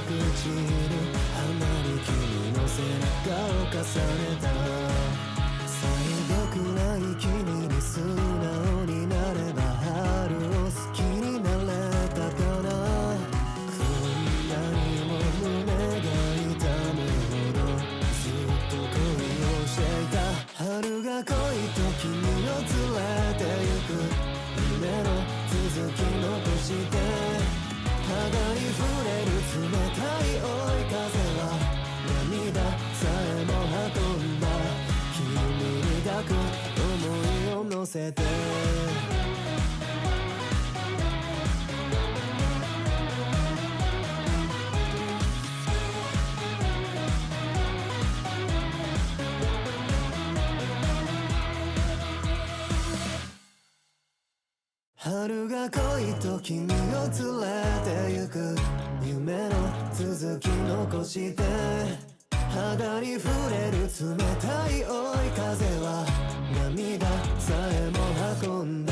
鼻に君の背中を重ねた最後くらい君に素直になれば春を好きになれたかなこんなにも胸が痛むほどずっと恋をしていた春が来いと君を連れてゆく夢の続き残して肌に触れる冷たい追い風は涙さえも運んだ君に抱く想いを乗せて春が来いと君を連れてゆく夢の続き残して肌に触れる冷たい追い風は涙さえも運んだ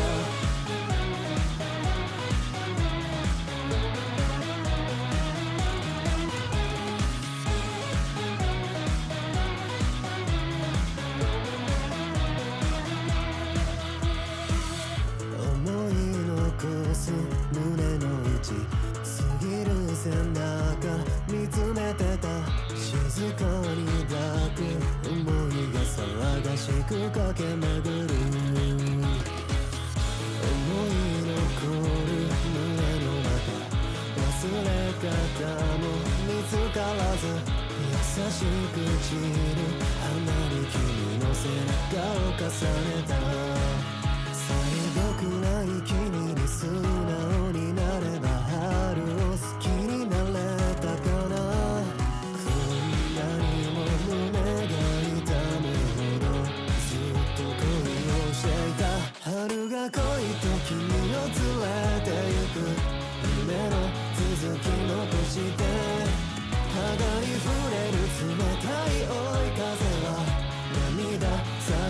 胸の内過ぎる背中見つめてた静かに抱く思いが騒がしく駆け巡る思い残る胸の中忘れ方も見つからず優しく散る鼻に君の背中を重ねた最後くらい君に素直になれば春を好きになれたかなこんなにも胸が痛むほどずっと恋をしていた春が来いと君を連れてゆく夢の続き残して肌に触れる冷たい追い風は涙さ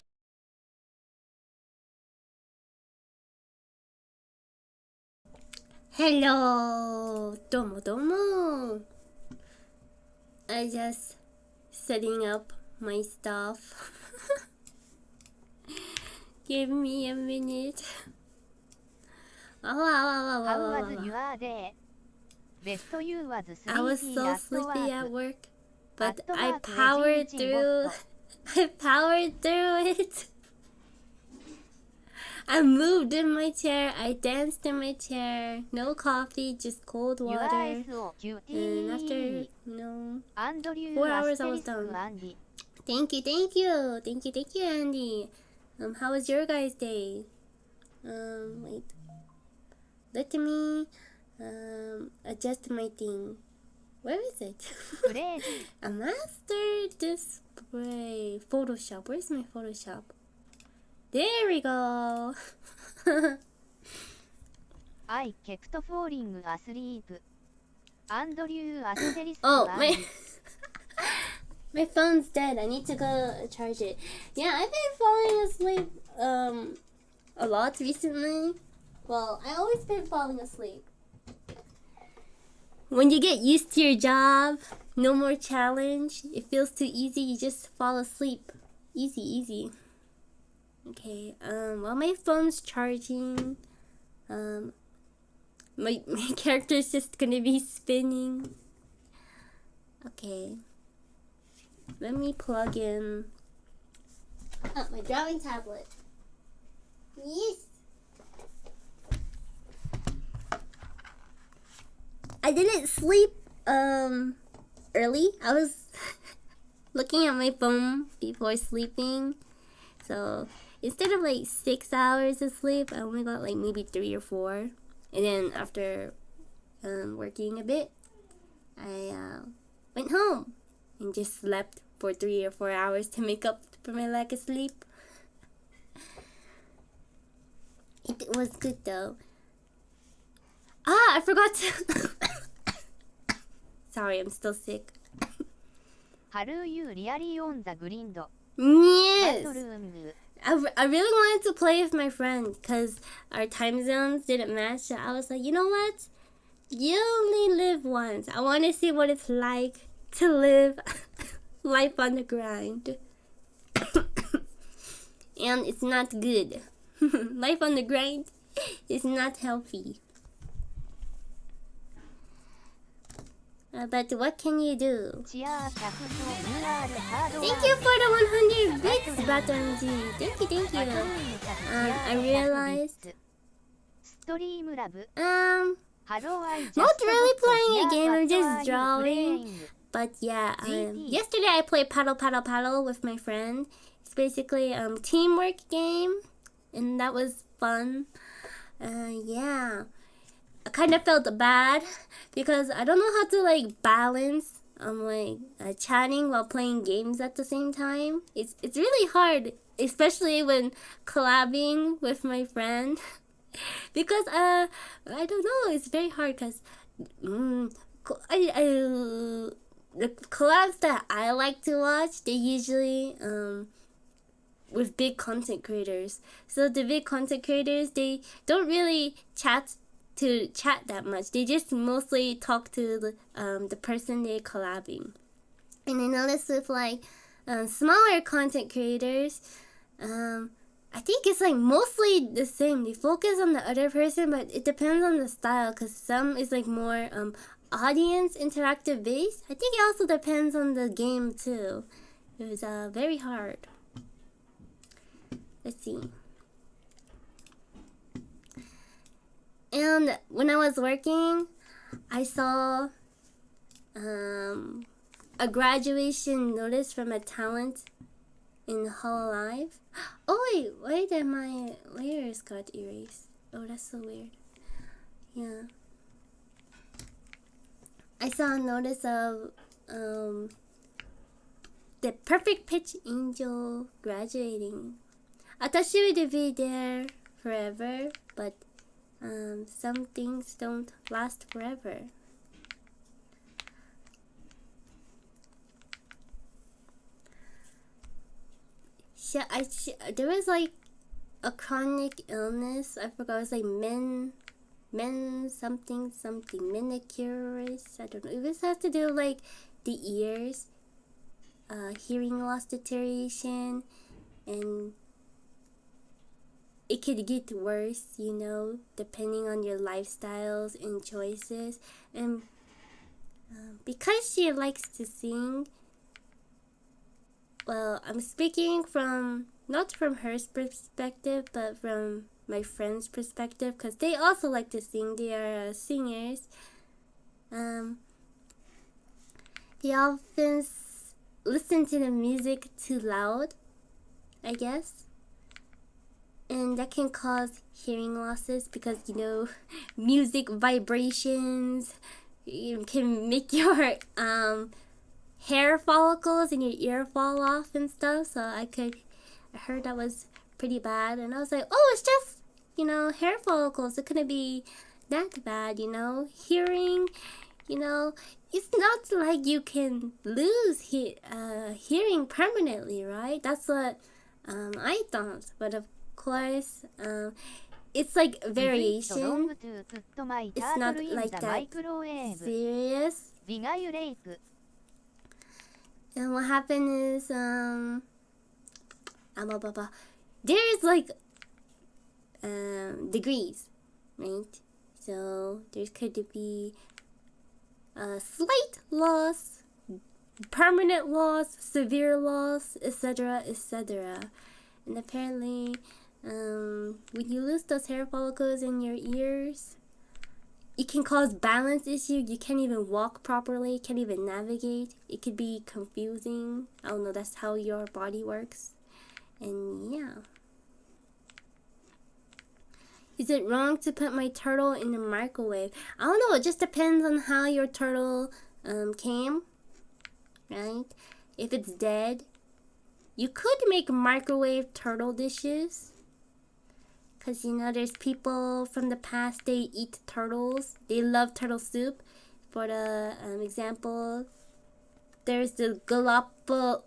Hello! どうもどうも I just setting up my stuff. Give me a minute. How was your day? Best you was sleepy I was so at sleepy at work, but At I work, powered reaching through. bottom. I powered through it. I moved in my chair. I danced in my chair. No coffee, just cold Your water. And after, SOQT 4 hours I was done. Andy. Thank you, Andy. How was your guys' day? Wait. Let me adjust my thing. Where is it? Crazy. A master display. Photoshop. Where's my Photoshop? There we go. I kept falling asleep. Andrew asterisk Oh, Andy. my phone's dead. I need to go charge it. Yeah, I've been falling asleep a lot recently. Well, I always been falling asleep. When you get used to your job, no more challenge. It feels too easy. You just fall asleep. Easy. Okay. While my phone's charging, my character's just gonna be spinning. Okay. Let me plug in my drawing tablet. Yes. I didn't sleep early. I was looking at my phone before sleeping. So instead of like 6 hours of sleep, I only got like maybe 3 or 4. And then after working a bit, I went home and just slept for 3 or 4 hours to make up for my lack of sleep. It was good though. I forgot to... Sorry, I'm still sick. Are you really on the grind? Yes! Bathroom. I really wanted to play with my friend because our time zones didn't match. So I was like, you know what? You only live once. I want to see what it's like to live life on the grind. And it's not good. Life on the grind is not healthy. But what can you do? Thank you for the 100 bits, Batonji. Thank you. I realized. Not really playing a game, I'm just drawing. But yeah, yesterday I played paddle with my friend. It's basically a teamwork game, and that was fun. Yeah. I kind of felt bad because I don't know how to like balance chatting while playing games at the same time. It's really hard, especially when collabing with my friend. Because I don't know, it's very hard because the collabs that I like to watch, they usually with big content creators. So the big content creators, they don't really chat that much. They just mostly talk to the person they're collabing. And I noticed with like smaller content creators, I think it's like mostly the same. They focus on the other person, but it depends on the style, because some is like more audience interactive based. I think it also depends on the game too. It was very hard. Let's see. And when I was working, I saw a graduation notice from a talent in Hololive. Oh wait, why did my layers got erased? Oh, that's so weird. Yeah. I saw a notice of the Perfect Pitch Angel graduating. I thought she would be there forever, but some things don't last forever. There was like a chronic illness. I forgot. It was like men something manicurist. I don't know. It was has to do with, like, the ears, hearing loss deterioration, and it could get worse, you know, depending on your lifestyles and choices. And because she likes to sing, well, I'm speaking from, not from her perspective, but from my friend's perspective, because they also like to sing. They are singers. They often listen to the music too loud, I guess. And that can cause hearing losses because, you know, music vibrations can make your hair follicles in your ear fall off and stuff. So I heard that was pretty bad, and I was like, oh, it's just, you know, hair follicles. It couldn't be that bad, you know. Hearing, you know, it's not like you can lose hearing permanently, right? That's what I thought. But of course, it's like variation. It's not like that serious. And what happened is, there's like degrees, right? So there could be a slight loss, permanent loss, severe loss, etc., etc. And apparently, when you lose those hair follicles in your ears, it can cause balance issues. You can't even walk properly, can't even navigate. It could be confusing. I don't know, that's how your body works. And yeah. Is it wrong to put my turtle in the microwave? I don't know, it just depends on how your turtle came, right? If it's dead, you could make microwave turtle dishes. Because, you know, there's people from the past, they eat turtles. They love turtle soup. For the example, there's the Galapagos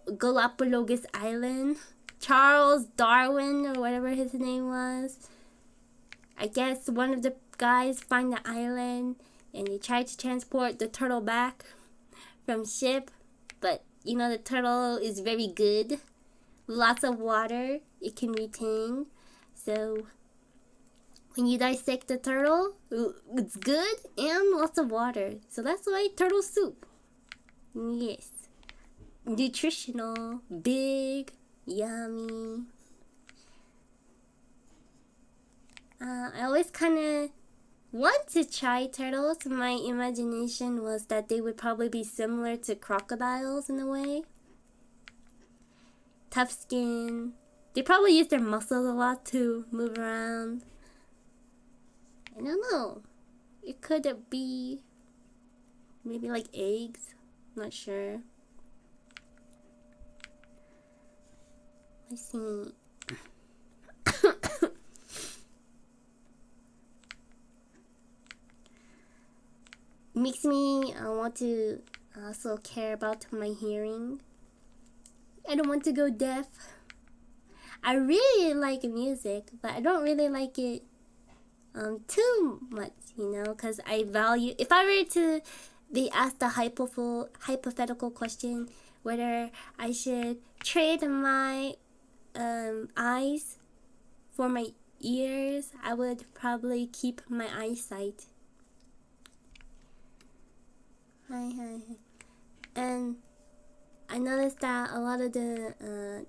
Island. Charles Darwin, or whatever his name was. I guess one of the guys find the island. and they tried to transport the turtle back from ship, but you know the turtle is very good. Lots of water it can retain. So when you dissect the turtle, it's good and lots of water. So that's why turtle soup. Yes. Nutritional, big, yummy. I always kind of want to try turtles. My imagination was that they would probably be similar to crocodiles in a way. Tough skin. They probably use their muscles a lot to move around. I don't know. It could be maybe like eggs. Not sure. Let's see. Makes me want to also care about my hearing. I don't want to go deaf. I really like music, but I don't really like it too much, you know, because I value, if I were to be asked a hypothetical question whether I should trade my eyes for my ears, I would probably keep my eyesight. Hi. And I noticed that a lot of the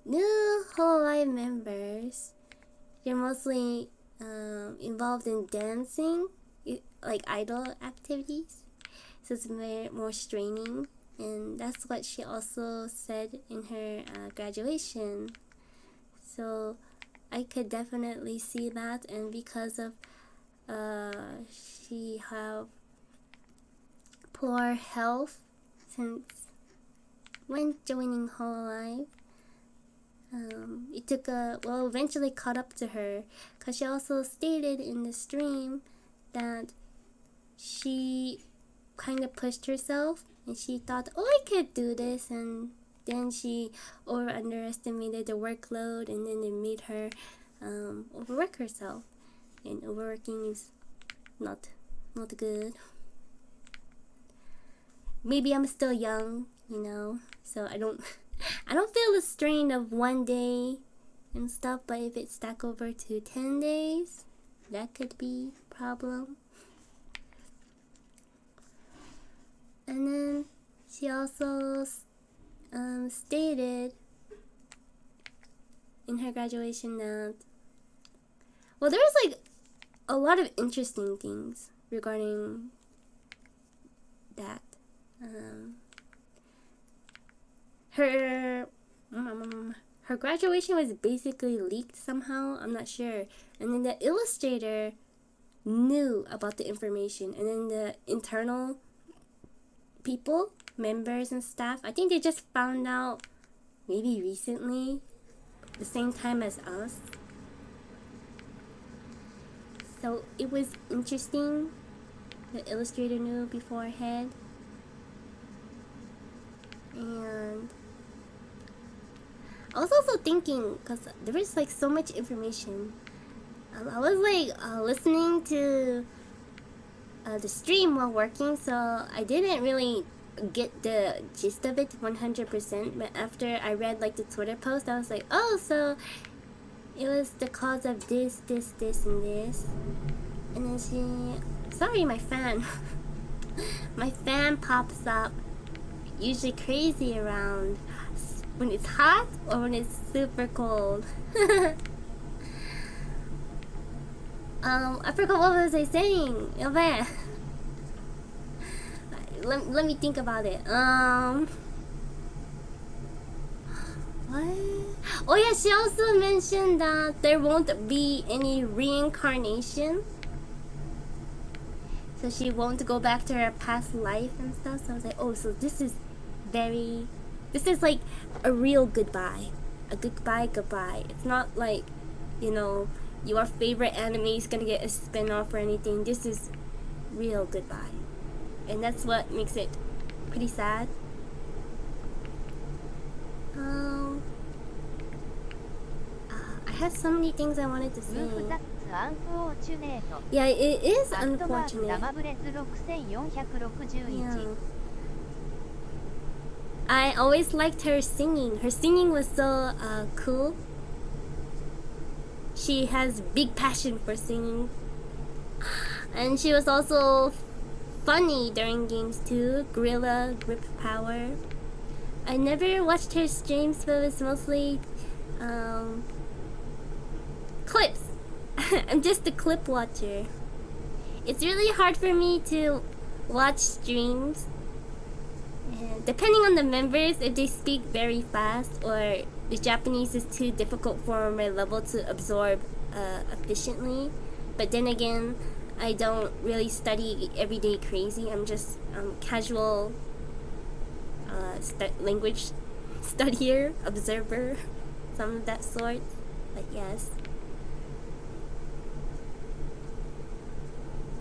new Hololive members, they're mostly involved in dancing, like idol activities. So it's more straining, and that's what she also said in her graduation. So I could definitely see that, and because of she have poor health since when joining Hololive, it took eventually caught up to her, because she also stated in the stream that she kind of pushed herself and she thought, oh, I could do this, and then she underestimated the workload, and then it made her overwork herself, and overworking is not good. Maybe I'm still young, you know, so I don't feel the strain of one day and stuff, but if it stack over to 10 days, that could be a problem. And then she also stated in her graduation that, well, there was like a lot of interesting things regarding that. Her graduation was basically leaked somehow. I'm not sure. And then the illustrator knew about the information, and then the internal people, members and staff, I think they just found out maybe recently, the same time as us. So it was interesting. The illustrator knew beforehand. And I was also thinking, because there was like so much information, I was like listening to the stream while working, so I didn't really get the gist of it 100%, but after I read like the Twitter post, I was like, oh, so it was the cause of this, and this. And then sorry, my fan my fan pops up usually crazy around when it's hot or when it's super cold. I forgot what was I saying. Let me think about it. What? Oh yeah, she also mentioned that there won't be any reincarnation, so she won't go back to her past life and stuff. So I was like, oh, so this is like a real goodbye. A goodbye. It's not like, you know, your favorite anime is gonna get a spin-off or anything. This is real goodbye. And that's what makes it pretty sad. I had so many things I wanted to say. Yeah, it is アットマーク unfortunate. ダマブレズ6461 Yeah. I always liked her singing. Her singing was so cool. She has big passion for singing. And she was also funny during games too. Gorilla Grip Power. I never watched her streams, but it was mostly clips. I'm just a clip watcher. It's really hard for me to watch streams. And depending on the members, if they speak very fast or the Japanese is too difficult for my level to absorb efficiently. But then again, I don't really study everyday crazy. I'm just casual language studier, observer, some of that sort. But yes.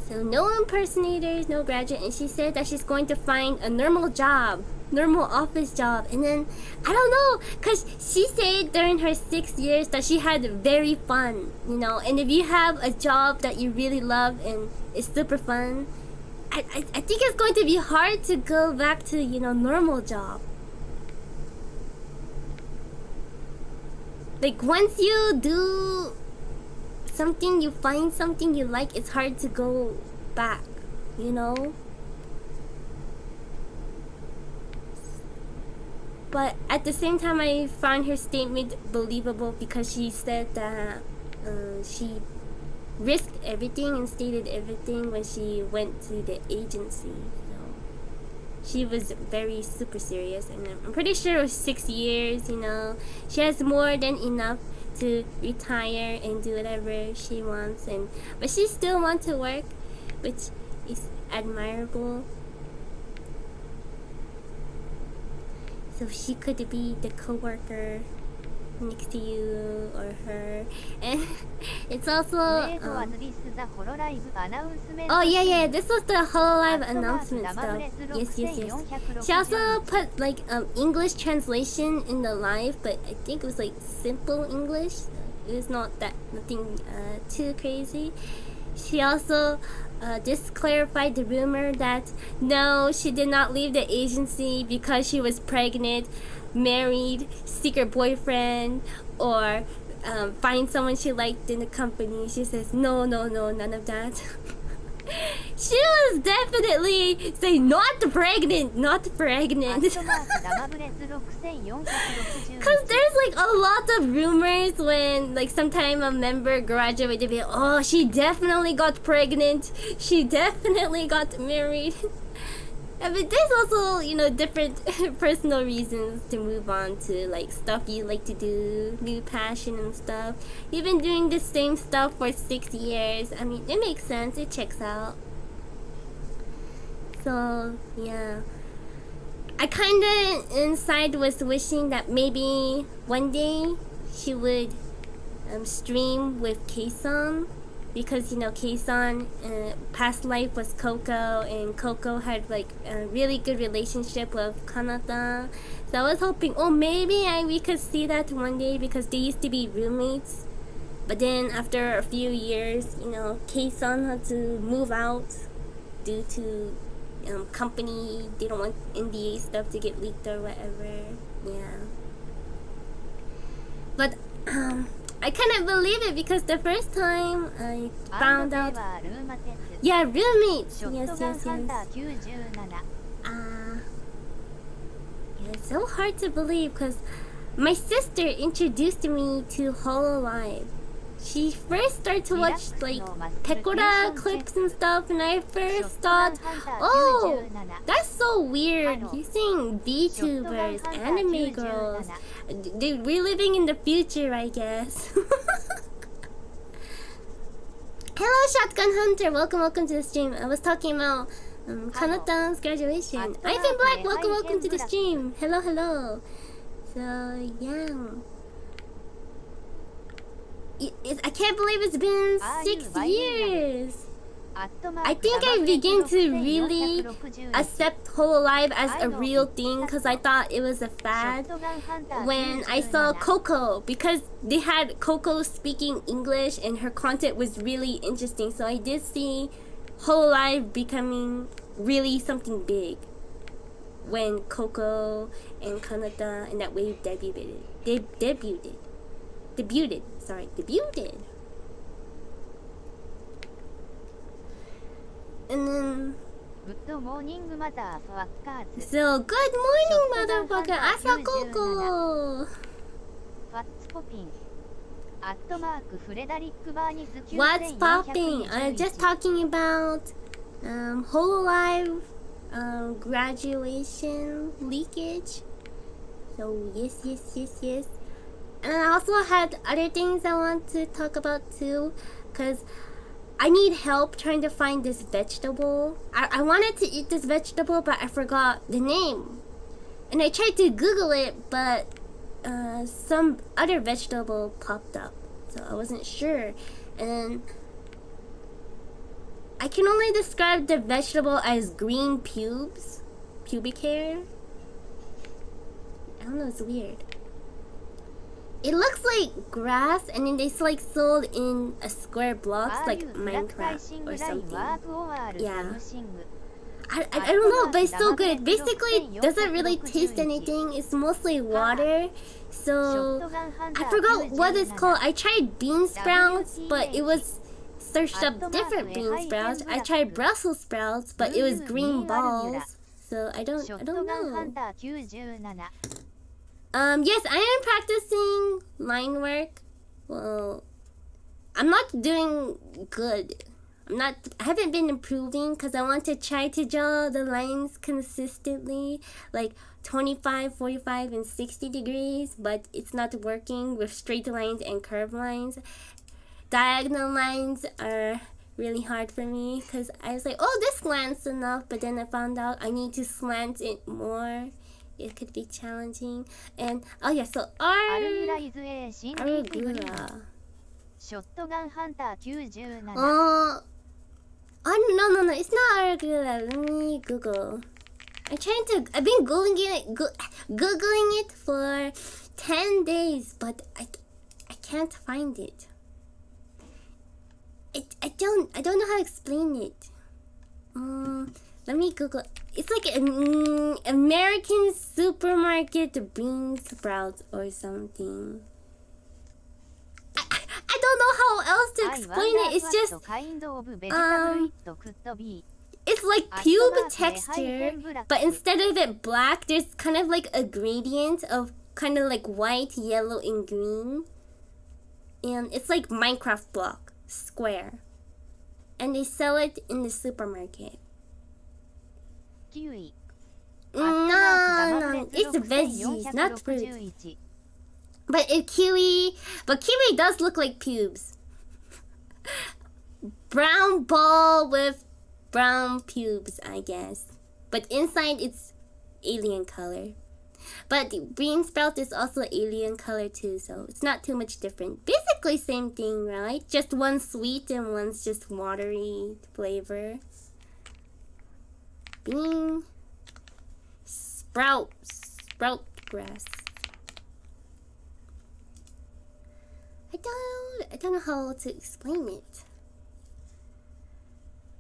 So no impersonators, no graduate, and she said that she's going to find a normal job, normal office job. And then I don't know, cause she said during her 6 years that she had very fun, you know. And if you have a job that you really love and it's super fun, I think it's going to be hard to go back to, you know, normal job. Like once you do something, you find something you like, it's hard to go back, you know. But at the same time, I found her statement believable because she said that she risked everything and stated everything when she went to the agency. So she was very super serious, and I'm pretty sure it was 6 years, you know. She has more than enough to retire and do whatever she wants, but she still wants to work, which is admirable. So she could be the coworker next to you or her, and it's also oh yeah, this was the HoloLive announcement stuff. Yes. She also put like English translation in the live, but I think it was like simple English. It was not that nothing too crazy. She also just clarified the rumor that no, she did not leave the agency because she was pregnant, married, secret boyfriend, or find someone she liked in the company. She says no, none of that. She was definitely saying not pregnant. Because there's like a lot of rumors when like sometime a member graduated, they'd be like, oh, she definitely got pregnant, she definitely got married. But there's also, you know, different personal reasons to move on to like stuff you like to do, new passion and stuff. You've been doing the same stuff for 6 years. I mean, it makes sense. It checks out. So yeah, I kind of inside was wishing that maybe one day she would stream with K-san. Because, you know, Kei-san, past life was Coco, and Coco had like a really good relationship with Kanata. So I was hoping, oh, maybe we could see that one day because they used to be roommates. But then after a few years, you know, Kei-san had to move out due to company. They don't want NDA stuff to get leaked or whatever. Yeah. But I cannot believe it because the first time I found out, yeah, roommates. Yes. It's so hard to believe because my sister introduced me to HoloLive. She first started to watch like Pekora clips and stuff, and I first thought, oh, that's so weird. You're seeing VTubers, anime girls. We're living in the future, I guess. Hello, Shotgun Hunter. Welcome to the stream. I was talking about Kanata's graduation. Ivan Black, welcome to the stream. Hello. So yeah. I can't believe it's been 6 years. I think I began to really accept Hololive as a real thing because I thought it was a fad when I saw Coco, because they had Coco speaking English and her content was really interesting. So I did see Hololive becoming really something big when Coco and Kanata and that wave debuted. Debuted. And then Good morning, motherfuckers. so good morning, motherfucker. Asa Coco. What's popping? @Frederick What's popping? Just talking about Hololive graduation leakage. So yes. And I also had other things I want to talk about too, because I need help trying to find this vegetable. I wanted to eat this vegetable, but I forgot the name. And I tried to Google it, but some other vegetable popped up. So I wasn't sure. And I can only describe the vegetable as green pubes. Pubic hair. I don't know, it's weird. It looks like grass, and then it's like sold in a square blocks like Minecraft or something. Yeah. I don't know, but it's so good. Basically, it doesn't really taste anything. It's mostly water. So, I forgot what it's called. I tried bean sprouts, but it was searched up different bean sprouts. I tried Brussels sprouts, but it was green balls. So, I don't know. Yes, I am practicing line work. Well, I'm not doing good. I haven't been improving because I want to try to draw the lines consistently, like 25, 45, and 60 degrees, but it's not working with straight lines and curved lines. Diagonal lines are really hard for me because I was like, oh, this slants enough, but then I found out I need to slant it more. It could be challenging. And oh yeah, so Arugula. Oh no, it's not Arugula. Let me Google. I've been googling it for 10 days, but I can't find it. I don't know how to explain it. Let me Google. It's like an American supermarket bean sprouts or something. I don't know how else to explain it. It's just it's like pube texture, but instead of it black, there's kind of like a gradient of kind of like white, yellow, and green. And it's like Minecraft block, square. And they sell it in the supermarket. Kiwi. No, it's veggies, not fruit. But kiwi does look like pubes. Brown ball with brown pubes, I guess. But inside it's alien color. But the bean sprout is also alien color too, so it's not too much different. Basically same thing, right? Just one's sweet and one's just watery flavor. Bean sprout grass. I don't know how to explain it.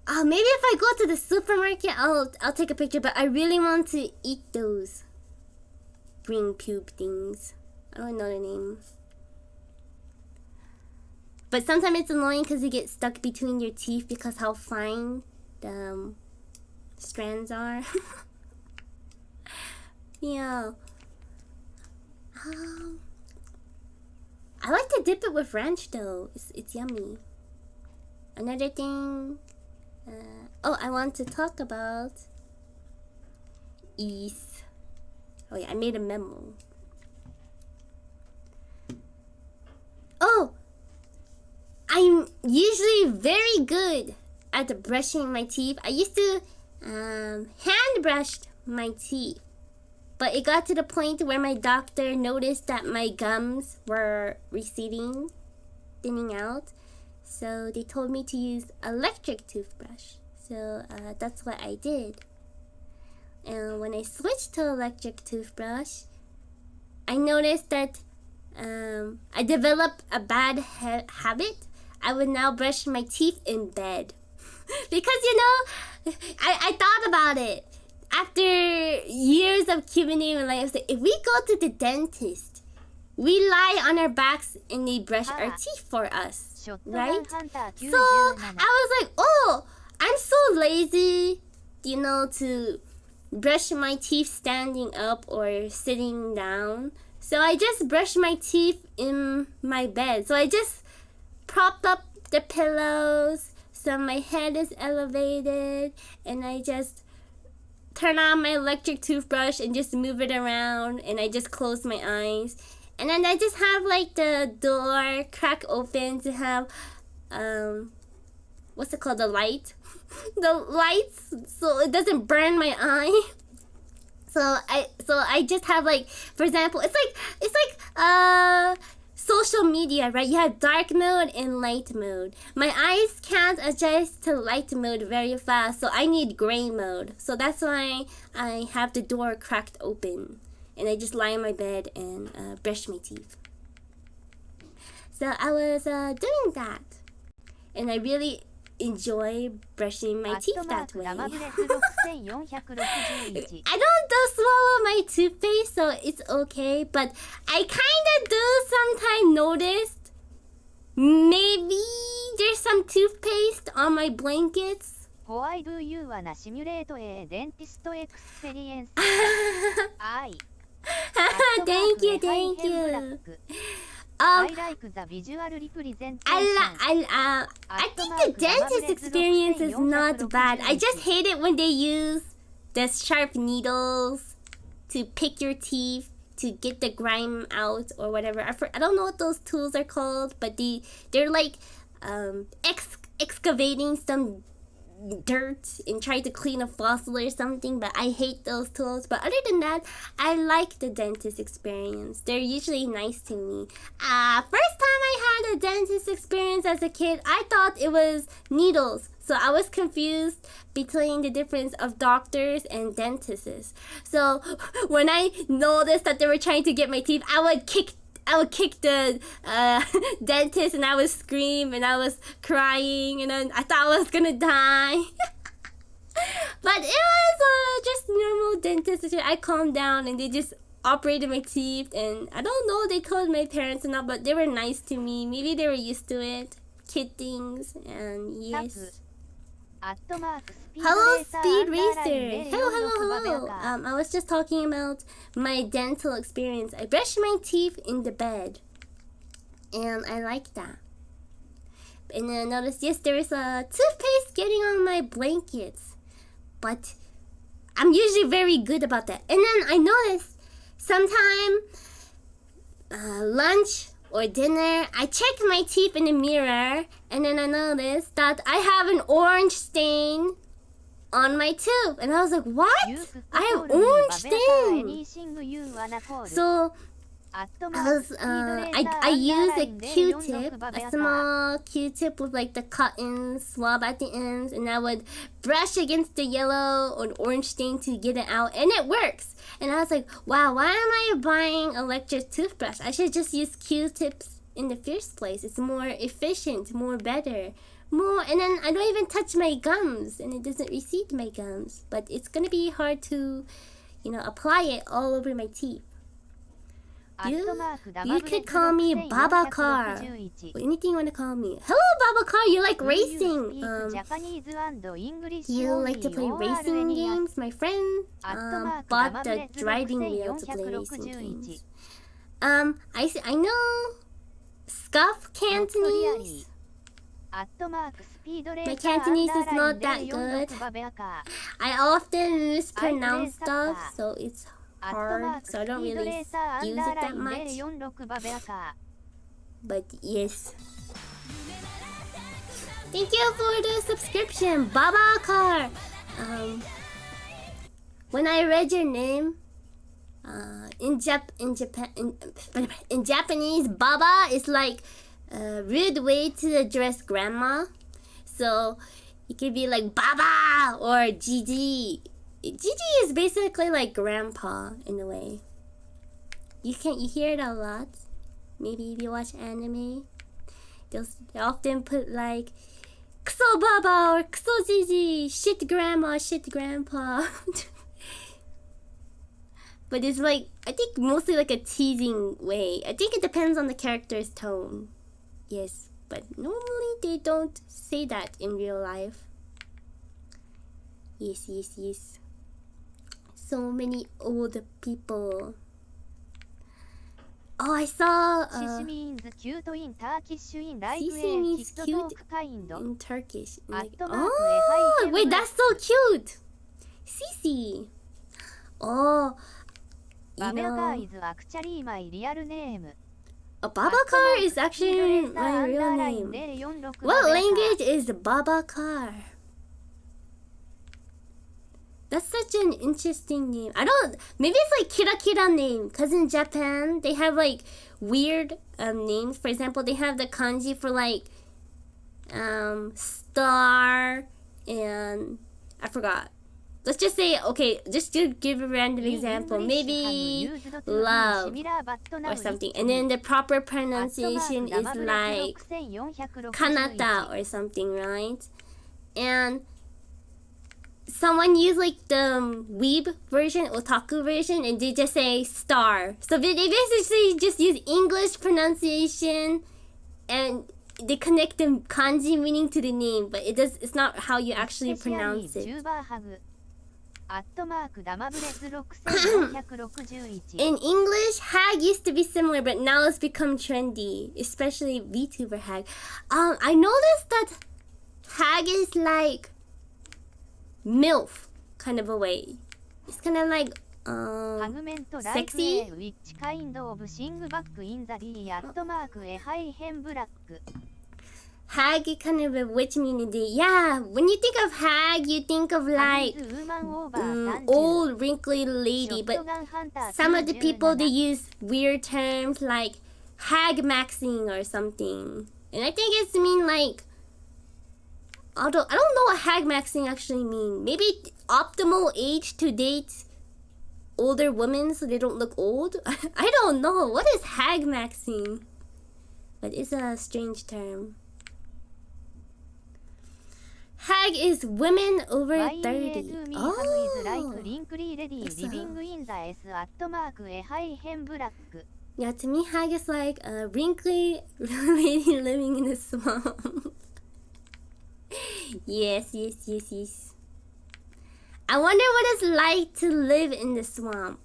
Maybe if I go to the supermarket, I'll take a picture. But I really want to eat those green pube things. I don't know the name. But sometimes it's annoying because you get stuck between your teeth because how fine the strands are. Yeah. I like to dip it with ranch though. It's yummy. Another thing. I want to talk about is. Oh yeah, I made a memo. Oh, I'm usually very good at brushing my teeth. I used to hand brush my teeth. But it got to the point where my doctor noticed that my gums were receding, thinning out. So they told me to use electric toothbrush. So that's what I did. And when I switched to electric toothbrush, I noticed that I developed a bad habit. I would now brush my teeth in bed. Because, I thought about it. After years of accumulating life, I was like, if we go to the dentist, we lie on our backs and they brush our teeth for us, right? So I was like, oh, I'm so lazy, to brush my teeth standing up or sitting down. So I just brush my teeth in my bed. So I just propped up the pillows so my head is elevated, and I just turn on my electric toothbrush and just move it around, and I just close my eyes. And then I just have like the door crack open to have what's it called, the light? The lights, so it doesn't burn my eye. So I just have, like, for example, it's like social media, right? You have dark mode and light mode. My eyes can't adjust to light mode very fast, so I need gray mode. So that's why I have the door cracked open, and I just lie in my bed and brush my teeth. So I was doing that, and I really enjoy brushing my teeth that way. I don't swallow my toothpaste, so it's okay, but I kind of do sometimes notice maybe there's some toothpaste on my blankets. Why do you wanna simulate a dentist experience? Thank you. I like the visual representation. I think the dentist experience is not bad. I just hate it when they use the sharp needles to pick your teeth to get the grime out or whatever. I don't know what those tools are called, but they're like excavating some dirt and try to clean a fossil or something, but I hate those tools. But other than that, I like the dentist experience. They're usually nice to me. First time I had a dentist experience as a kid, I thought it was needles. So I was confused between the difference of doctors and dentists. So when I noticed that they were trying to get my teeth, I would kick the dentist, and I would scream, and I was crying, and then I thought I was gonna die. But it was just normal dentist. I calmed down, and they just operated my teeth, and I don't know if they told my parents or not, but they were nice to me. Maybe they were used to it. Kid things, and yes. Hello, Speed Racer. Hello. I was just talking about my dental experience. I brush my teeth in the bed, and I like that. And then I noticed, yes, there is a toothpaste getting on my blankets, but I'm usually very good about that. And then I noticed sometime lunch or dinner, I check my teeth in the mirror, and then I noticed that I have an orange stain on my tooth, and I was like, what? I have orange stain. So I used a Q-tip, a small Q-tip with like the cotton swab at the ends, and I would brush against the yellow or orange stain to get it out, and it works. And I was like, wow, why am I buying electric toothbrush? I should just use Q-tips in the first place. It's more efficient, better. And then I don't even touch my gums, and it doesn't recede my gums. But it's gonna be hard to, apply it all over my teeth. You could call me Baba Car. Or anything you want to call me. Hello, Baba Car. You like racing? You like to play racing games? My friend bought the driving wheel to play racing games. I know Scuff Cantonese. My Cantonese is not that good. I often mispronounce stuff, so it's hard, so I don't really use it that much. But yes. Thank you for the subscription, Baba Car. When I read your name, in Japanese, Baba is like rude way to address grandma. So it could be like Baba or Gigi. Gigi is basically like grandpa in a way. You hear it a lot. Maybe if you watch anime, they often put like Kso Baba or Kso Gigi, shit grandma, shit grandpa. But it's like, I think mostly like a teasing way. I think it depends on the character's tone. Yes, but normally they don't say that in real life. Yes. So many old people. Oh, I saw. Sisi means cute in Turkish in like Sisi means TikTok cute kind. in Turkish. Like, At oh, wait, that's so cute. Sisi. Oh, you know. Babakar is actually my real name. Babakar is actually my real name. What language is Babakar? That's such an interesting name. Maybe it's like Kira Kira name. Because in Japan, they have like weird names. For example, they have the kanji for like star and I forgot. Let's just say, okay, just to give a random example, maybe love or something. And then the proper pronunciation is like kanata or something, right? And someone used like the weeb version, otaku version, and they just say star. So they basically just use English pronunciation and they connect the kanji meaning to the name, but it's not how you actually pronounce it. In English, hag used to be similar, but now it's become trendy, especially VTuber hag. I noticed that hag is like MILF kind of a way. It's kind of like sexy. Hag kind of a witch community. Yeah, when you think of hag, you think of like old wrinkly lady. But some of the people, they use weird terms like hag maxing or something. And I think it's mean like, although I don't know what hag maxing actually mean. Maybe optimal age to date older women so they don't look old. I don't know. What is hag maxing? But it's a strange term. Hag is women over 30. Oh. Yeah, to me, hag is like a wrinkly lady living in a swamp. Yes. I wonder what it's like to live in the swamp.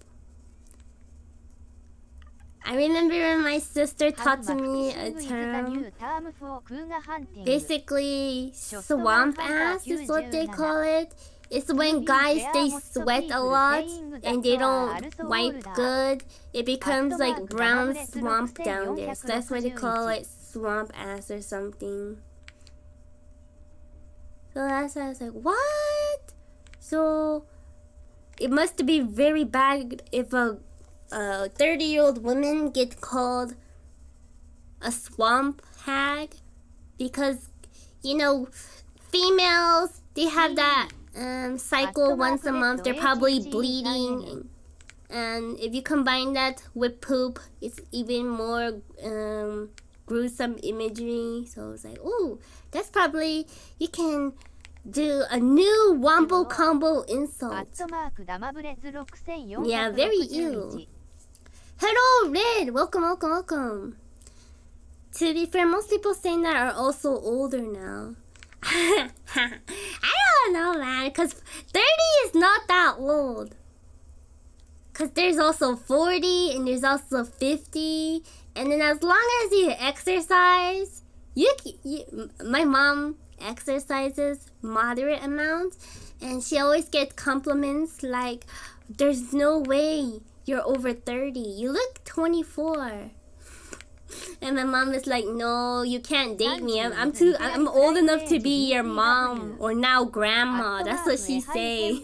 I remember when my sister taught to me a term. Basically, swamp ass is what they call it. It's when guys, they sweat a lot and they don't wipe good. It becomes like brown swamp down there. So that's why they call it swamp ass or something. So that's why I was like, what? So it must be very bad if a 30-year-old woman get called a swamp hag, because you know females, they have that cycle once a month. They're probably bleeding, and if you combine that with poop, it's even more gruesome imagery. So it's like, ooh, that's probably, you can do a new wombo combo insult. Yeah, very ill. Hello, Red! Welcome. To be fair, most people saying that are also older now. I don't know, man, because 30 is not that old. Because there's also 40, and there's also 50. And then as long as you exercise, my mom exercises moderate amounts, and she always gets compliments like, there's no way you're over 30. You look 24. And my mom is like, no, you can't date me. I'm old enough to be your mom, or now grandma. That's what she say.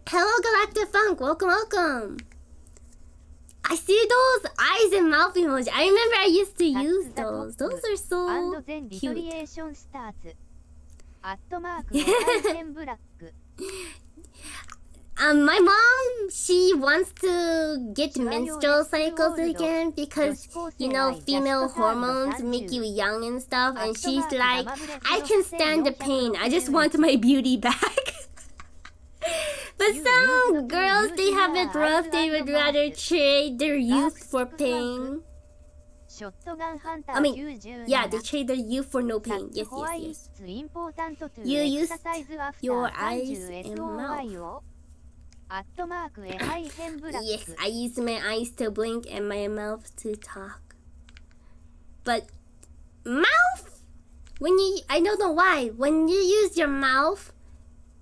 Hello, Galactic Funk. Welcome. I see those eyes and mouth emoji. I remember I used to use those. Those are so cute. My mom, she wants to get menstrual cycles again because, you know, female hormones make you young and stuff. And she's like, I can stand the pain. I just want my beauty back. But some girls, they have it rough. They would rather trade their youth for pain. I mean, yeah, they trade their youth for no pain. Yes, yes, yes. You use your eyes and mouth. Yes, I use my eyes to blink and my mouth to talk. But mouth, I don't know why. When you use your mouth,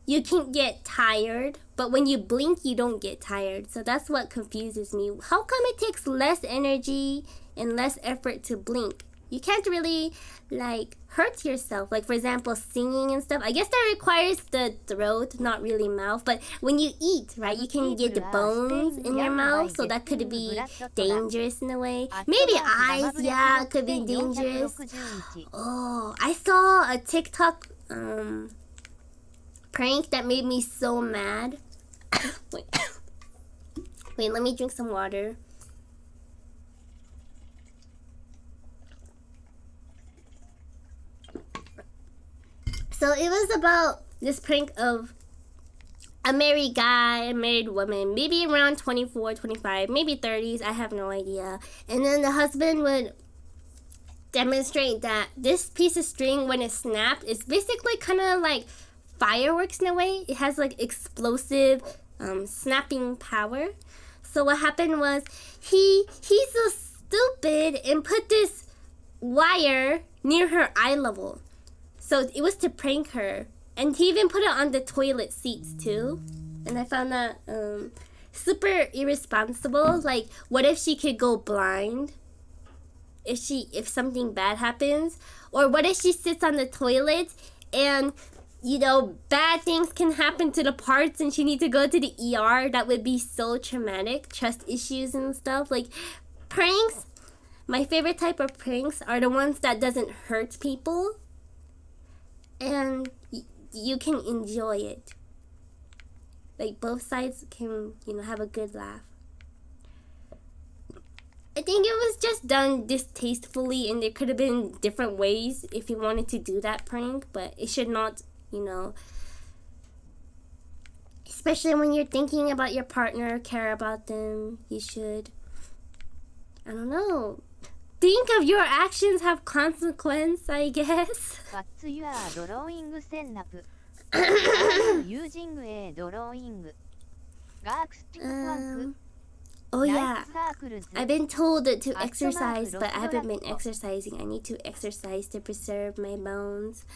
you can get tired. But when you blink, you don't get tired. So that's what confuses me. How come it takes less energy and less effort to blink? You can't really, like, hurt yourself. Like, for example, singing and stuff. I guess that requires the throat, not really mouth. But when you eat, right, you can get the bones in your mouth. So that could be dangerous in a way. Maybe eyes, yeah, could be dangerous. Oh, I saw a TikTok prank that made me so mad. Wait, let me drink some water. So it was about this prank of a married guy, a married woman, maybe around 24, 25, maybe 30s, I have no idea. And then the husband would demonstrate that this piece of string, when it snapped, is basically kind of like fireworks in a way. It has like explosive snapping power. So what happened was he's so stupid and put this wire near her eye level. So it was to prank her. And he even put it on the toilet seats too. And I found that super irresponsible. Like, what if she could go blind? If something bad happens? Or what if she sits on the toilet and, you know, bad things can happen to the parts and she needs to go to the ER? That would be so traumatic. Trust issues and stuff. Like, pranks, my favorite type of pranks are the ones that doesn't hurt people. And you can enjoy it. Like, both sides can, you know, have a good laugh. I think it was just done distastefully, and there could have been different ways if you wanted to do that prank, but it should not, you know, especially when you're thinking about your partner, care about them, you should, I don't know, think of your actions have consequence, I guess. What's your drawing setup? Using a drawing. Oh yeah, I've been told to exercise, but I haven't been exercising. I need to exercise to preserve my bones.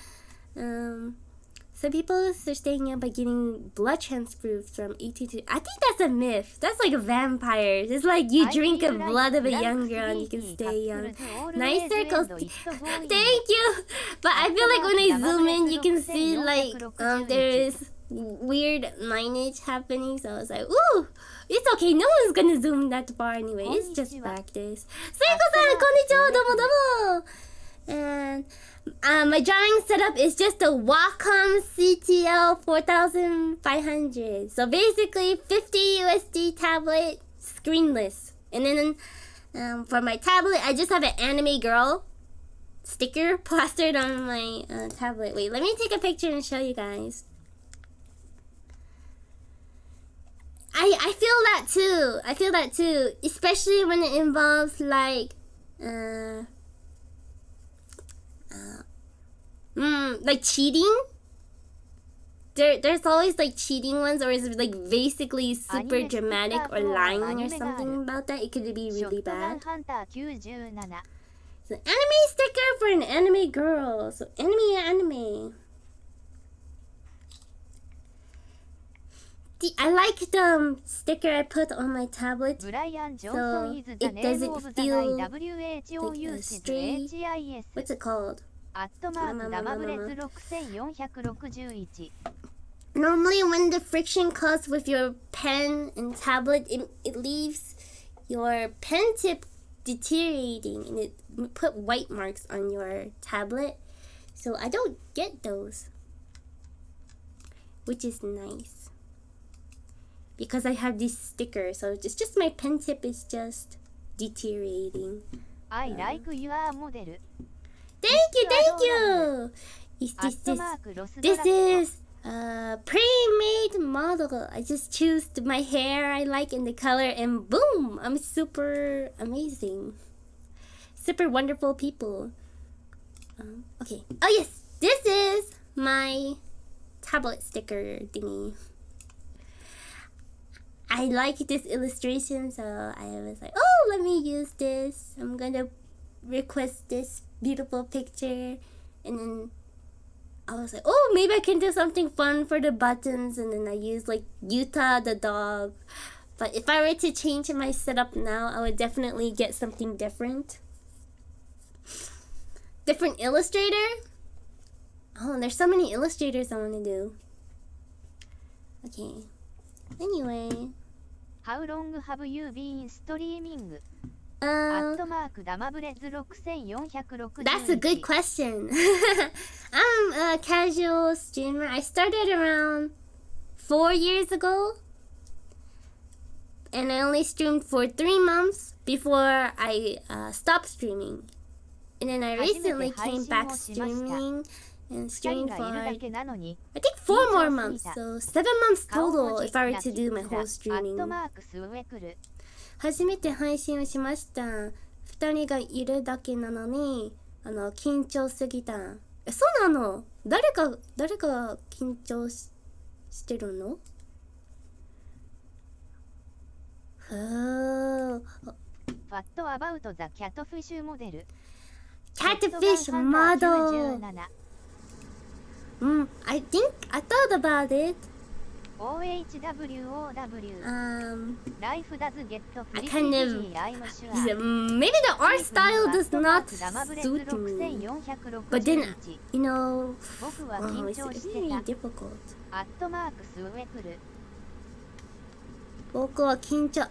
Some people are staying young by getting blood transfused from 18 to... I think that's a myth. That's like vampires. It's like you drink the blood of a young girl and you can stay young. Nice circles. Thank you. But I feel like when I zoom in, you can see like there is weird lineage happening. So I was like, ooh, it's okay. No one's gonna zoom that far anyway. It's just practice. Seiko-san, konnichiwa, domo domo. And my drawing setup is just a Wacom CTL 4500. So basically 50 USD tablet, screenless. And then for my tablet, I just have an anime girl sticker plastered on my tablet. Wait, let me take a picture and show you guys. I feel that too. I feel that too. Especially when it involves like like cheating. There's always like cheating ones, or is it like basically super dramatic or lying or something about that. It could be really bad. It's an anime sticker for an anime girl. So anime. I like the sticker I put on my tablet, so it doesn't feel like a stray. What's it called? Normally when the friction caused with your pen and tablet, it leaves your pen tip deteriorating and it put white marks on your tablet. So I don't get those, which is nice because I have this sticker. So it's just my pen tip is just deteriorating. I like your model. Thank you. This is pre-made model. I just choose my hair I like and the color, and boom, I'm super amazing, super wonderful people. Okay. Oh yes, this is my tablet sticker thingy. I like this illustration, so I was like, oh, let me use this. I'm gonna request this beautiful picture, and then I was like, oh, maybe I can do something fun for the buttons, and then I used like Utah the dog. But if I were to change my setup now, I would definitely get something different. Different illustrator? Oh, there's so many illustrators I want to do. Okay. Anyway. How long have you been streaming? That's a good question. I'm a casual streamer. I started around 4 years ago. And I only streamed for 3 months before I stopped streaming. And then I recently came back streaming and streamed for I think 4 more months. So 7 months total if I were to do my whole streaming. 初めて配信をしました。2人がいるだけなのに緊張すぎた。そうなの？誰か緊張してるの？What about the catfish model? Catfish model. I thought about it. OHWOW. Life does get I kind of maybe the art style does not suit me. But then it's very difficult. 僕は緊張し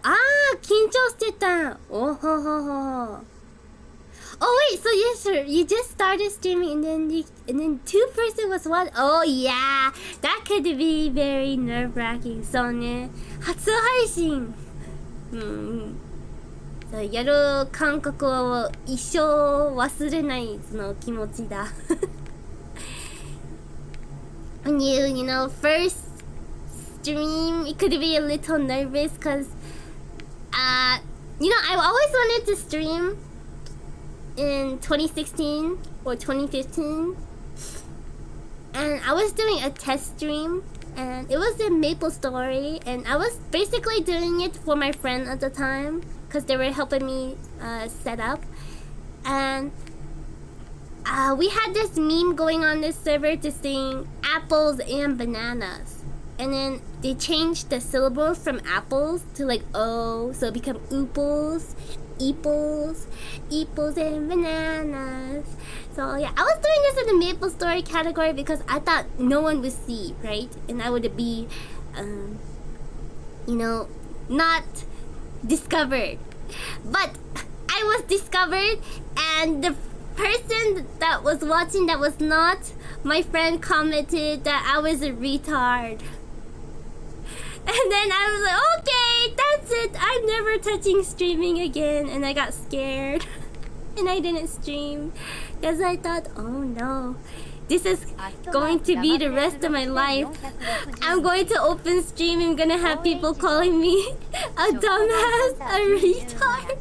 てた。おほほほ。Oh wait, so yes, sir, you just started streaming and then 2-person was what? Oh yeah, that could be very nerve-wracking. そうね、初配信。そうやる感覚を一生忘れないその気持ちだ。When you know first stream, it could be a little nervous because I always wanted to stream in 2016 or 2015, and I was doing a test stream and it was in MapleStory, and I was basically doing it for my friend at the time because they were helping me set up, and we had this meme going on this server to sing apples and bananas, and then they changed the syllable from apples to like O, so it became ooples, eeples and bananas. So yeah, I was doing this in the MapleStory category because I thought no one would see, right? And I would be, not discovered. But I was discovered, and the person that was watching that was not my friend commented that I was a retard. And then I was like, okay, that's it. I'm never touching streaming again. And I got scared. And I didn't stream. Because I thought, oh no. This is going to be the rest of my life. I'm going to open stream. I'm going to have people calling me a dumbass, a retard.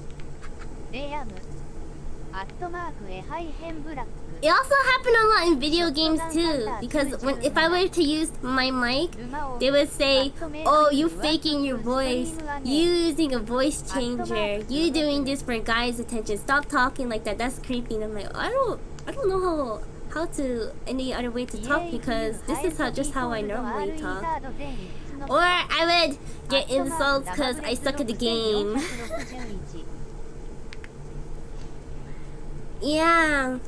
It also happened a lot in video games too, because if I were to use my mic, they would say, oh, you faking your voice, you using a voice changer, you doing this for guys' attention, stop talking like that, that's creepy. And I'm like, I don't know how to any other way to talk, because this is just how I normally talk. Or I would get insults because I suck at the game. Yeah.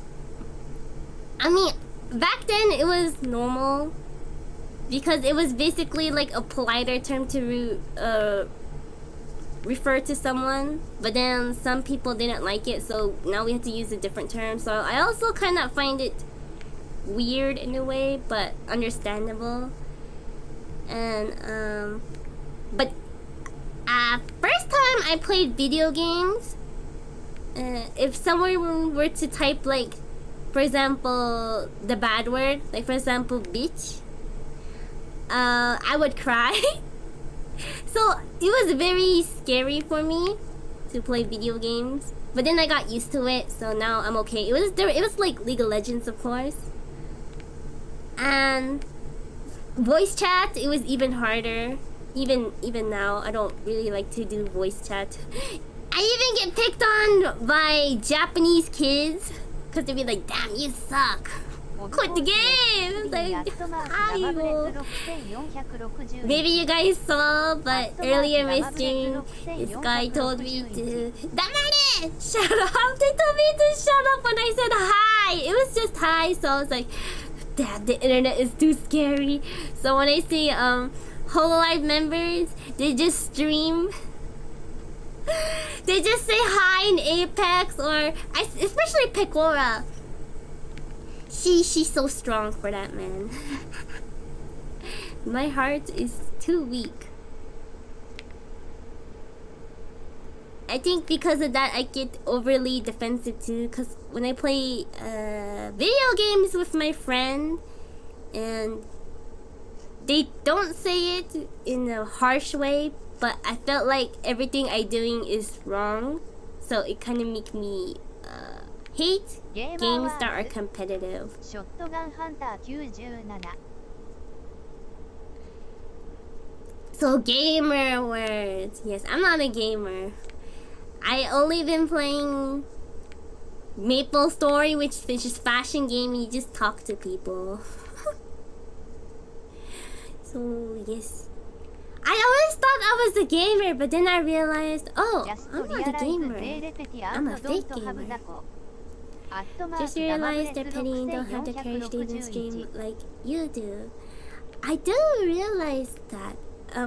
I mean, back then it was normal because it was basically like a politer term to refer to someone, but then some people didn't like it, so now we have to use a different term. So I also kind of find it weird in a way, but understandable. And but first time I played video games, if someone were to type, like, for example, the bad word, like for example bitch, I would cry. So it was very scary for me to play video games, but then I got used to it, so now I'm okay. It was like League of Legends, of course, and voice chat, it was even harder. Even now, I don't really like to do voice chat. I even get picked on by Japanese kids because they'd be like, "Damn, you suck. Quit the game." It's like, how? Maybe you guys saw, but earlier in my stream, this guy told me to damare! Shut up! They told me to shut up when I said hi. It was just hi, so I was like, damn, the internet is too scary. So when I see Hololive members, they just stream. They just say hi in Apex, or especially Pecora. She's so strong for that, man. My heart is too weak. I think because of that, I get overly defensive too. Because when I play video games with my friend, and they don't say it in a harsh way, but I felt like everything I doing is wrong, so it kind of make me hate games that are competitive. So gamer words. Yes, I'm not a gamer. I only been playing Maple Story, which is just fashion game. You just talk to people. So yes, I always thought I was a gamer, but then I realized, oh, I'm not a gamer. I'm a fake gamer. Just realized that Penny don't have the courage to even stream like you do. I do realize that.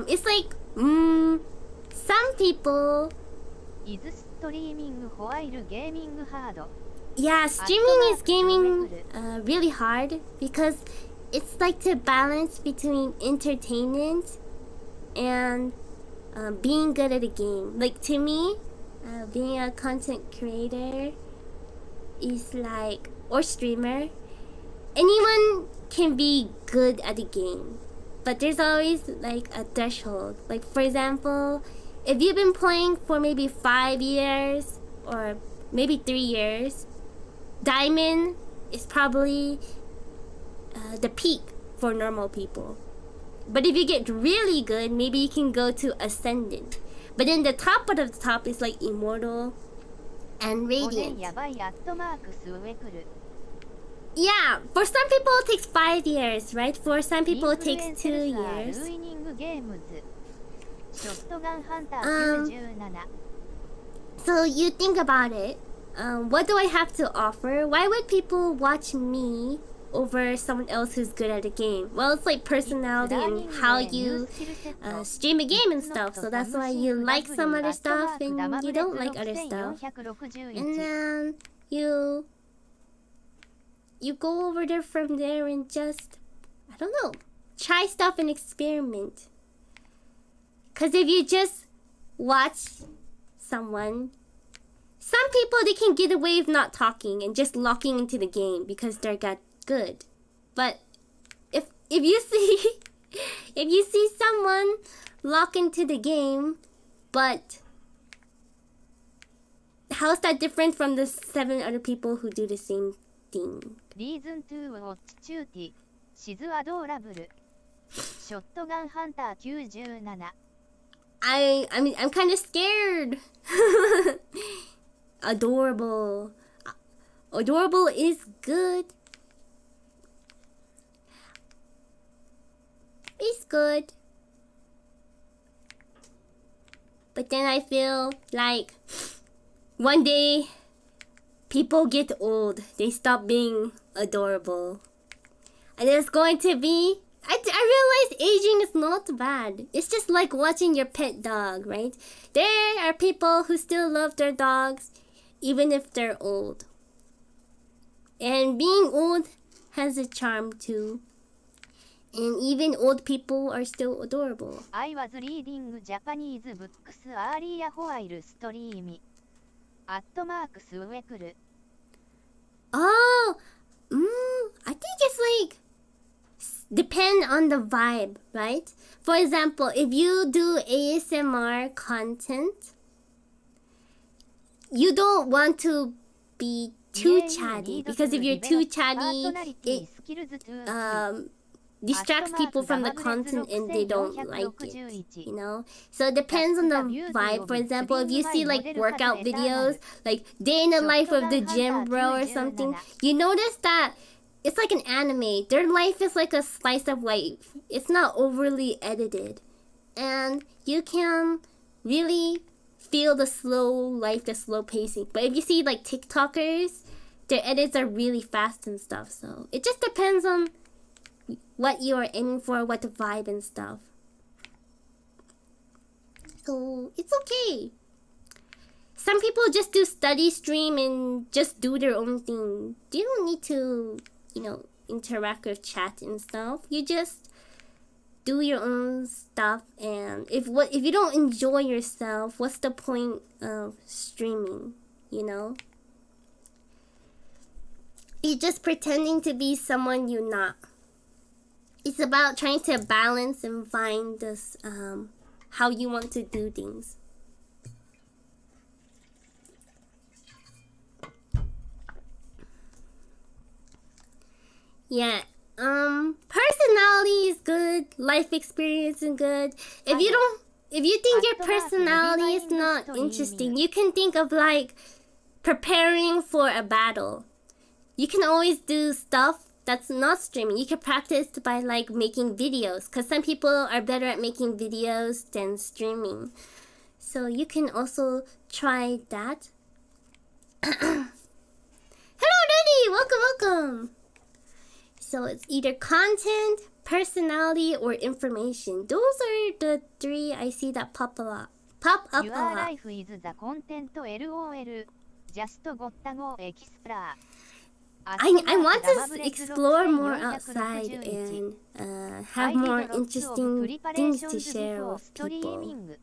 It's like, some people. Yeah, streaming is gaming really hard because it's like to balance between entertainment and being good at a game. Like to me, being a content creator is like, or streamer, anyone can be good at a game, but there's always like a threshold. Like for example, if you've been playing for maybe 5 years or maybe 3 years, Diamond is probably the peak for normal people. But if you get really good, maybe you can go to Ascendant. But then the top of the top is like Immortal and Radiant. Yeah, for some people it takes 5 years, right? For some people it takes 2 years. So you think about it. What do I have to offer? Why would people watch me over someone else who's good at a game? Well, it's like personality and how you stream a game and stuff. So that's why you like some other stuff and you don't like other stuff. And then you go over there from there and just, I don't know, try stuff and experiment. Because if you just watch someone, some people, they can get away with not talking and just locking into the game because they're good. But if you see if you see someone lock into the game, but how's that different from the 7 other people who do the same thing? Reason to watch ttuuti. She's adorable. Shotgun Hunter 97. I mean, I'm kind of scared. Adorable. Adorable is good. It's good. But then I feel like one day people get old. They stop being adorable. And there's going to be I realized aging is not bad. It's just like watching your pet dog, right? There are people who still love their dogs even if they're old. And being old has a charm too. And even old people are still adorable. I was reading Japanese books earlier while streaming. @swekul. Oh, I think it's like depend on the vibe, right? For example, if you do ASMR content, you don't want to be too chatty, because if you're too chatty, it distracts people from the content and they don't like it, you know? So it depends on the vibe. For example, if you see like workout videos, like day in the life of the gym bro or something, you notice that it's like an anime. Their life is like a slice of life. It's not overly edited. And you can really feel the slow life, the slow pacing. But if you see like TikTokers, their edits are really fast and stuff. So it just depends on what you are aiming for, what the vibe and stuff. So it's okay. Some people just do study stream and just do their own thing. You don't need to, you know, interact with chat and stuff. You just do your own stuff, and if you don't enjoy yourself, what's the point of streaming, you know? You're just pretending to be someone you're not. It's about trying to balance and find this how you want to do things. Yeah. Personality is good. Life experience is good. If you think your personality is not interesting, you can think of like preparing for a battle. You can always do stuff that's not streaming. You can practice by like making videos, because some people are better at making videos than streaming. So you can also try that. Hello, Daddy! Welcome! So it's either content, personality, or information. Those are the three I see that pop up a Your lot. life is the content. LOL. Just got to go explore. I want to explore more outside and have more interesting things to share with people.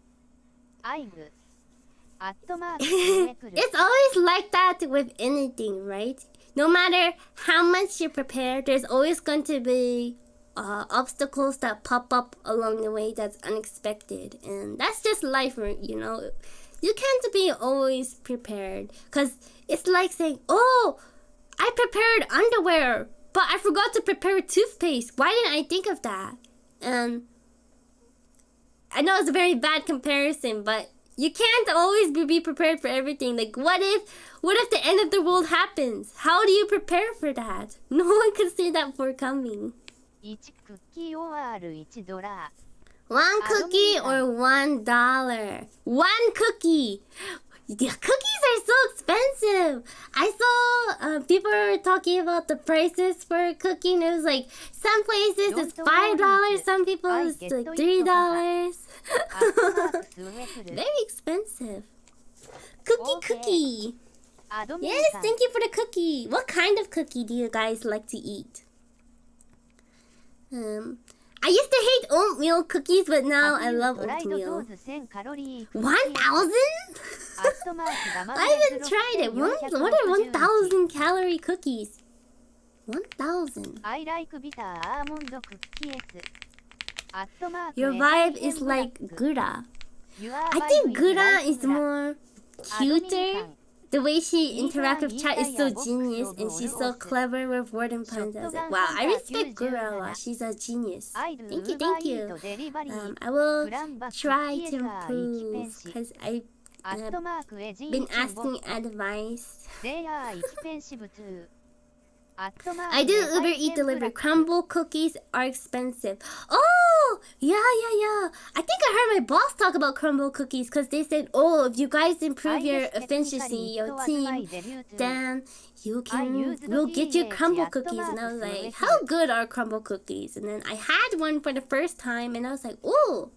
It's always like that with anything, right? No matter how much you prepare, there's always going to be obstacles that pop up along the way that's unexpected. And that's just life, you know? You can't be always prepared, because it's like saying, oh, I prepared underwear, but I forgot to prepare toothpaste. Why didn't I think of that? I know it's a very bad comparison, but you can't always be prepared for everything. Like, what if the end of the world happens? How do you prepare for that? No one can see that forecoming. 1 cookie or $1. 1 cookie or $1? 1 cookie. The cookies are so expensive. I saw people were talking about the prices for a cookie, and it was like some places it's $5, some people it's like $3. Very expensive. Cookie. Yes, thank you for the cookie. What kind of cookie do you guys like to eat? I used to hate oatmeal cookies, but now I love oatmeal. 1,000? I haven't tried it. What are 1,000 calorie cookies? 1,000. I like bitter almond cookies. Your vibe is like Gura. I think Gura is more cuter. The way she interacts with chat is so genius, and she's so clever with word and puns. I was like, wow, I respect Gura a lot. She's a genius. Thank you. I will try to improve, because I've been asking advice. I do Uber Eat delivery. Crumble cookies are expensive. Oh, Oh, yeah. I think I heard my boss talk about crumble cookies because they said, oh, if you guys improve your efficiency, your team, then we'll get you crumble cookies. And I was like, how good are crumble cookies? And then I had one for the first time and I was like, oh,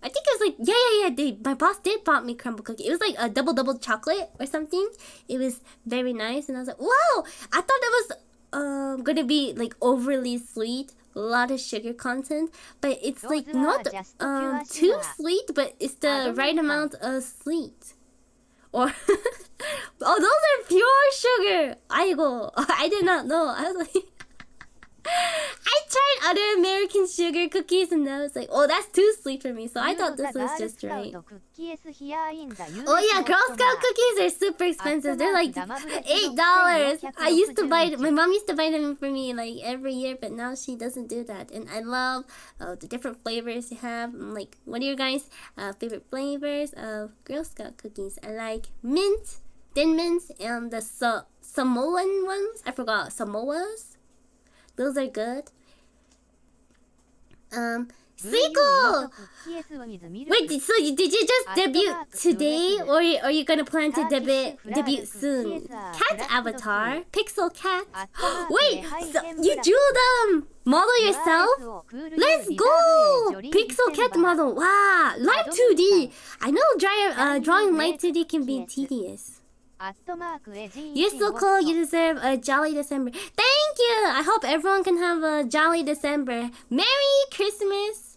I think it was like, yeah. My boss did bought me crumble cookie. It was like a double chocolate or something. It was very nice. And I was like, wow, I thought it was gonna be like overly sweet, a lot of sugar content, but it's like not too sweet, but it's the right amount of sweet. Or oh, those are pure sugar. I did not know. I was like, I tried other American sugar cookies and I was like, oh, that's too sweet for me. So I thought this was just right. Oh yeah, Girl Scout cookies are super expensive. They're like $8. My mom used to buy them for me like every year, but now she doesn't do that. And I love the different flavors you have. Like, what are your guys' favorite flavors of Girl Scout cookies? I like mint, thin mints, and the Samoan ones. I forgot, Samoas. Those are good. Sequel! Wait, so did you just debut today, or are you gonna plan to debut soon? Cat avatar, Pixel Cat. Wait, so you drew the model yourself? Let's go! Pixel Cat model. Wow, live 2D. I know drawing live 2D can be tedious. You're so cool. You deserve a jolly December. Thank you. I hope everyone can have a jolly December. Merry Christmas.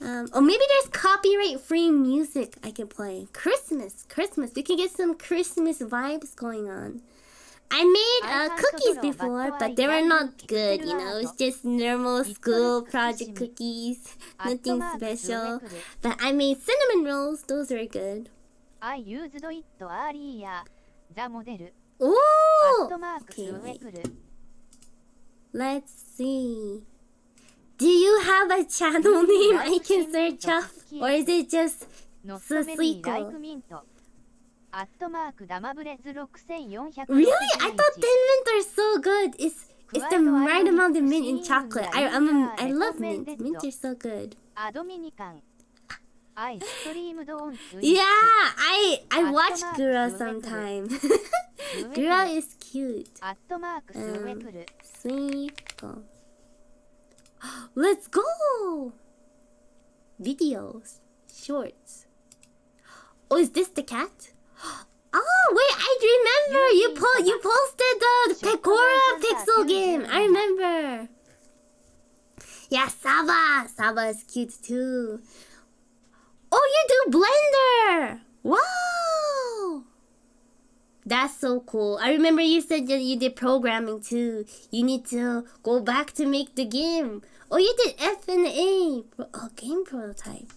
Oh, maybe there's copyright-free music I can play. Christmas. We can get some Christmas vibes going on. I made cookies before, but they were not good, you know. It's just normal school project cookies. Nothing special. But I made cinnamon rolls. Those are good. Oh! Okay, wait. Let's see. Do you have a channel name I can search up? Or is it just Susuiko? Really? I thought 10 mint are so good. It's the right amount of mint in chocolate. I love mint. Mint are so good. Yeah, I watch Gura sometime. Gura is cute. Sweet. Let's go! Videos. Shorts. Oh, is this the cat? Oh, wait, I remember! You posted the Pecora Pixel game! I remember! Yeah, Saba! Saba is cute too. Oh, you do Blender! Wow! That's so cool. I remember you said that you did programming too. You need to go back to make the game. Oh, you did F and A. Oh, game prototype.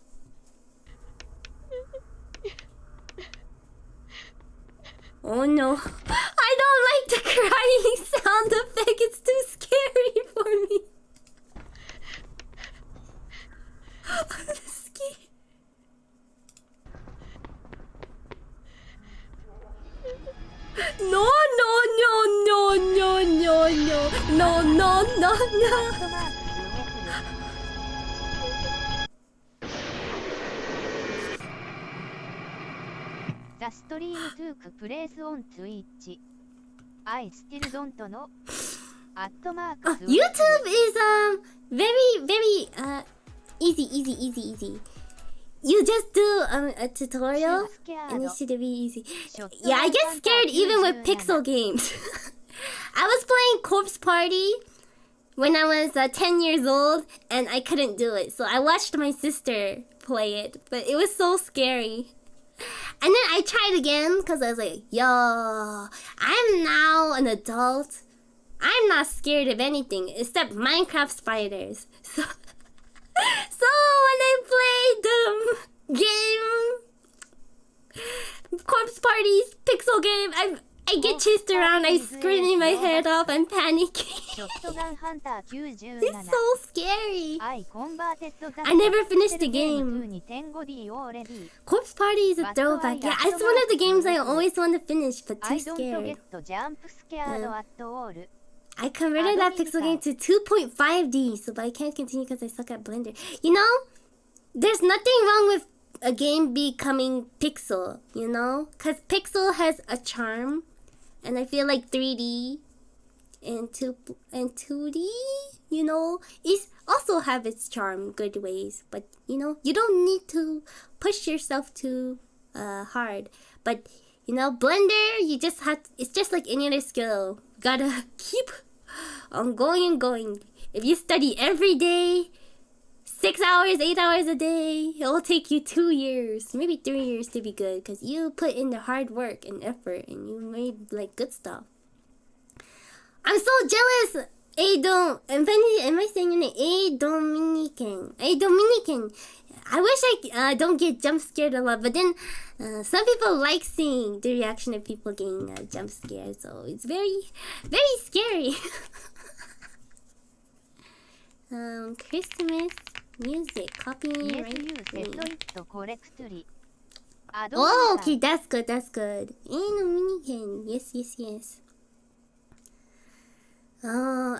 Oh no. I don't like the crying sound effect. It's too scary for me. I'm scared. No. The stream took place on Twitch. I still don't know. YouTube is very easy. You just do a tutorial and it should be easy. Yeah, I get scared even with pixel games. I was playing Corpse Party when I was 10 years old and I couldn't do it. So I watched my sister play it, but it was so scary. And then I tried again because I was like, yo, I'm now an adult. I'm not scared of anything except Minecraft spiders. So when I played the game, Corpse Party's pixel game, I get chased around, I scream my head off, I'm panicking. It's so scary. I never finished the game. Corpse Party is a throwback. Yeah, it's one of the games I always want to finish, but too scared. I converted that pixel game to 2.5D, so but I can't continue because I suck at Blender. You know, there's nothing wrong with a game becoming pixel, you know? Because pixel has a charm, and I feel like 3D and 2D, you know, is also have its charm, good ways. But, you know, you don't need to push yourself too hard. But, you know, Blender, you just have, it's just like any other skill. You gotta keep on going and going. If you study every day, 6 hours, 8 hours a day, it will take you 2 years, maybe 3 years to be good, because you put in the hard work and effort and you made like good stuff. I'm so jealous! Am I saying your name? Dominican. Dominican. I wish I don't get jump scared a lot, but then some people like seeing the reaction of people getting jump scared, so it's very, very scary. Christmas music, copyright. Oh, okay, that's good, that's good. Dominican. Yes, yes, yes. Oh,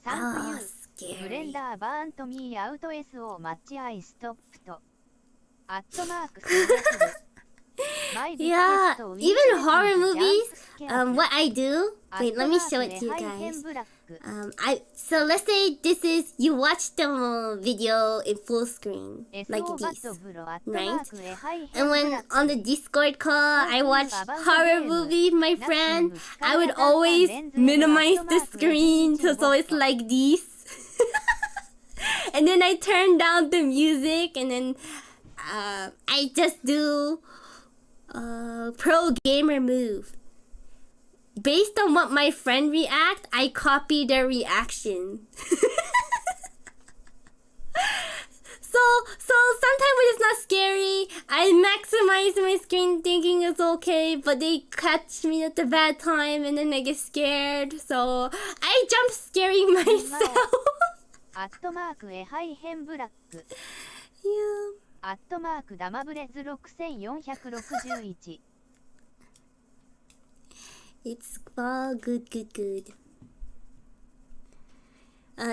scary. ブレンダーバーントミーアウト S をマッチアイストップとアットマーク数学部 Yeah, even horror movies, what I do, wait, let me show it to you guys. So let's say this is, you watch the video in full screen, like this, right? And when on the Discord call, I watch horror movie with my friend, I would always minimize the screen, so it's like this. And then I turn down the music, and then I just do pro gamer move. Based on what my friend react, I copy their reaction. So sometimes when it's not scary, I maximize my screen thinking it's okay, but they catch me at the bad time and then I get scared. So I jump scaring myself. アットマークエハイヘンブラック Yeah. アットマークダマブレズ6461 It's all good, good, good.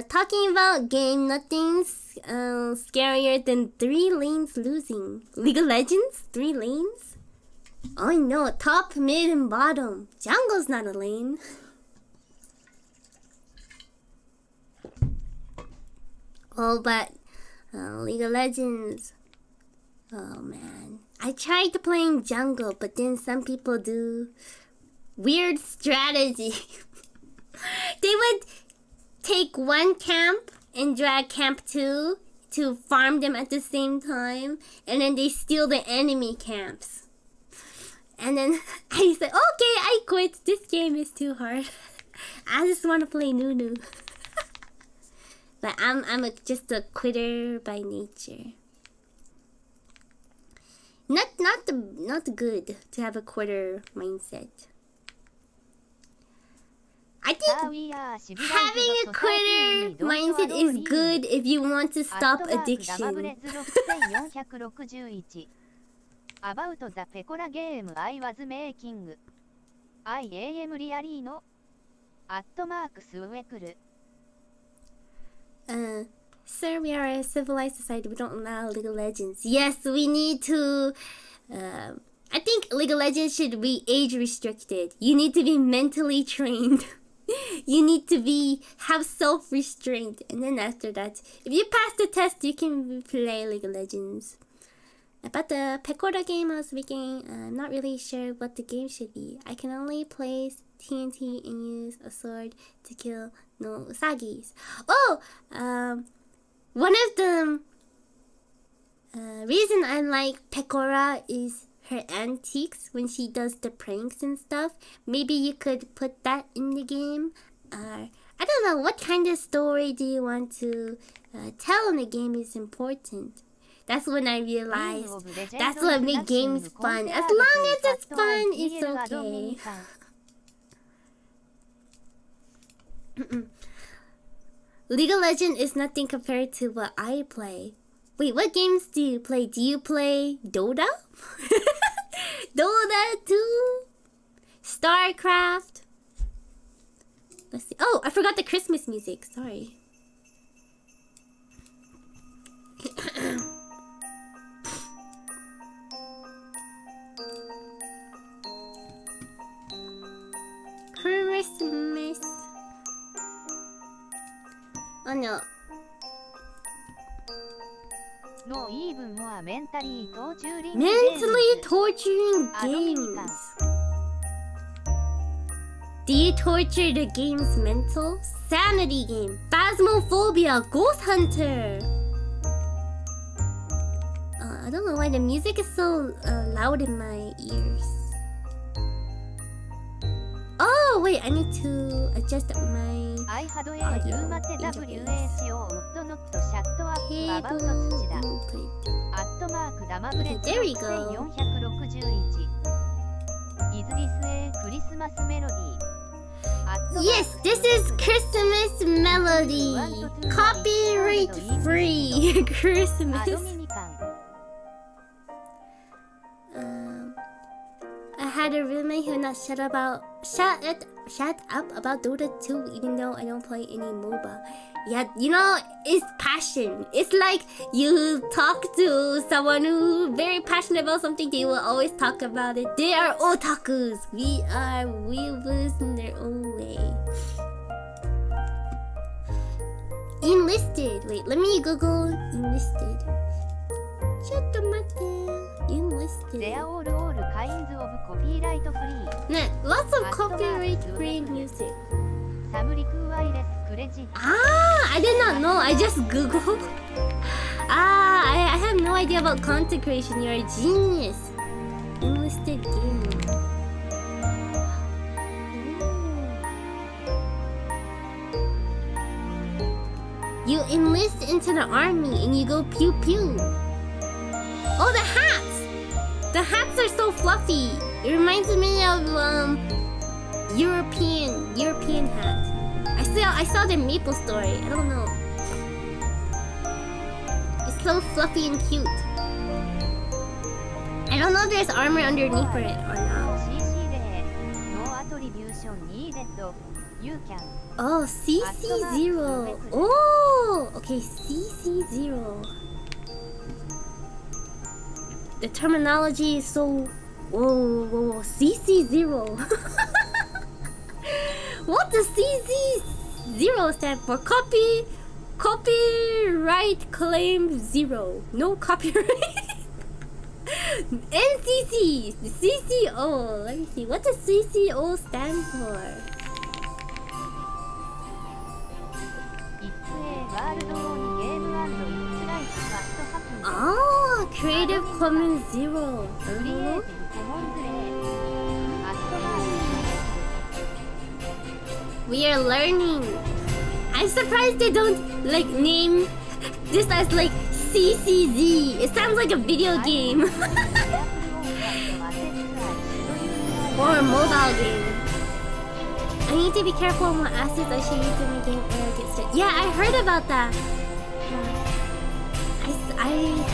Talking about game, nothing's scarier than 3 lanes losing. League of Legends? 3 lanes? Oh no, top, mid, and bottom. Jungle's not a lane. Oh, but League of Legends. Oh man. I tried playing jungle, but then some people do weird strategy. They would take one camp and drag camp 2 to farm them at the same time, and then they steal the enemy camps. And then I said, okay, I quit. This game is too hard. I just want to play Nunu. But I'm just a quitter by nature. Not good to have a quitter mindset. I think having a quitter mindset is good if you want to stop addiction. About the Pecora game I was making. I am really no. @suekuru. Sir, we are a civilized society. We don't allow League of Legends. Yes, we need to. I think League of Legends should be age restricted. You need to be mentally trained. You need to have self-restraint, and then after that, if you pass the test, you can play League of Legends. About the Pecora game I was making, I'm not really sure what the game should be. I can only place TNT and use a sword to kill no Usagis. Oh, one of the reason I like Pecora is her antiques when she does the pranks and stuff. Maybe you could put that in the game. I don't know, what kind of story do you want to tell in the game is important. That's when I realized that's what makes games fun. As long as it's fun, it's okay. League of Legends is nothing compared to what I play. Wait, what games do you play? Do you play Dota? Dota 2? StarCraft? Let's see. Oh, I forgot the Christmas music. Sorry. Christmas. Oh no. No even more mentally torturing Mentally games. torturing games. Do you torture the game's mental? Sanity game. Phasmophobia. Ghost Hunter. I don't know why the music is so loud in my ears. Oh wait, I need to adjust my I had a audio rumate interface. WACO would not shut up about Cable Tsuchida. input. @Okay, there we go. 461 Is this a Christmas melody? Yes, this is Christmas melody. Copyright free Christmas. I had a roommate who not shut up about Dota 2 even though I don't play any MOBA. Yeah, you know, it's passion. It's like you talk to someone who very passionate about something, they will always talk about it. They are otakus. We are weeaboos in their own way. Enlisted. Wait, let me Google enlisted. Enlisted. They are all kinds of copyright free. Nah, lots of copyright free music. I did not know. I just Googled. I have no idea about content creation. You're a genius. Enlisted game. You enlist into the army and you go pew pew. Oh, the hats! The hats are so fluffy. It reminds me of European hat. I saw the Maple Story. I don't know. It's so fluffy and cute. I don't know if there's armor underneath for it or not. Oh, CC0. Oh, okay, CC0. The terminology is so... Whoa, CC0. What does CC0 stand for? Copyright claim 0. No copyright. NCC. CCO. Let me see. What does CCO stand for? Oh, Creative Commons 0. We are learning. I'm surprised they don't like name this as like CCZ. It sounds like a video game or a mobile game. I need to be careful on what assets I should use to make game error gets started. Yeah, I heard about that. I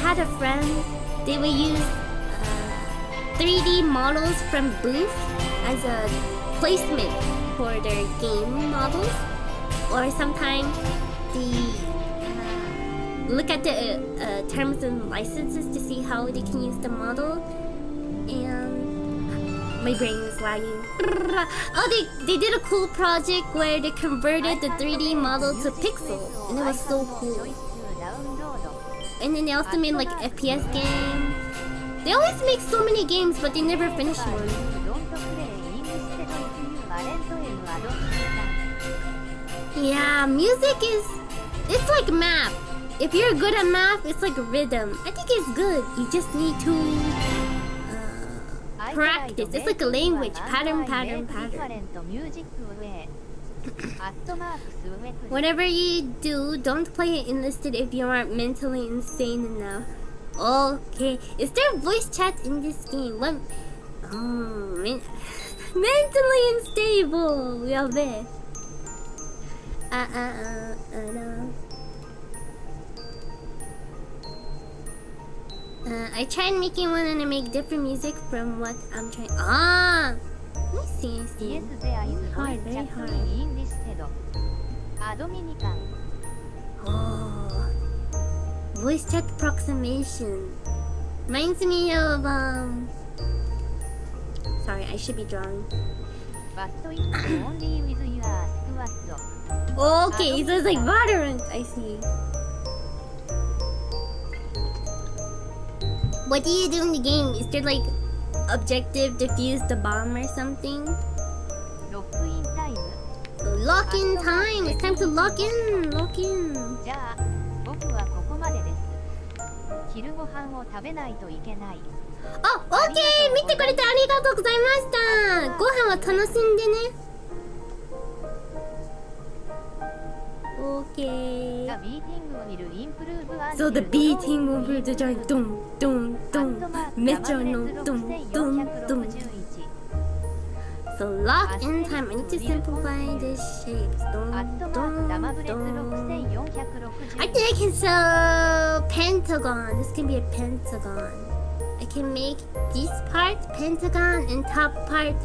had a friend. They would use 3D models from Booth as a placement for their game models, or sometimes they look at the terms and licenses to see how they can use the model. And my brain is lagging. Oh, they did a cool project where they converted the 3D model to pixels, and it was so cool. And then they also made like FPS game. They always make so many games, but they never finish one. Yeah, music is... It's like math. If you're good at math, it's like rhythm. I think it's good. You just need to practice. It's like a language. Pattern. Whatever you do, don't play it enlisted if you aren't mentally insane enough. Okay. Is there voice chat in this game? What? Oh, mentally unstable. We are there. No. I tried making one and I make different music from what I'm trying. Let me see, I see. Yes, there is Hard, voice very chat hard. in listed. Dominican. Oh, voice chat approximation. Reminds me of Sorry, I should be drawing. But it's only with your squad. Okay, so it's like Valorant. I see. What do you do in the game? Is there like objective defuse the bomb or something? Lock in time. Lock in time. It's time to lock in. Lock in. じゃあ、僕はここまでです。昼ご飯を食べないといけない。あ、オッケー。見てくれてありがとうございました。ご飯は楽しんでね。オッケー。 The beating will improve. So the beating will be the giant dum dum dum metronome dum dum dum. So lock in time. I need to simplify this shape. Dum dum dum. I think I can sell pentagon. This can be a pentagon. I can make this part pentagon and top part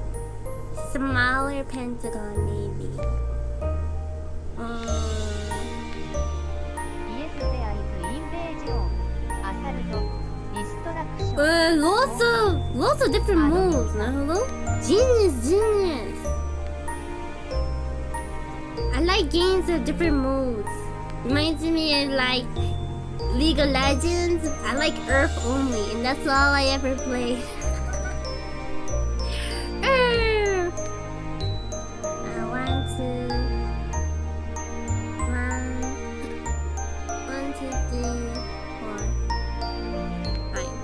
smaller pentagon maybe. Yes, there is invasion. Assault. Destruction. Lots of different moves. Hello? Genius. I like games of different modes. Reminds me of like League of Legends. I like Earth only, and that's all I ever play. Earth. I want to. One, two, three, four. Fine.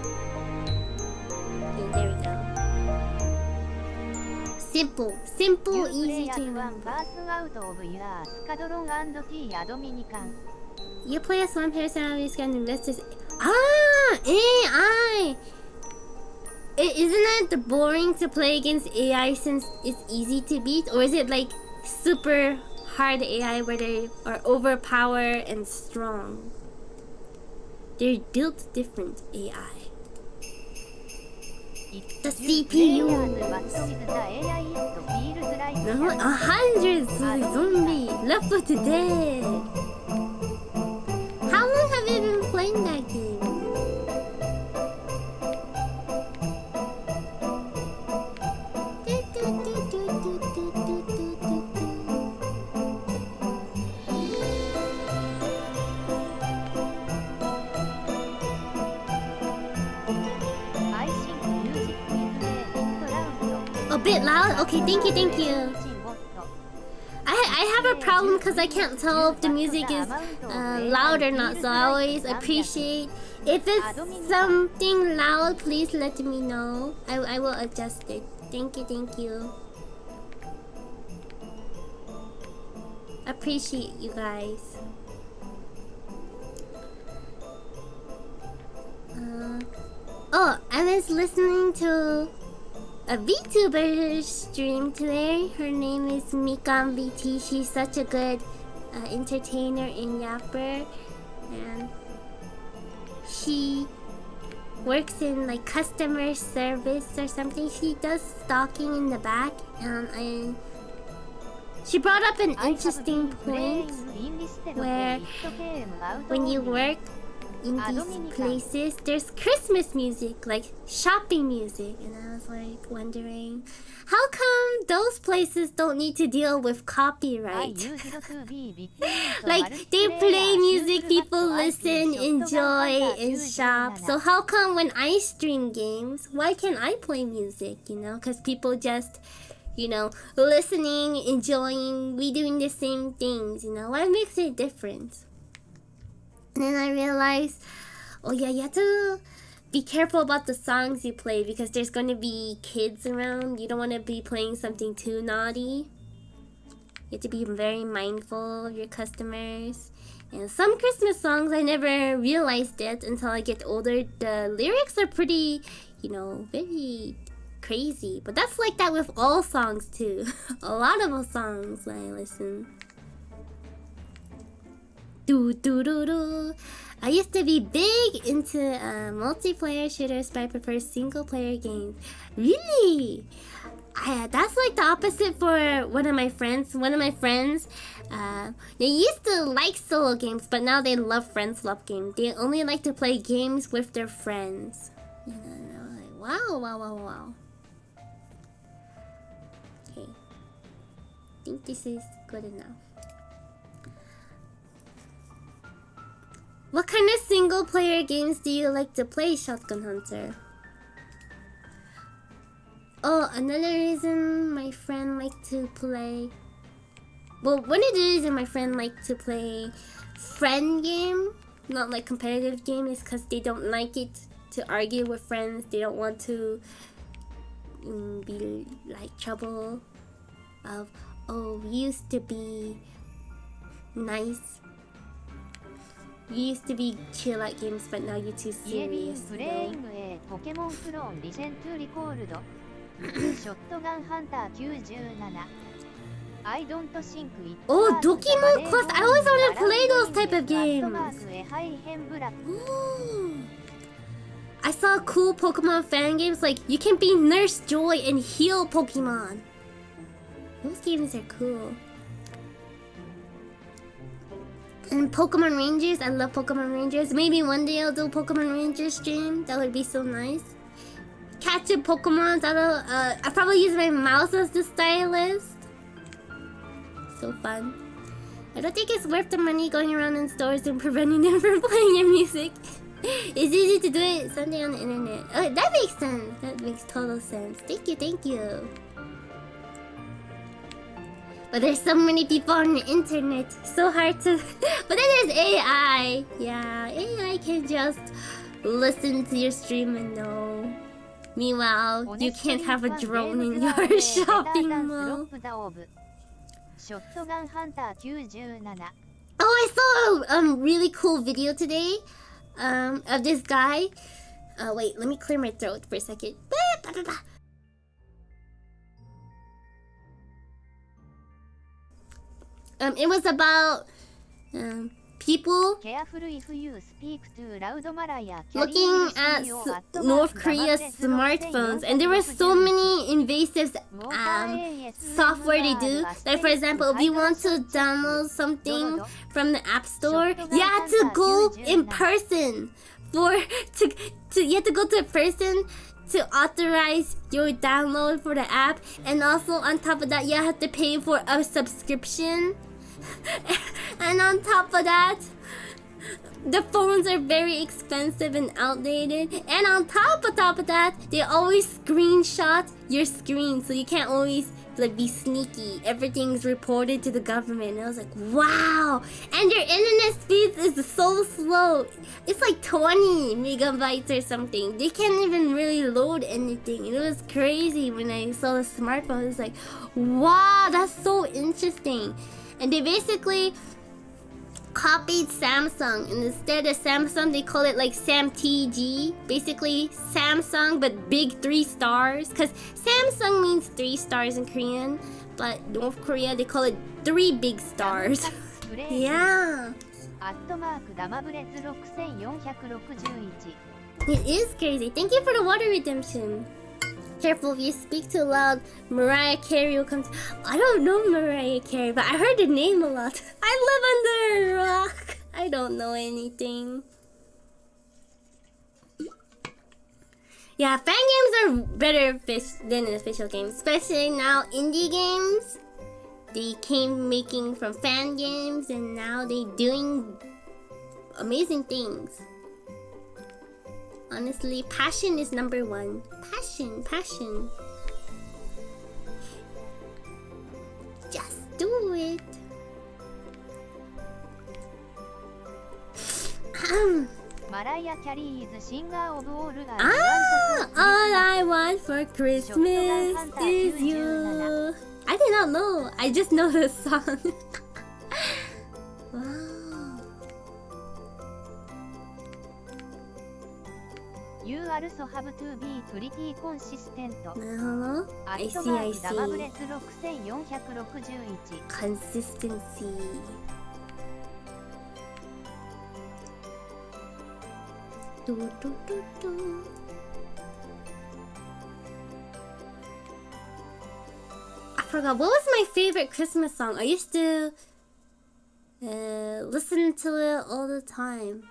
Okay, there we go. Simple, easy to remember. You play as one person, always can invest this. AI! Isn't it boring to play against AI since it's easy to beat? Or is it like super hard AI where they are overpowered and strong? They're built different AI. The CPU. No, 100 zombies left for today. How long have you been playing that game? A bit loud? Okay, thank you. I have a problem because I can't tell if the music is loud or not, so I always appreciate if it's something loud, please let me know. I will adjust it. Thank you. Appreciate you guys. I was listening to a VTuber stream today. Her name is Mikan BT. She's such a good entertainer and yapper, and she works in like customer service or something. She does stalking in the back, and she brought up an interesting point where when you work in these places, there's Christmas music, like shopping music, and I was like wondering, how come those places don't need to deal with copyright? Like they play music, people listen, enjoy, and shop. So how come when I stream games, why can't I play music? Because people just, listening, enjoying, we doing the same things. What makes it different? And then I realized, you have to be careful about the songs you play because there's going to be kids around. You don't want to be playing something too naughty. You have to be very mindful of your customers. And some Christmas songs, I never realized it until I get older. The lyrics are pretty, very crazy. But that's like that with all songs too. A lot of songs when I listen. I used to be big into multiplayer shooters, but I prefer single player games. Really? That's like the opposite for one of my friends. They used to like solo games, but now they love friends love games. They only like to play games with their friends. And I was like, wow. Okay. I think this is good enough. What kind of single player games do you like to play, Shotgun Hunter? Oh, another reason my friend liked to play... Well, one of the reasons my friend liked to play friend game, not like competitive game, is because they don't like it to argue with friends. They don't want to be like trouble of, oh, we used to be nice. We used to be chill at games, but now you're too serious. Oh, Dokimon Quest! I always want to play those type of games! I saw cool Pokemon fan games like you can be Nurse Joy and heal Pokemon. Those games are cool. And Pokemon Rangers, I love Pokemon Rangers. Maybe one day I'll do a Pokemon Rangers stream. That would be so nice. Catching Pokemons, I probably use my mouse as the stylist. So fun. I don't think it's worth the money going around in stores and preventing them from playing your music. It's easy to do it Sunday on the internet. Oh, that makes sense. That makes total sense. Thank you. But there's so many people on the internet. So hard to... But then there's AI. Yeah, AI can just listen to your stream and know. Meanwhile, you can't have a drone in your shopping mall. Oh, I saw a really cool video today of this guy. Wait, let me clear my throat for a second. It was about people looking at North Korea's smartphones, and there were so many invasive software they do. Like for example, if you want to download something from the App Store, you have to go in person you have to go to a person to authorize your download for the app, and also on top of that, you have to pay for a subscription. And on top of that, the phones are very expensive and outdated. And on top of that, they always screenshot your screen, so you can't always like be sneaky. Everything's reported to the government. And I was like, wow! And your internet speed is so slow. It's like 20 megabytes or something. They can't even really load anything. And it was crazy when I saw the smartphone. It was like, wow, that's so interesting. And they basically copied Samsung, and instead of Samsung they call it like SamTG. Basically Samsung but big 3 stars, because Samsung means 3 stars in Korean, but North Korea they call it 3 big stars. Yeah, it is crazy. Thank you for the water redemption. Careful if you speak too loud, Mariah Carey will come. I don't know Mariah Carey, but I heard the name a lot. I live under a rock. I don't know anything. Yeah, fan games are better than official games, especially now indie games. They came making from fan games, and now they doing amazing things. Honestly, passion is number one. Passion. Just do it. All I want for Christmas is you. I did not know. I just know the song. Wow. You also have to be pretty consistent. I see. Consistency. Do. forgot. What was my favorite Christmas song? I used to listen to it all the time.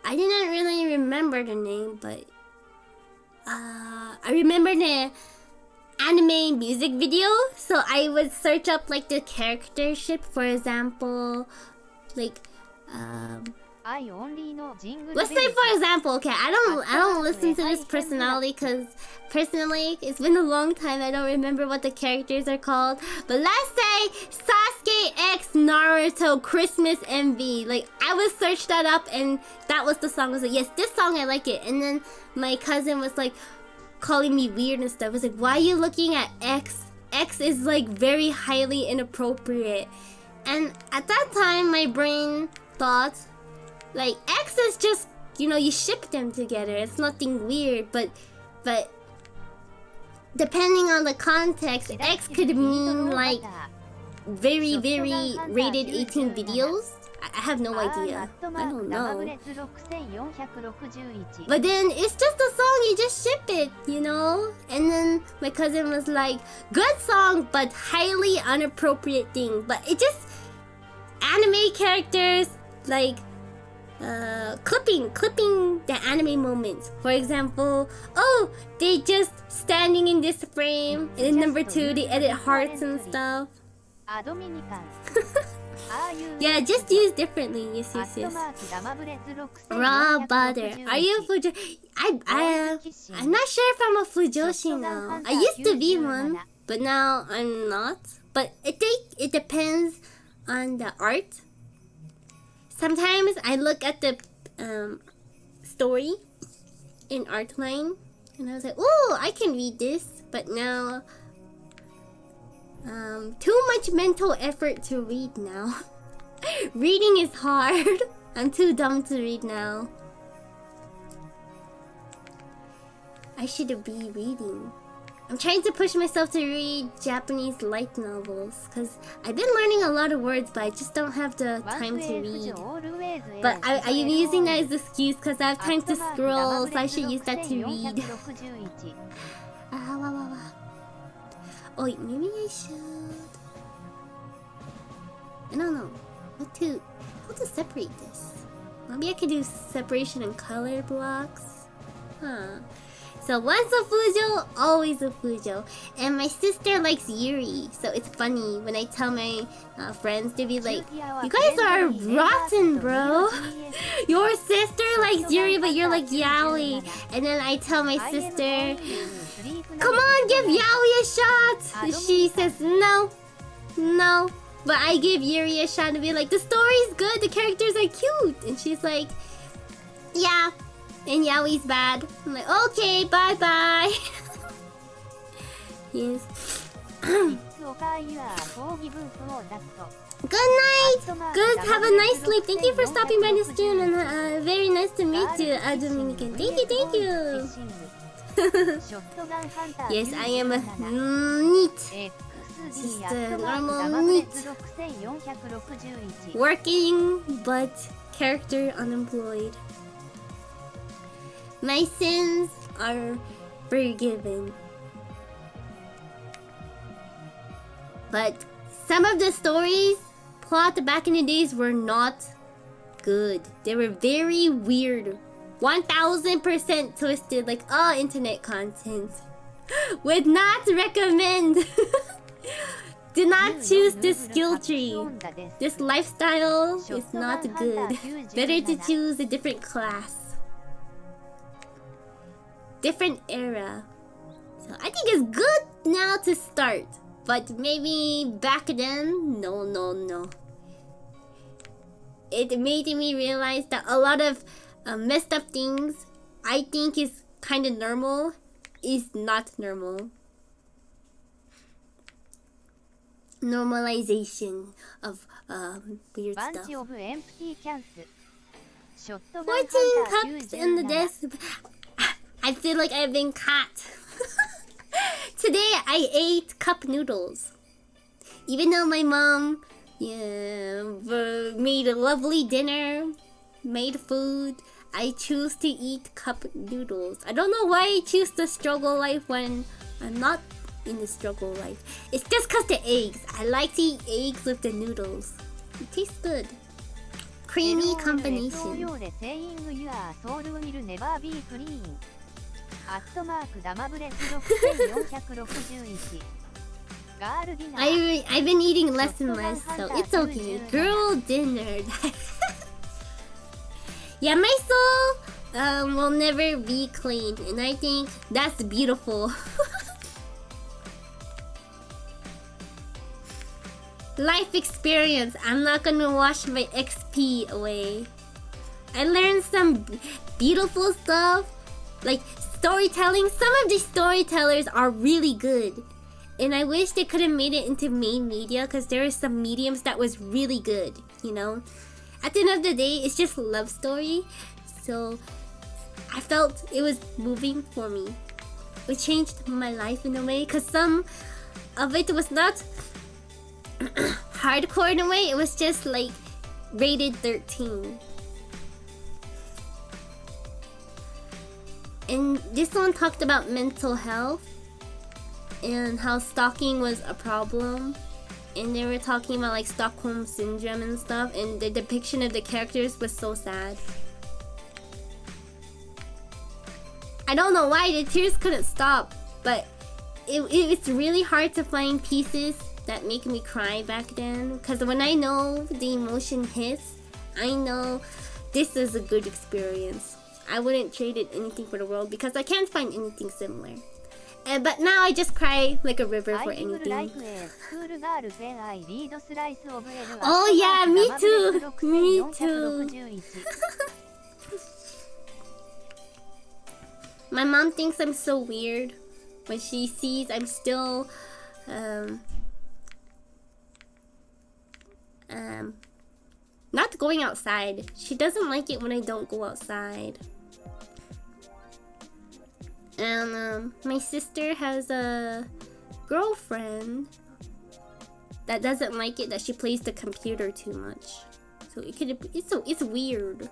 I didn't really remember the name, but I remember the anime music video. So I would search up like the charactership, for example, like let's say for example, okay, I don't listen to this personality because personally it's been a long time. I don't remember what the characters are called, but let's say Sasuke X Naruto Christmas MV. Like I would search that up and that was the song. I was like, yes, this song I like it. And then my cousin was like calling me weird and stuff. I was like, why are you looking at X? X is like very highly inappropriate. And at that time my brain thought like X is just, you know, you ship them together. It's nothing weird, but depending on the context, X could mean like very rated 18 videos. I have no idea. I don't know. But then it's just a song, you just ship it, you know? And then my cousin was like, good song, but highly inappropriate thing. But it just anime characters like clipping the anime moments. For example, oh, they just standing in this frame, and then number 2 they edit hearts and stuff. Yeah, just use differently. Yes. Raw butter. Are you a Fujo? I'm not sure if I'm a Fujoshi now. I used to be one, but now I'm not. But it depends on the art. Sometimes I look at the story in Artline and I was like, oh, I can read this. But now, too much mental effort to read now. Reading is hard. I'm too dumb to read now. I should be reading. I'm trying to push myself to read Japanese light novels because I've been learning a lot of words, but I just don't have the time to read. But I'm using that as an excuse because I have time to scroll, so I should use that to read. Oh, maybe I should. I don't know how to separate this. Maybe I could do separation in color blocks. Huh. So once a Fujo, always a Fujo. And my sister likes Yuri, so it's funny when I tell my friends to be like, you guys are rotten, bro. Your sister likes Yuri, but you're like Yaoi. And then I tell my sister, come on, give Yaoi a shot. She says no. But I give Yuri a shot and be like, the story's good, the characters are cute. And she's like, yeah. And Yaoi's bad. I'm like, okay, bye. Yes. Good night. Good. Have a nice sleep. Thank you for stopping by the stream, and very nice to meet you, Dominican. Thank you. Yes, I am a neat. Just a normal neat. Working, but character unemployed. My sins are forgiven. But some of the stories plot back in the days were not good. They were very weird. 1000% twisted, like all internet content. Would not recommend. Do not choose this skill tree. This lifestyle is not good. Better to choose a different class. Different era. So I think it's good now to start. But maybe back then, no. It made me realize that a lot of messed up things I think is kind of normal is not normal. Normalization of weird stuff. 14 cups in the desk. I feel like I've been caught. Today I ate cup noodles. Even though my mom made a lovely dinner, made food, I choose to eat cup noodles. I don't know why I choose the struggle life when I'm not in the struggle life. It's just cause the eggs. I like to eat eggs with the noodles. It tastes good. Creamy combination. ダマブレス6461 I've been eating less and less, so it's okay. Girl dinner. Yeah, my soul will never be clean, and I think that's beautiful. Life experience. I'm not gonna wash my XP away. I learned some beautiful stuff, like storytelling. Some of these storytellers are really good, and I wish they could have made it into main media, because there are some mediums that was really good, you know. At the end of the day, it's just a love story, so I felt it was moving for me. It changed my life in a way, because some of it was not hardcore in a way. It was just like rated 13. And this one talked about mental health and how stalking was a problem. And they were talking about like Stockholm syndrome and stuff, and the depiction of the characters was so sad. I don't know why the tears couldn't stop, but it's really hard to find pieces that make me cry back then, because when I know the emotion hits, I know this is a good experience. I wouldn't trade it anything for the world, because I can't find anything similar. But now I just cry like a river for anything. Oh yeah, me too. Me too. My mom thinks I'm so weird when she sees I'm still not going outside. She doesn't like it when I don't go outside. And my sister has a girlfriend that doesn't like it that she plays the computer too much. So it's weird.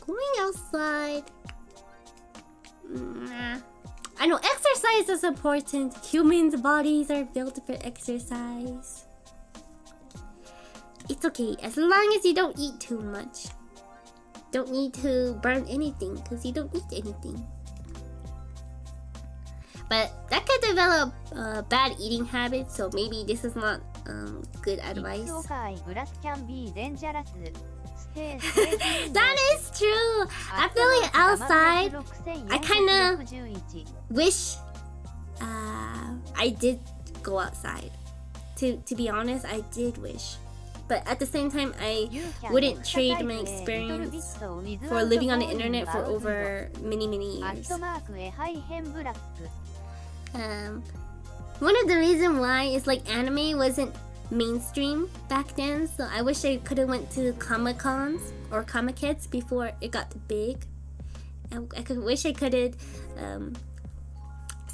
Going outside, nah. I know exercise is important. Humans' bodies are built for exercise. It's okay as long as you don't eat too much. Don't need to burn anything because you don't eat anything. But that could develop bad eating habits, so maybe this is not good advice. That is true. I feel like outside, I kind of wish I did go outside. To be honest, I did wish. But at the same time, I wouldn't trade my experience for living on the internet for over many years. One of the reasons why is like anime wasn't mainstream back then, so I wish I could have went to Comic-Cons or Comic-Cons before it got big. I wish I could have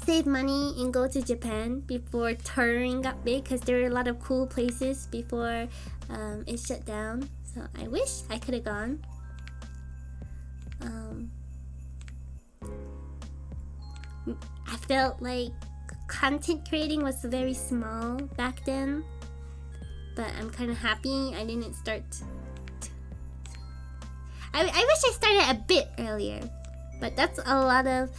save money and go to Japan before touring got big, because there were a lot of cool places before it shut down. So I wish I could have gone. I felt like content creating was very small back then, but I'm kind of happy I didn't start. I wish I started a bit earlier, but that's a lot of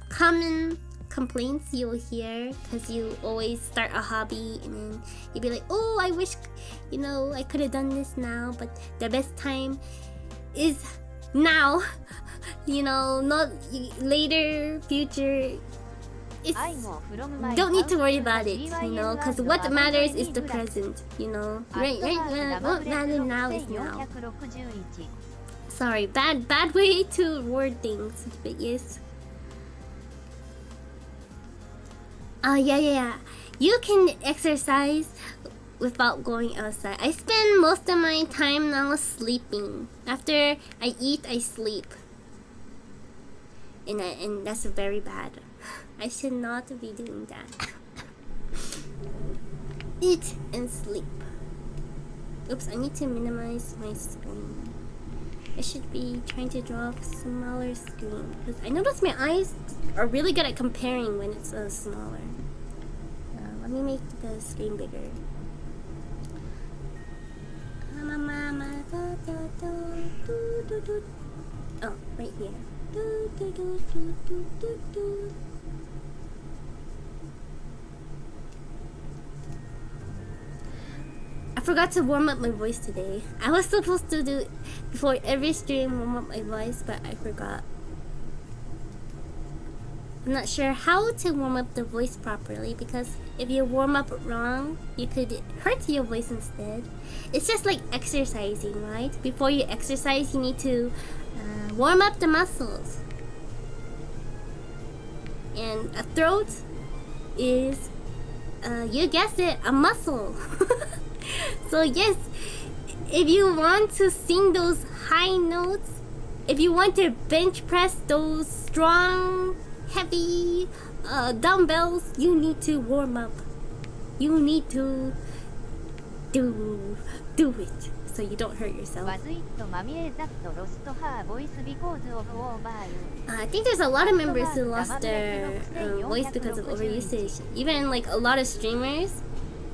common complaints you'll hear, because you always start a hobby and then you'll be like, oh, I wish, I could have done this now, but the best time is now. Not later, future. Don't need to worry about it, because what matters is the present, right, what matters now is now. Sorry, bad way to word things, but yes. Yeah. You can exercise without going outside. I spend most of my time now sleeping. After I eat, I sleep. And that's very bad. I should not be doing that. Eat and sleep. Oops, I need to minimize my screen. I should be trying to draw a smaller screen because I notice my eyes are really good at comparing when it's smaller. Let me make the screen bigger. Oh, right here. I forgot to warm up my voice today. I was supposed to do before every stream warm up my voice, but I forgot. I'm not sure how to warm up the voice properly because if you warm up wrong, you could hurt your voice instead. It's just like exercising, right? Before you exercise, you need to warm up the muscles. And a throat is, you guessed it, a muscle. So yes, if you want to sing those high notes, if you want to bench press those strong, heavy dumbbells, you need to warm up. You need to do it so you don't hurt yourself. I think there's a lot of members who lost their voice because of overusage. Even like a lot of streamers,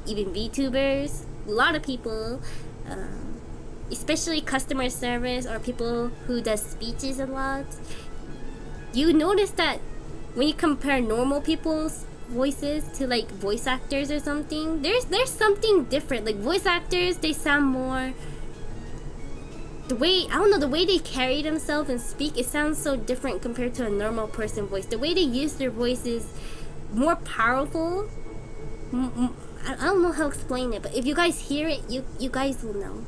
even VTubers, a lot of people, especially customer service or people who does speeches a lot. You notice that when you compare normal people's voices to like voice actors or something, there's something different. Like voice actors, they sound more, the way they carry themselves and speak, it sounds so different compared to a normal person voice. The way they use their voice is more powerful. I don't know how to explain it, but if you guys hear it, you guys will know.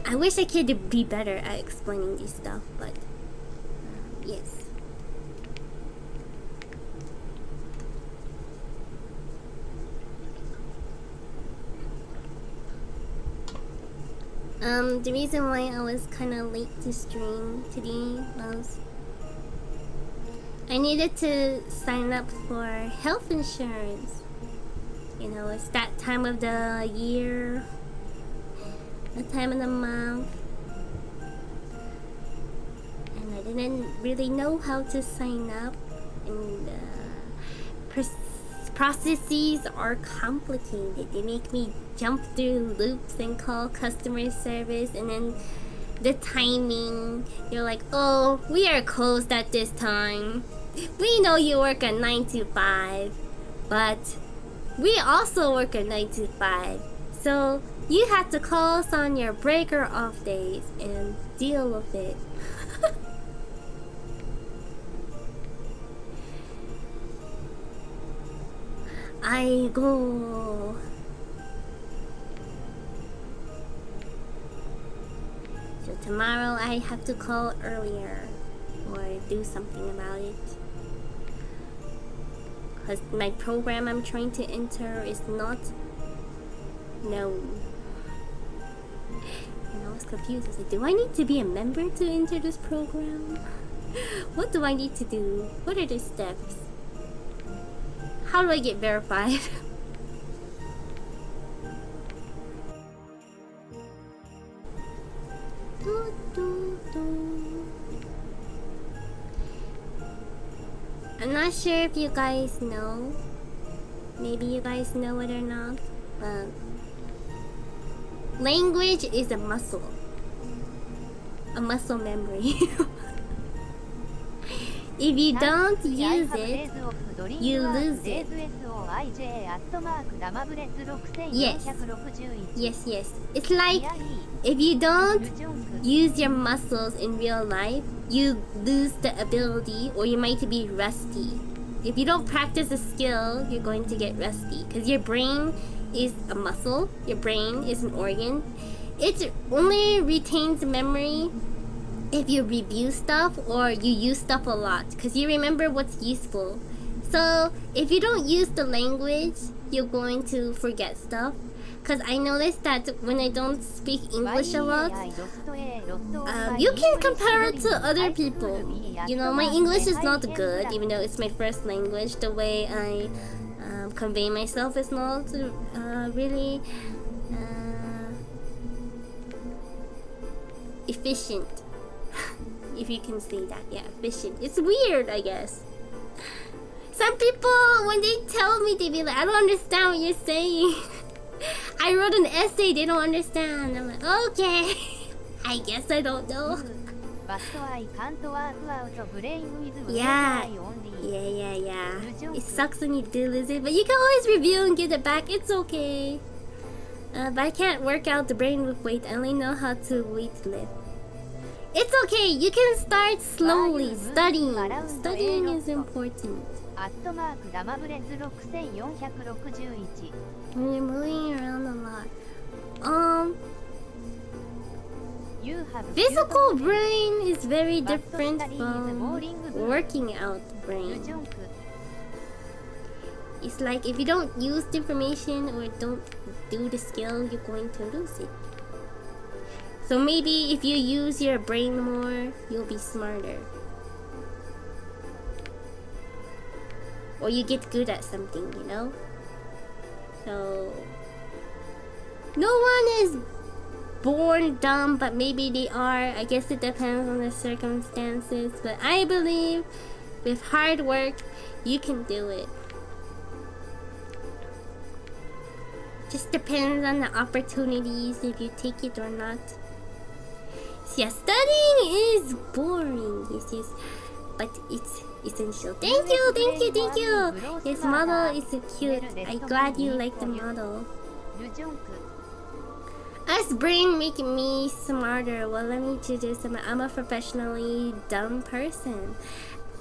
I wish I could be better at explaining this stuff, but yes. The reason why I was kind of late to stream today was I needed to sign up for health insurance. You know, it's that time of the year, the time of the month, and I didn't really know how to sign up, and processes are complicated. They make me jump through loops and call customer service, and then the timing, you're like, oh, we are closed at this time. We know you work a 9 to 5, but we also work a 9 to 5. So you have to call us on your break or off days and deal with it. I go. So tomorrow I have to call earlier or do something about it. Because my program I'm trying to enter is not known. And I was confused. I was like, do I need to be a member to enter this program? What do I need to do? What are the steps? How do I get verified? I'm not sure if you guys know. Maybe you guys know it or not. But language is a muscle. A muscle memory. If you don't use it, you lose it. Yes. It's like if you don't use your muscles in real life, you lose the ability, or you might be rusty. If you don't practice a skill, you're going to get rusty, because your brain is a muscle, your brain is an organ. It only retains memory if you review stuff or you use stuff a lot, because you remember what's useful. So if you don't use the language, you're going to forget stuff. Because I noticed that when I don't speak English a lot, you can compare it to other people. You know, my English is not good, even though it's my first language. The way I convey myself is not really efficient. If you can say that, yeah, efficient. It's weird, I guess. Some people, when they tell me, they be like, I don't understand what you're saying. I wrote an essay, they don't understand. I'm like, okay. I guess I don't know. Yeah. It sucks when you do lose it, but you can always review and get it back. It's okay. But I can't work out the brain with weight. I only know how to weight lift. It's okay. You can start slowly. Studying. Studying is important. When you're moving around a lot. Physical brain is very different from working out brain. It's like if you don't use the information or don't do the skill, you're going to lose it. So maybe if you use your brain more, you'll be smarter. Or you get good at something, you know? So no one is born dumb, but maybe they are. I guess it depends on the circumstances. But I believe with hard work, you can do it. Just depends on the opportunities if you take it or not. So yeah, studying is boring. Yes, but it's essential. Thank you, thank you, thank you. This model is so cute. I'm glad you like the model. Us brain making me smarter. Well, let me do this. I'm a professionally dumb person.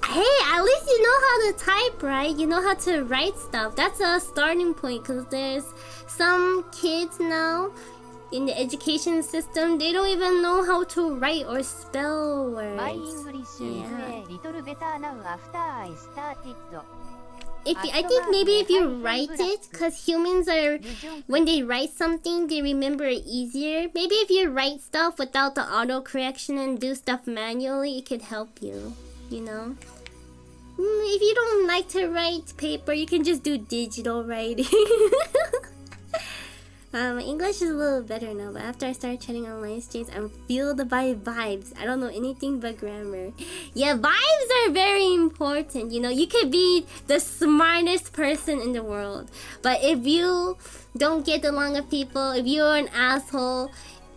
Hey, at least you know how to type, right? You know how to write stuff. That's a starting point, because there's some kids now in the education system, they don't even know how to write or spell words. My English is a little better now after I started. I think maybe if you write it, because humans are, when they write something, they remember it easier. Maybe if you write stuff without the auto-correction and do stuff manually, it could help you, you know? If you don't like to write paper, you can just do digital writing. English is a little better now, but after I started chatting on live streams, I'm fueled by vibes. I don't know anything but grammar. Yeah, vibes are very important. You know, you could be the smartest person in the world, but if you don't get along with people, if you're an asshole,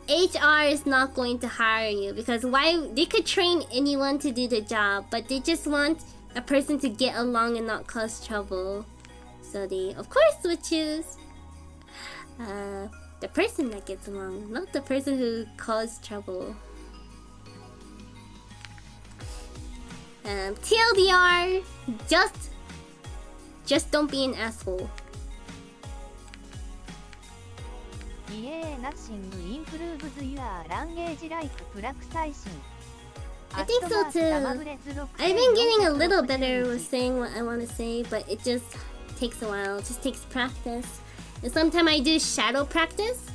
HR is not going to hire you, because why? They could train anyone to do the job, but they just want a person to get along and not cause trouble. So they, of course, would choose the person that gets along, not the person who caused trouble. TLDR, just don't be an asshole. I think so too. I've been getting a little better with saying what I want to say, but it just takes a while. It just takes practice. And sometimes I do shadow practice.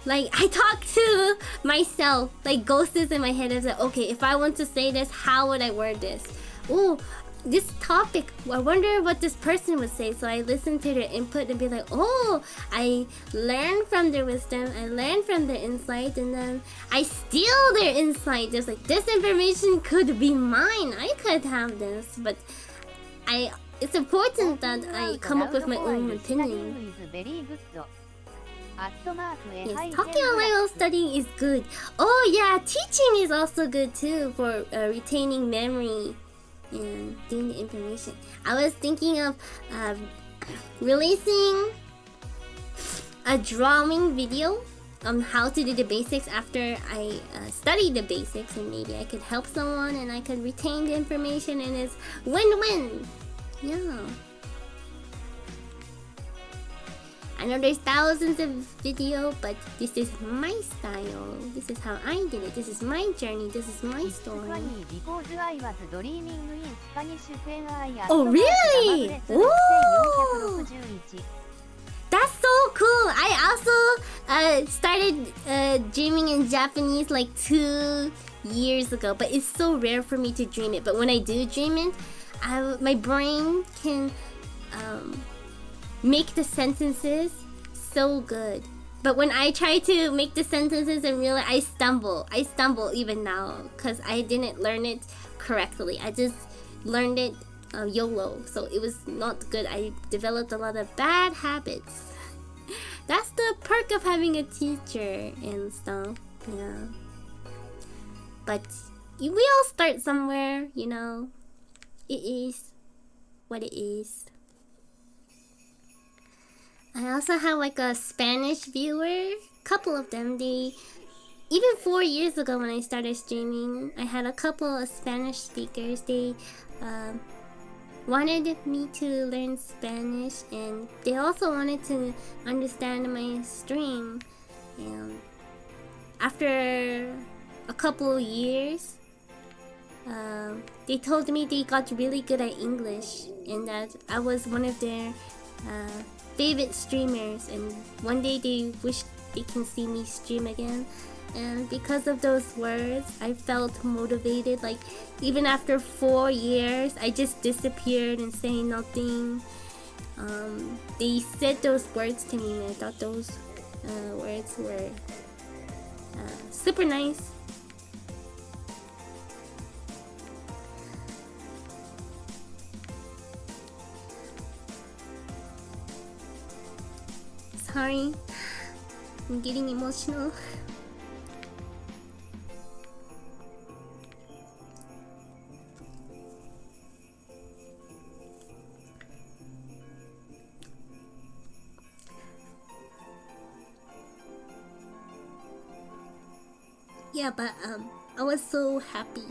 Like, I talk to myself, like ghosts in my head. I was like, okay, if I want to say this, how would I word this? Ooh, this topic, I wonder what this person would say. So I listen to their input and be like, oh, I learn from their wisdom, I learn from their insight, and then I steal their insight. There's like, this information could be mine. I could have this, but it's important that I come up with my own opinion. Yes, talking online while studying is good. Oh yeah, teaching is also good too for retaining memory and doing the information. I was thinking of releasing a drawing video on how to do the basics after I study the basics, and maybe I could help someone and I could retain the information, and it's win-win. Yeah. I know there's thousands of videos, but this is my style. This is how I did it. This is my journey. This is my story. Oh, really? Ooh! That's so cool. I also started dreaming in Japanese like 2 years ago, but it's so rare for me to dream it. But when I do dream it, my brain can make the sentences so good. But when I try to make the sentences and realize, I stumble even now because I didn't learn it correctly. I just learned it YOLO, so it was not good. I developed a lot of bad habits. That's the perk of having a teacher and stuff. Yeah. But we all start somewhere, you know. It is what it is. I also have like a Spanish viewer. Couple of them. They even 4 years ago when I started streaming, I had a couple of Spanish speakers. They wanted me to learn Spanish, and they also wanted to understand my stream. And after a couple of years, they told me they got really good at English and that I was one of their favorite streamers, and one day they wish they can see me stream again. And because of those words, I felt motivated. Like even after 4 years, I just disappeared and saying nothing. They said those words to me, and I thought those words were super nice. Sorry, I'm getting emotional. Yeah, but I was so happy.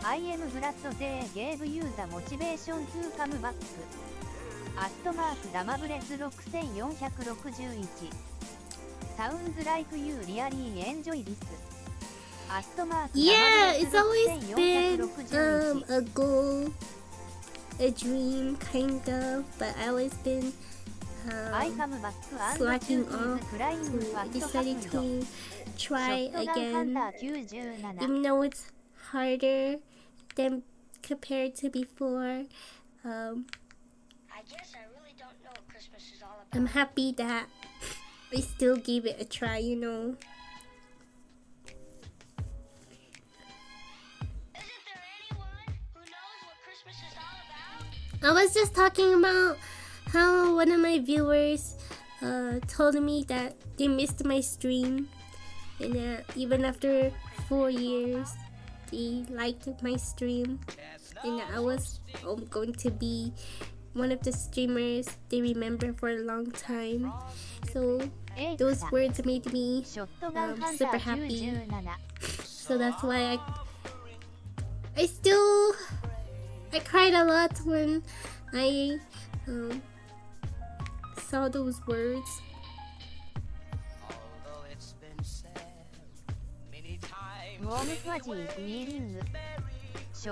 I am glad they gave you the motivation to come back. @damabrez6461 Sounds like you really enjoy this. Yeah, it's always been a goal, a dream, kind of, but I always been slacking off, so I decided to try again, even though it's harder than compared to before. I guess I really don't know what Christmas is all about. I'm happy that I still gave it a try, you know. Isn't there anyone who knows what Christmas is all about? I was just talking about how one of my viewers told me that they missed my stream, and that even after 4 years, they liked my stream, and that I was going to be one of the streamers they remember for a long time. So those words made me super happy. So that's why I cried a lot when I saw those words.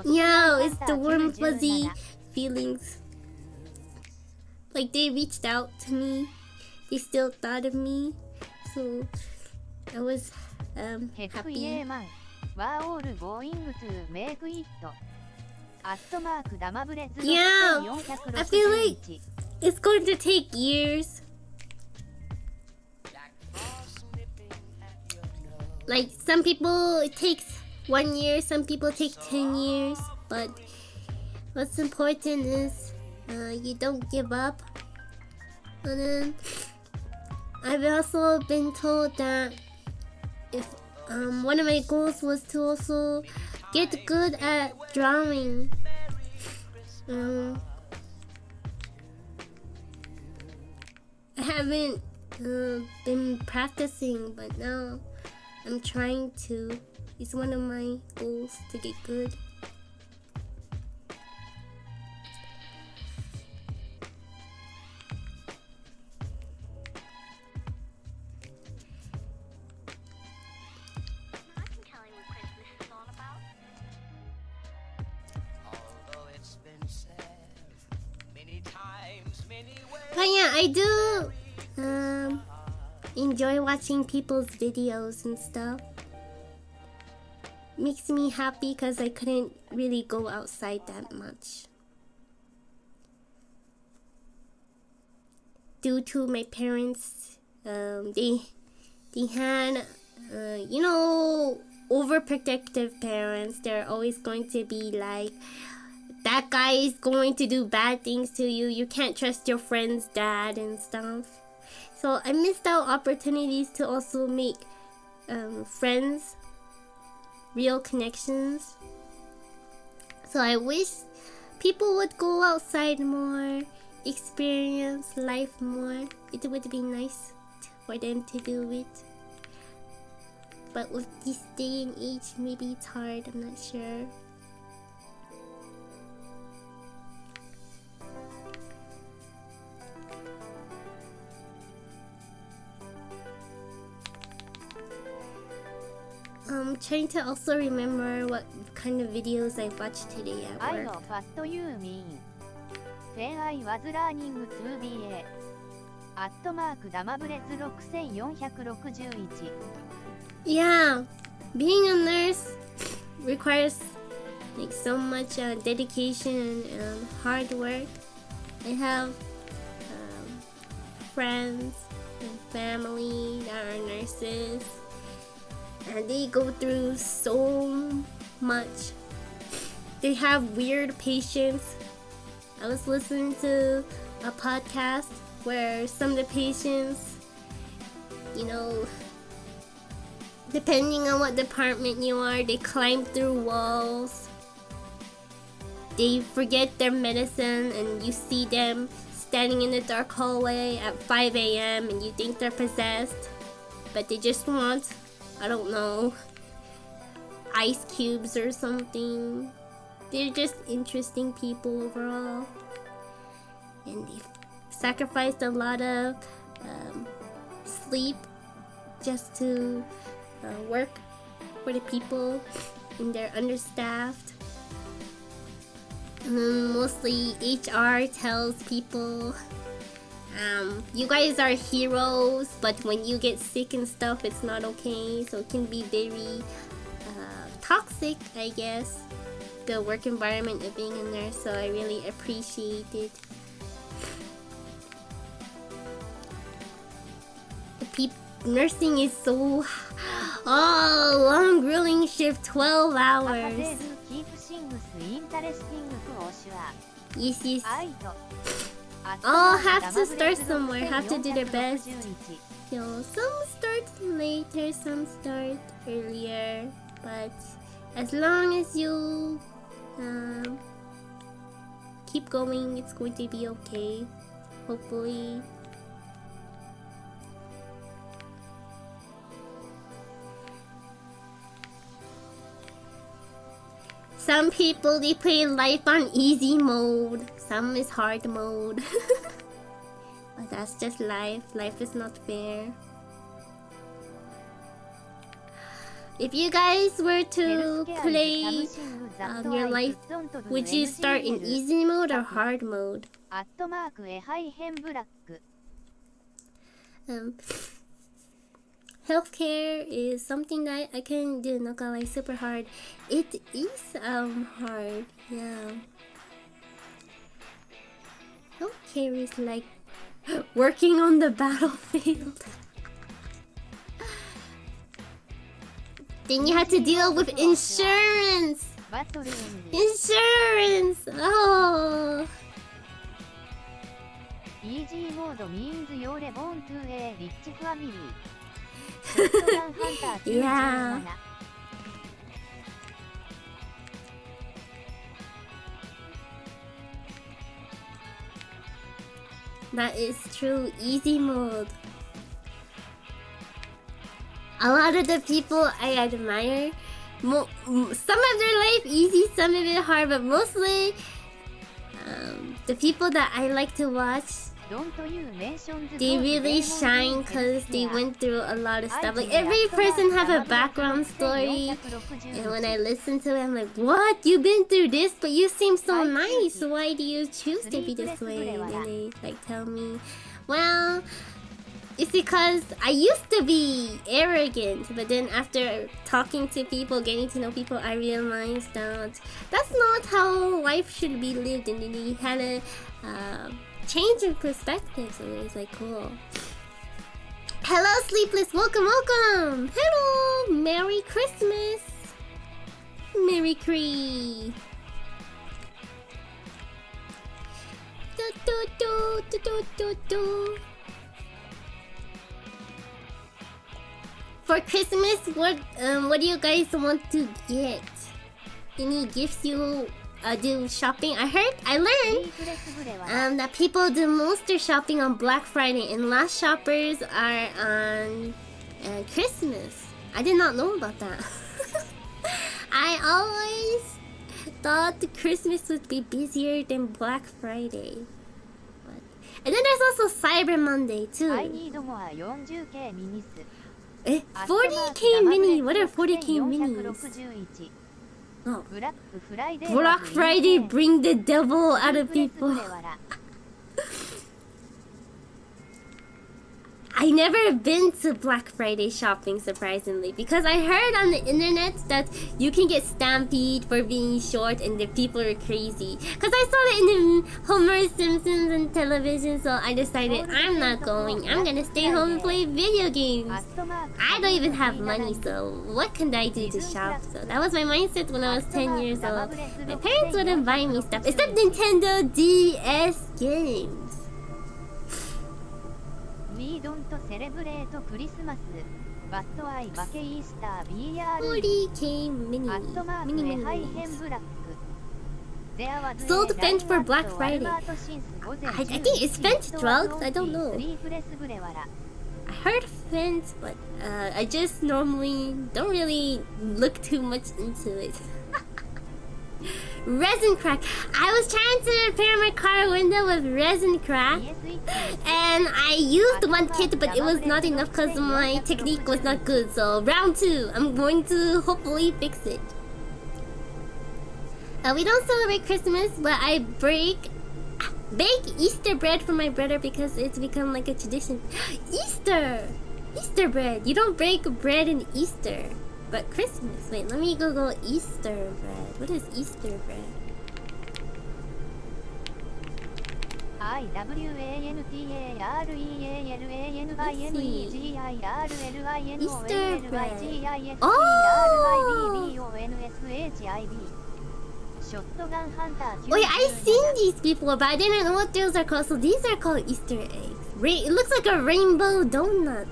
Yeah, it's the warm fuzzy feelings. Like they reached out to me. They still thought of me. So I was happy. Yeah, I feel like it's going to take years. Like some people it takes 1 year, some people take 10 years, but what's important is you don't give up. And then I've also been told that if one of my goals was to also get good at drawing. I haven't been practicing, but now I'm trying to. It's one of my goals to get good. I can tell you what Christmas is all about. Although it's been said many times, many ways. But yeah, I do enjoy watching people's videos and stuff. Makes me happy because I couldn't really go outside that much due to my parents. They had overprotective parents. They're always going to be like, that guy is going to do bad things to you, you can't trust your friend's dad and stuff. So I missed out opportunities to also make friends, real connections. So I wish people would go outside more, experience life more. It would be nice for them to do it. But with this day and age, maybe it's hard, I'm not sure. I'm trying to also remember what kind of videos I watched today at I work. know what you mean. When I was learning to be a @damabrez6461 Yeah, being a nurse requires like so much dedication and hard work. I have friends and family that are nurses, and they go through so much. They have weird patients. I was listening to a podcast where some of the patients, depending on what department you are, they climb through walls. They forget their medicine, and you see them standing in the dark hallway at 5 a.m. and you think they're possessed, but they just want, I don't know, ice cubes or something. They're just interesting people overall, and they've sacrificed a lot of sleep just to work for the people, and they're understaffed. Mostly HR tells people, you guys are heroes, but when you get sick and stuff, it's not okay. So it can be very toxic, I guess, the work environment of being a nurse. So I really appreciate it. Nursing is so long, grueling shift, 12 hours. Yes. All have to start somewhere, have to do their best. Some start later, some start earlier, but as long as you keep going, it's going to be okay, hopefully. Some people, they play life on easy mode. Some is hard mode. But that's just life. Life is not fair. If you guys were to play your life, would you start in easy mode or hard mode? Healthcare is something that I can do, not gonna lie, super hard. It is hard, yeah. Healthcare is like working on the battlefield. Then you have to deal with insurance. Insurance. Oh. Easy mode means you're born to a rich family. Yeah. That is true. Easy mode. A lot of the people I admire, some of their life easy, some of it hard, but mostly the people that I like to watch, they really shine because they went through a lot of stuff. Like, every person have a background story, and when I listen to it, I'm like, what? You've been through this, but you seem so nice. Why do you choose to be this way? And then they like tell me, well, It's because I used to be arrogant, but then after talking to people, getting to know people, I realized that that's not how life should be lived, and then you had a change in perspective. So it was like cool. Hello, Sleepless. Welcome, welcome. Hello, Merry Christmas. Merry Cree. Do do do do do do do. For Christmas, what do you guys want to get? Any gifts you do shopping? I learned that people do most their shopping on Black Friday and last shoppers are on Christmas. I did not know about that. I always thought Christmas would be busier than Black Friday. But, and then there's also Cyber Monday too. Eh, 40k mini. What are 40k minis? Oh. Black Friday bring the devil out of people. I never been to Black Friday shopping, surprisingly, because I heard on the internet that you can get stampede for being short and the people are crazy. Because I saw it in the Homer Simpsons and television, so I decided I'm not going. I'm gonna stay home and play video games. I don't even have money, so what can I do to shop? So that was my mindset when I was 10 years old. My parents wouldn't buy me stuff, except Nintendo DS games. We don't celebrate Christmas, but I buy Easter BR 40k mini. Mini. Sold Fent for Black Friday. I think it's Fent drugs? I don't know. I heard Fent, but I just normally don't really look too much into it. Resin crack. I was trying to repair my car window with resin crack, and I used one kit, but it was not enough because my technique was not good. So round 2, I'm going to hopefully fix it. We don't celebrate Christmas, but I bake Easter bread for my brother because it's become like a tradition. Easter bread. You don't break bread in Easter. But Christmas. Wait, let me Google Easter bread. What is Easter bread? Easter bread. Oh! Wait, I've seen these before, but I didn't know what those are called. So these are called Easter eggs. It looks like a rainbow donut.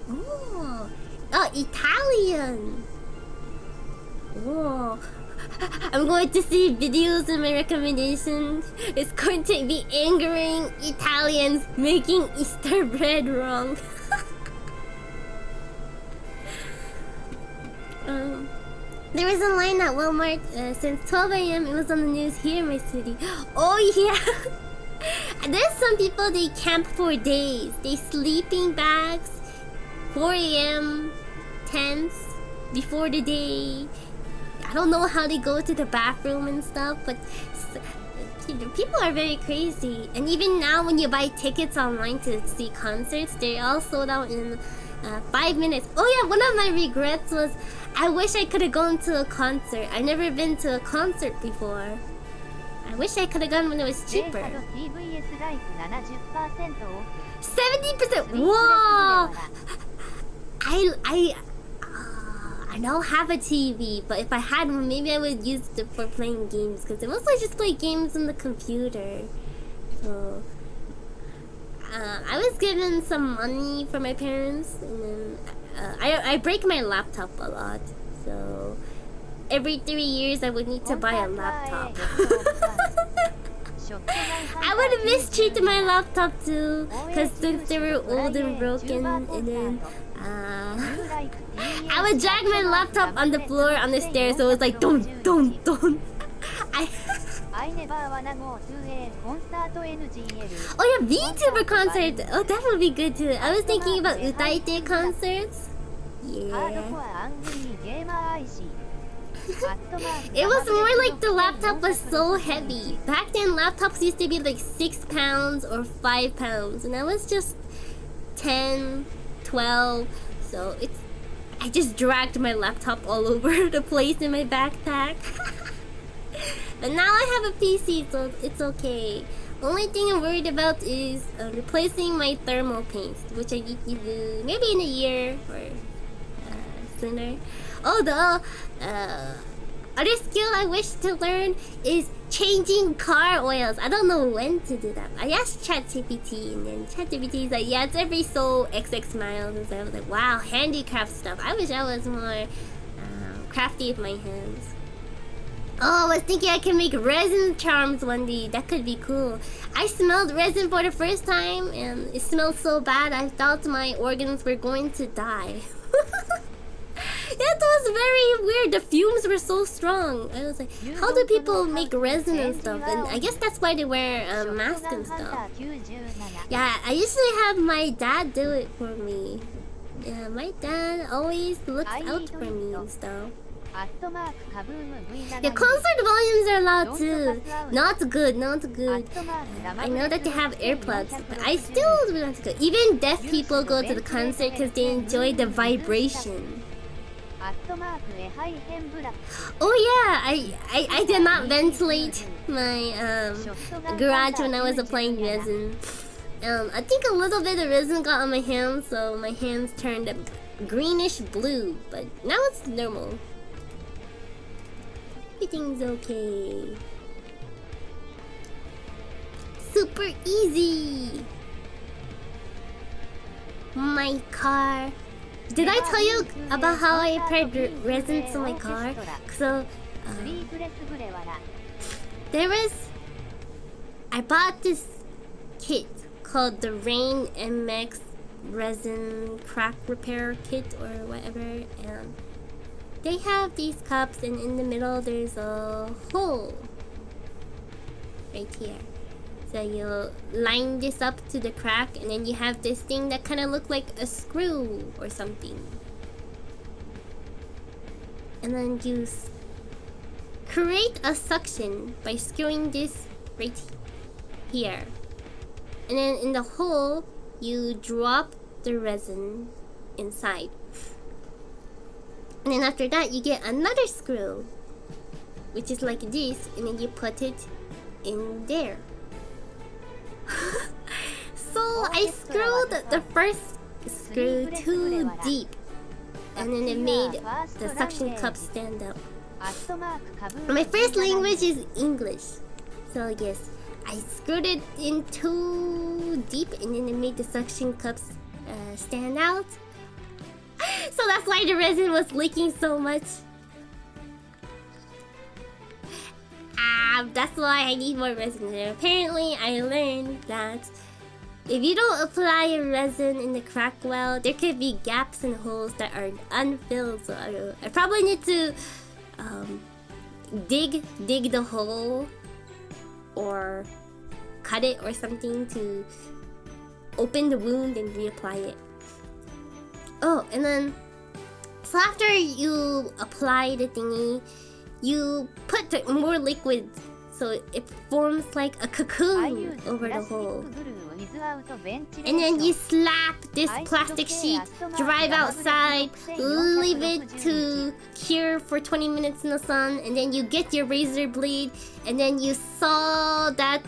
Oh. Oh, Italian! Whoa. I'm going to see videos in my recommendations. It's going to be angering Italians making Easter bread wrong. There was a line at Walmart since 12 a.m. It was on the news here in my city. Oh yeah! There's some people, they camp for days. They sleeping bags, 4 a.m. tents before the day. I don't know how they go to the bathroom and stuff, but people are very crazy. And even now when you buy tickets online to see concerts, they're all sold out in 5 minutes. Oh yeah, one of my regrets was I wish I could have gone to a concert. I've never been to a concert before. I wish I could have gone when it was cheaper. 70%! Whoa! I don't have a TV, but if I had one, maybe I would use it for playing games, because I mostly just play games on the computer. So I was given some money from my parents, and then I break my laptop a lot, so every 3 years I would need to buy a laptop. I would have mistreated my laptop too, because since they were old and broken, and then I would drag my laptop on the floor on the stairs, so it was like don't. Oh yeah, VTuber concert. Oh, that would be good too. I was thinking about Utaite concerts. Yeah. It was more like the laptop was so heavy. Back then, laptops used to be like 6 pounds or 5 pounds, and I was just 10, 12. So I just dragged my laptop all over the place in my backpack. But now I have a PC, so it's okay. Only thing I'm worried about is replacing my thermal paste, which I need to do maybe in a year or sooner. Although, other skill I wish to learn is changing car oils. I don't know when to do that. I asked ChatGPT, and then ChatGPT is like, yeah, it's every so XX miles. And so I was like, wow, handicraft stuff. I wish I was more crafty with my hands. Oh, I was thinking I can make resin charms one day. That could be cool. I smelled resin for the first time, and it smelled so bad I thought my organs were going to die. That was very weird. The fumes were so strong. I was like, how do people make resin and stuff? And I guess that's why they wear masks and stuff. Yeah, I usually have my dad do it for me. Yeah, my dad always looks out for me and stuff. Yeah, concert volumes are loud too. Not good, not good. I know that they have earplugs, but I still want to go. Even deaf people go to the concert because they enjoy the vibration. Oh yeah, I did not ventilate my garage when I was applying resin. I think a little bit of resin got on my hands, so my hands turned greenish blue, but now it's normal. Everything's okay. Super easy. My car. Did I tell you about how I applied resin to my car? So, I bought this kit called the Rain MX Resin Crack Repair Kit or whatever, and they have these cups, and in the middle there's a hole right here. So you line this up to the crack, and then you have this thing that kind of looks like a screw or something. And then you create a suction by screwing this right here. And then in the hole, you drop the resin inside. And then after that, you get another screw, which is like this, and then you put it in there. So I screwed the first screw too deep, and then it made the suction cup stand up. My first language is English, so yes, I screwed it in too deep, and then it made the suction cups stand out. So that's why the resin was leaking so much. That's why I need more resin. And apparently, I learned that if you don't apply a resin in the crack well, there could be gaps and holes that are unfilled. So I probably need to dig the hole or cut it or something to open the wound and reapply it. Oh, and then so after you apply the thingy, you put more liquid so it forms like a cocoon over the hole. And then you slap this plastic sheet, drive outside, leave it to cure for 20 minutes in the sun, and then you get your razor blade, and then you saw that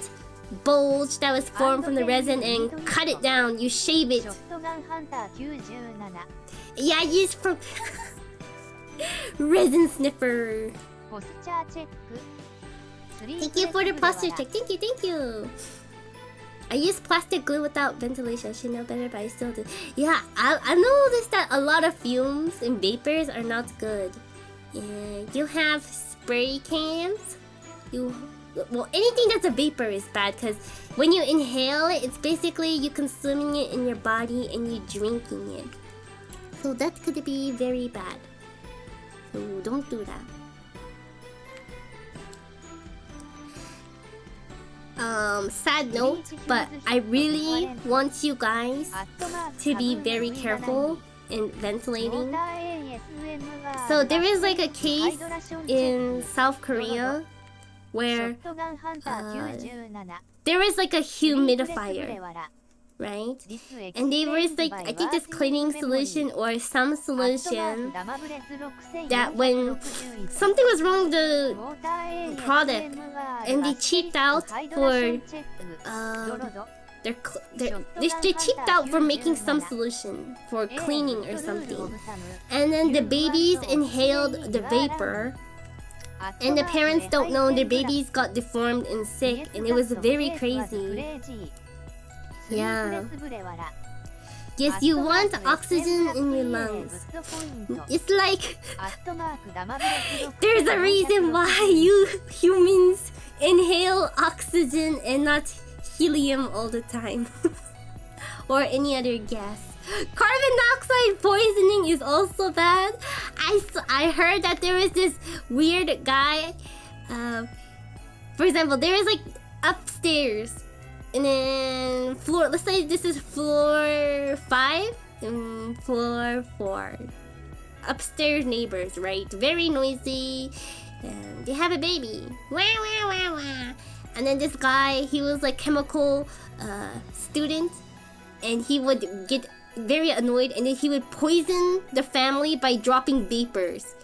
bulge that was formed from the resin and cut it down. You shave it. Yeah, I used from resin sniffer. Thank you for the posture check. Thank you. I use plastic glue without ventilation. I should know better, but I still do. Yeah, I noticed that a lot of fumes and vapors are not good. Yeah, you have spray cans. Well, anything that's a vapor is bad, because when you inhale it, it's basically you consuming it in your body and you drinking it. So that could be very bad. So don't do that. Sad note, but I really want you guys to be very careful in ventilating. So there is like a case in South Korea where there is like a humidifier, right? And they were like, I think this cleaning solution or some solution that when something was wrong with the product and they cheaped out for they cheaped out for making some solution for cleaning or something, and then the babies inhaled the vapor, and the parents don't know their babies got deformed and sick, and it was very crazy. Yeah. Yes, you want oxygen in your lungs. It's like there's a reason why you humans inhale oxygen and not helium all the time. Or any other gas. Carbon dioxide poisoning is also bad. I heard that there was this weird guy. For example, there is like upstairs, and then floor. Let's say this is floor 5 and floor 4. Upstairs neighbors, right? Very noisy. And they have a baby. Wah wah wah wah. And then this guy, he was like chemical student, and he would get very annoyed, and then he would poison the family by dropping vapors.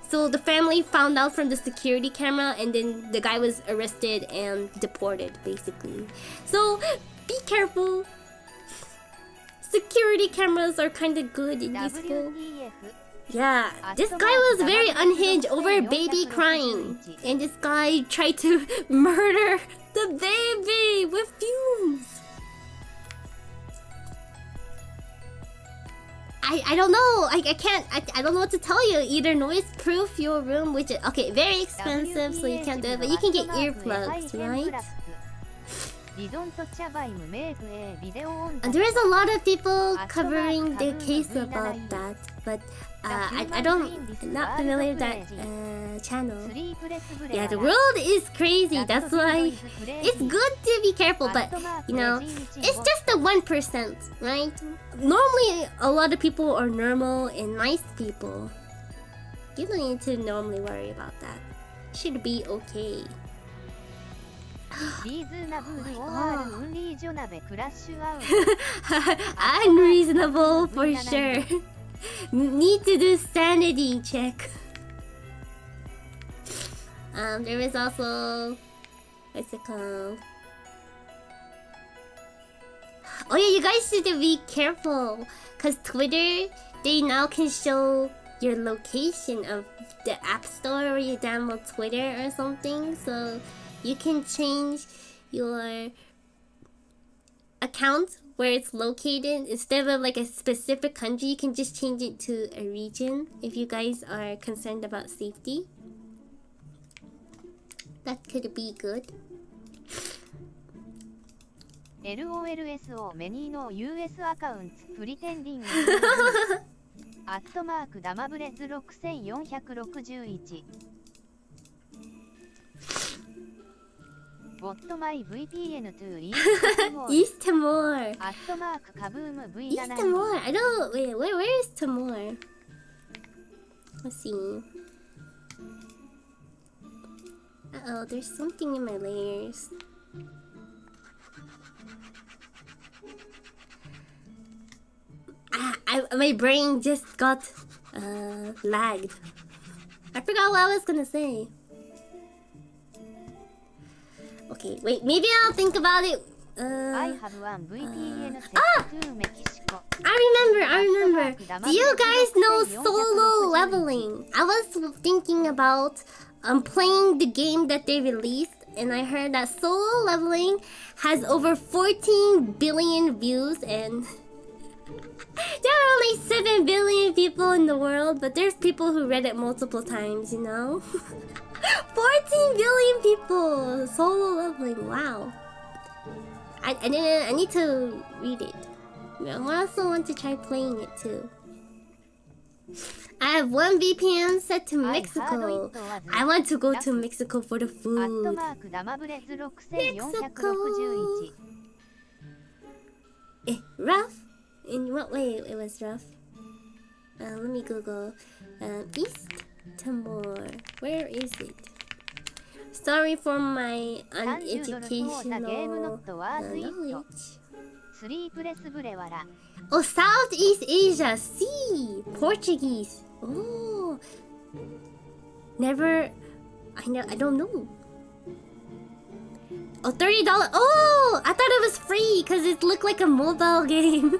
So the family found out from the security camera, and then the guy was arrested and deported, basically. So be careful. Security cameras are kind of good and useful. Yeah, this guy was very unhinged over a baby crying, and this guy tried to murder the baby with fumes. I don't know. I can't. I don't know what to tell you. Either noise proof your room, which is okay, very expensive, so you can't do it. But you can get earplugs, right? And there is a lot of people covering their case about that, but I'm not familiar with that channel. Yeah, the world is crazy. That's why it's good to be careful, but you know, it's just the 1%, right? Normally, a lot of people are normal and nice people. You don't need to normally worry about that. Should be okay. Unreasonable for sure. Need to do sanity check. There is also, what's it called? Oh yeah, you guys need to be careful, cause Twitter, they now can show your location of the app store where you download Twitter or something, so you can change your account where it's located. Instead of like a specific country, you can just change it to a region if you guys are concerned about safety. That could be good. LOLSO メニーの US アカウントプリテンディングアットマークダマブレズ6461 Bot my VPN to East Timor. At mark Kaboom V East Timor. I don't. Wait. Where is Timor? Let's see. Uh-oh, there's something in my layers. My brain just got lagged. I forgot what I was gonna say. Okay, wait, maybe I'll think about it. I have one VPN set to Mexico. I remember. Do you guys know solo leveling? I was thinking about playing the game that they released, and I heard that solo leveling has over 14 billion views, and there are only 7 billion people in the world, but there's people who read it multiple times, you know? 14 billion people! Solo leveling, wow. I need to read it. I also want to try playing it too. I have one VPN set to Mexico. I want to go to Mexico for the food. Mexico! Rough? In what way it was rough? Let me Google. East Timor. Where is it? Sorry for my uneducational knowledge. スリープレスブレワラ Oh, Southeast Asia. C. Portuguese. Oh. Never. I don't know. Oh, $30. Oh, I thought it was free because it looked like a mobile game.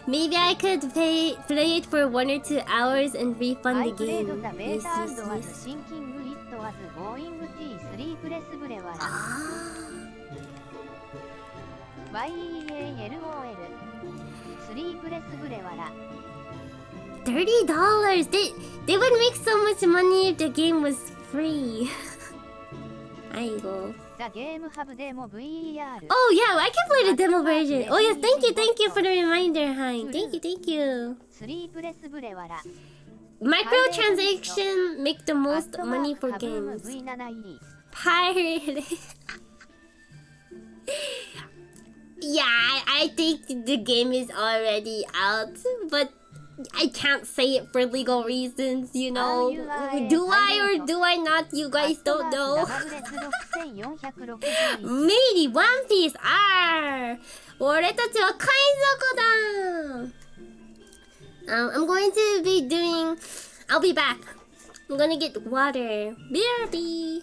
Maybe I could play it for 1 or 2 hours and refund ア the イプレード game. ザベ Yes, ータ yes, ワ yes. ズシンキングイットワズゴーイングティースリープレスブレワラ YEALOL スリープレスブレワラ $30. They would make so much money if the game was free. I go. ザゲームハブデモ VER Oh yeah, I can play the demo version. Oh yes, thank you for the reminder, Hein. Thank you. スリープレスブレワラ Microtransaction make the most money for カブーム games. V7E Pirate. Yeah, I think the game is already out, but I can't say it for legal reasons, you know. Do I or do I not? You guys don't know. Maybe One Piece. I'm going to be doing. I'll be back. I'm gonna get water. BRB.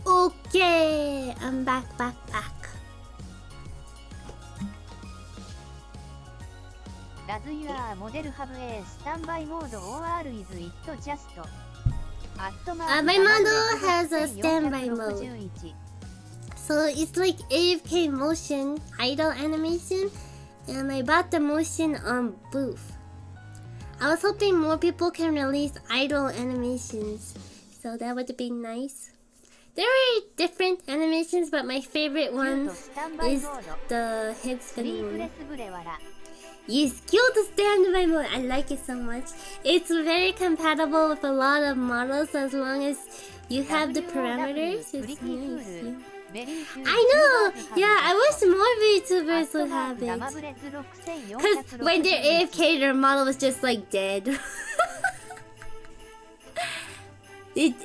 Okay, I'm back. ダズユアーモデルハブ A スタンバイモード OR is it just My model has a standby mode. So it's like AFK motion, idle animation, and I bought the motion on Booth. I was hoping more people can release idle animations, so that would be nice. There are different animations, but my favorite one is the head spinning one. Yes, cute standby mode. I like it so much. It's very compatible with a lot of models as long as you have the parameters. It's nice. Yeah. I know! Yeah, I wish more VTubers would have it. Because when they're AFK, their model was just like dead. It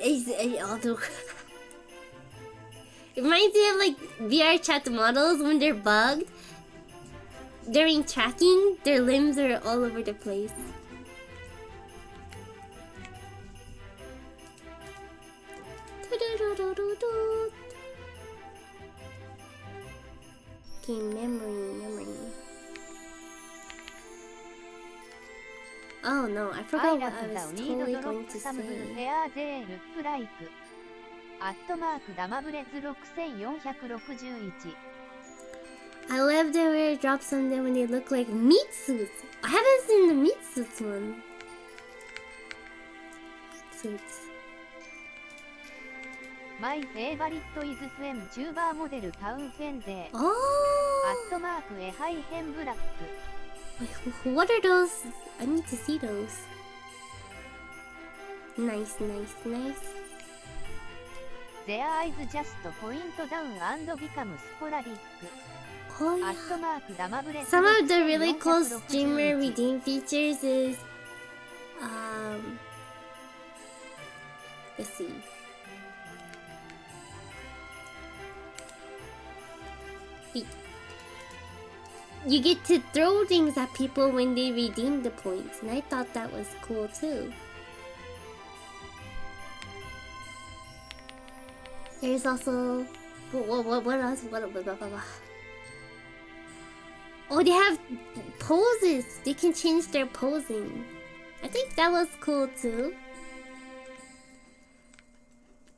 reminds me of like VR chat models when they're bugged. During tracking, their limbs are all over the place. Okay, memory. Oh no, I forgot what I was totally going to say. アットマークダマブレズ6461 I love them where it drops on them when they look like meat suits. I haven't seen the meat suits one. Meat suits. My favorite is Fem チューバーモデルタウンフェンデ Oh! アットマークエハイヘンブラック Wait, what are those? I need to see those. Nice, nice, nice. Their eyes just point down and become sporadic Oh ア yeah. ットマークダマブレ Some of the really cool streamer redeem features is let's see. You get to throw things at people when they redeem the points, and I thought that was cool too. There's also what else? What? Oh, they have poses. They can change their posing. I think that was cool too.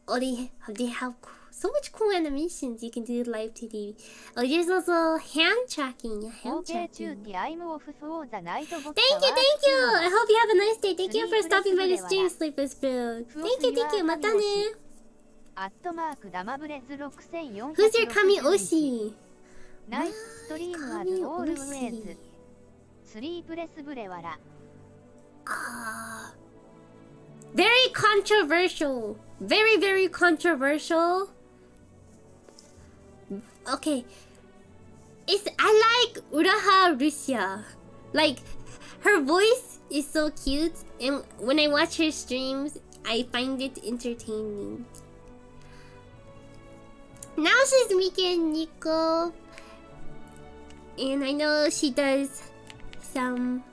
Oh, they have so much cool animations you can do live TV. Oh, there's also hand tracking. Yeah, hand OK tracking. ttuuti I'm off for the night Thank you. I hope you have a nice day. Thank you for stopping by the stream, Sleepless Bill. Thank you. またね。アットマークダマブレズ6400 Who's your Kami-oshi? ナイスストリームアズオールウェイズスリープレスブレワラ Very controversial. Very, very controversial. Okay. I like Uraha Russia. Like, her voice is so cute, and when I watch her streams, I find it entertaining. Now she's making Nico, and I know she does some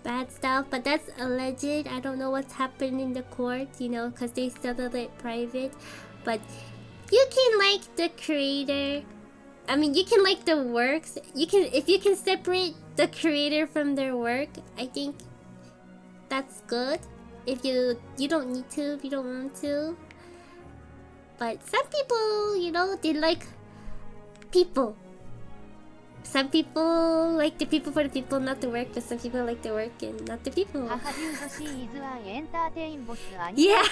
bad stuff, but that's alleged. I don't know what's happened in the court, you know, because they settled it private. But you can like the creator. I mean, you can like the works. You can, if you can separate the creator from their work, I think that's good. If you don't need to, if you don't want to. But some people, you know, they like people. Some people like the people for the people, not the work. But some people like the work and not the people. Yeah.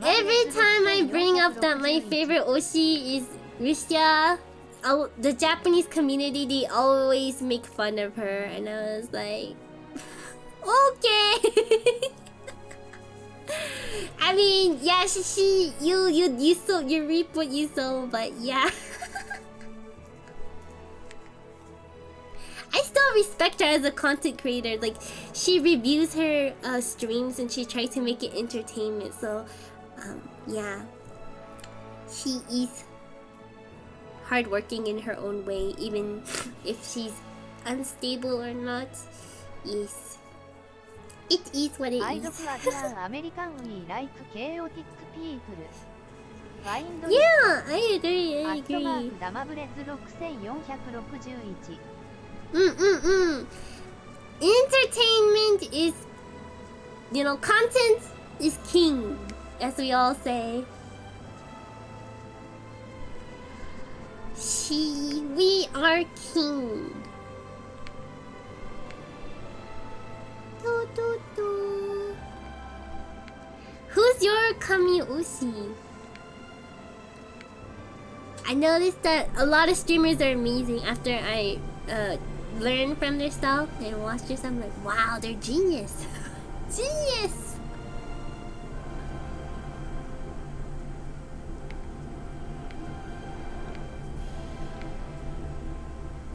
Every time I bring up that my favorite Oshi is Russia, the Japanese community, they always make fun of her, and I was like, okay. I mean, yeah, you sow, you reap what you sow, but yeah. I still respect her as a content creator. Like, she reviews her streams and she tries to make it entertainment. So, yeah, she is hardworking in her own way, even if she's unstable or not. Yes, it is what it is. Yeah, I agree. I agree. Entertainment is, you know, content is king, as we all say. We are king. Do, do, do. Who's your Kami-oshi? I noticed that a lot of streamers are amazing after I learn from their stuff and watch their stuff. I'm like, wow, they're genius. Genius.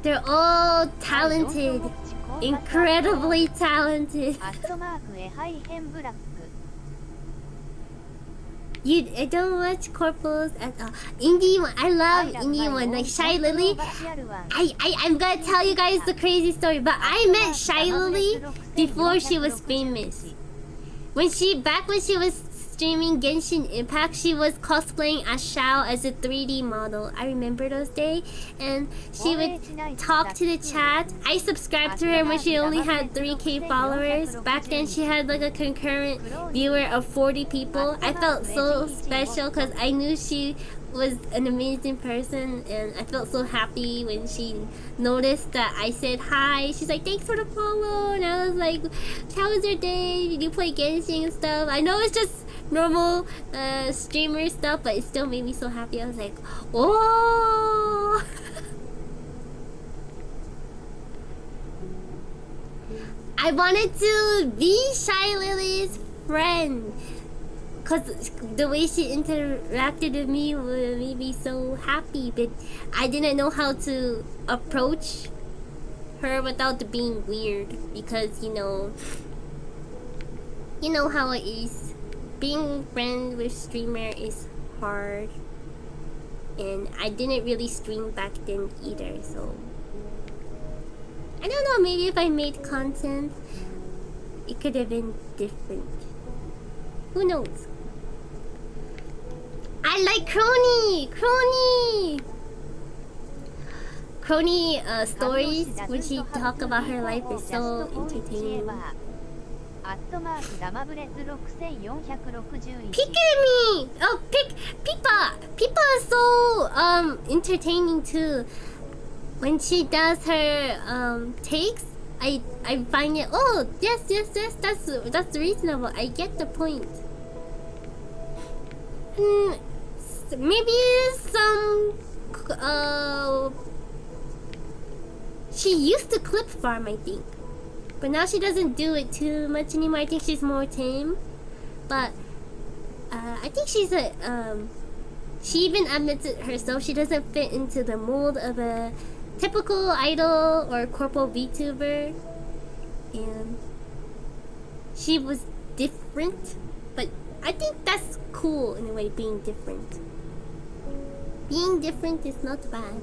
They're all talented, incredibly talented. I don't watch corpos at all. Indie one, I love indie one, like Shy Lily. I'm gonna tell you guys the crazy story, but I met Shy Lily before she was famous. Back when she was streaming Genshin Impact, she was cosplaying as Xiao as a 3D model. I remember those days. And she would talk to the chat. I subscribed to her when she only had 3K followers. Back then she had like a concurrent viewer of 40 people. I felt so special because I knew she was an amazing person, and I felt so happy when she noticed that I said hi. She's like, thanks for the follow, and I was like, how was your day? Did you play Genshin and stuff? I know it's just normal streamer stuff, but it still made me so happy. I was like, oh. I wanted to be Shy Lily's friend, because the way she interacted with me made me so happy, but I didn't know how to approach her without being weird, because you know how it is. Being friends with streamer is hard, and I didn't really stream back then either, so I don't know, maybe if I made content it could have been different. Who knows? I like Crony stories when she talk about her life is so entertaining. Pick at me! Oh, Pippa is so entertaining too. When she does her takes, I find it, oh yes, that's reasonable. I get the point. Maybe some she used to clip farm, I think, but now she doesn't do it too much anymore. I think she's more tame, but I think she's a she even admits it herself, she doesn't fit into the mold of a typical idol or corpo VTuber, and she was different, but I think that's cool in a way, being different. Being different is not bad.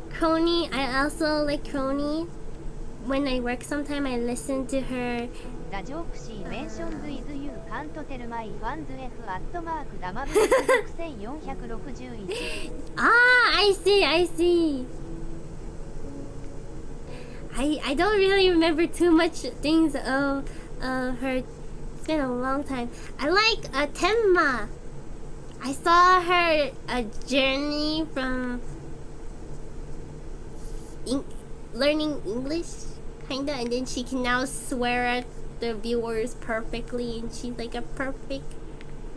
Crony, I also like Crony. When I work sometime, I listen to her. I see. I don't really remember too much things of her. It's been a long time. I like Tenma. I saw her journey from learning English, kinda, and then she can now swear at the viewers perfectly, and she's like a perfect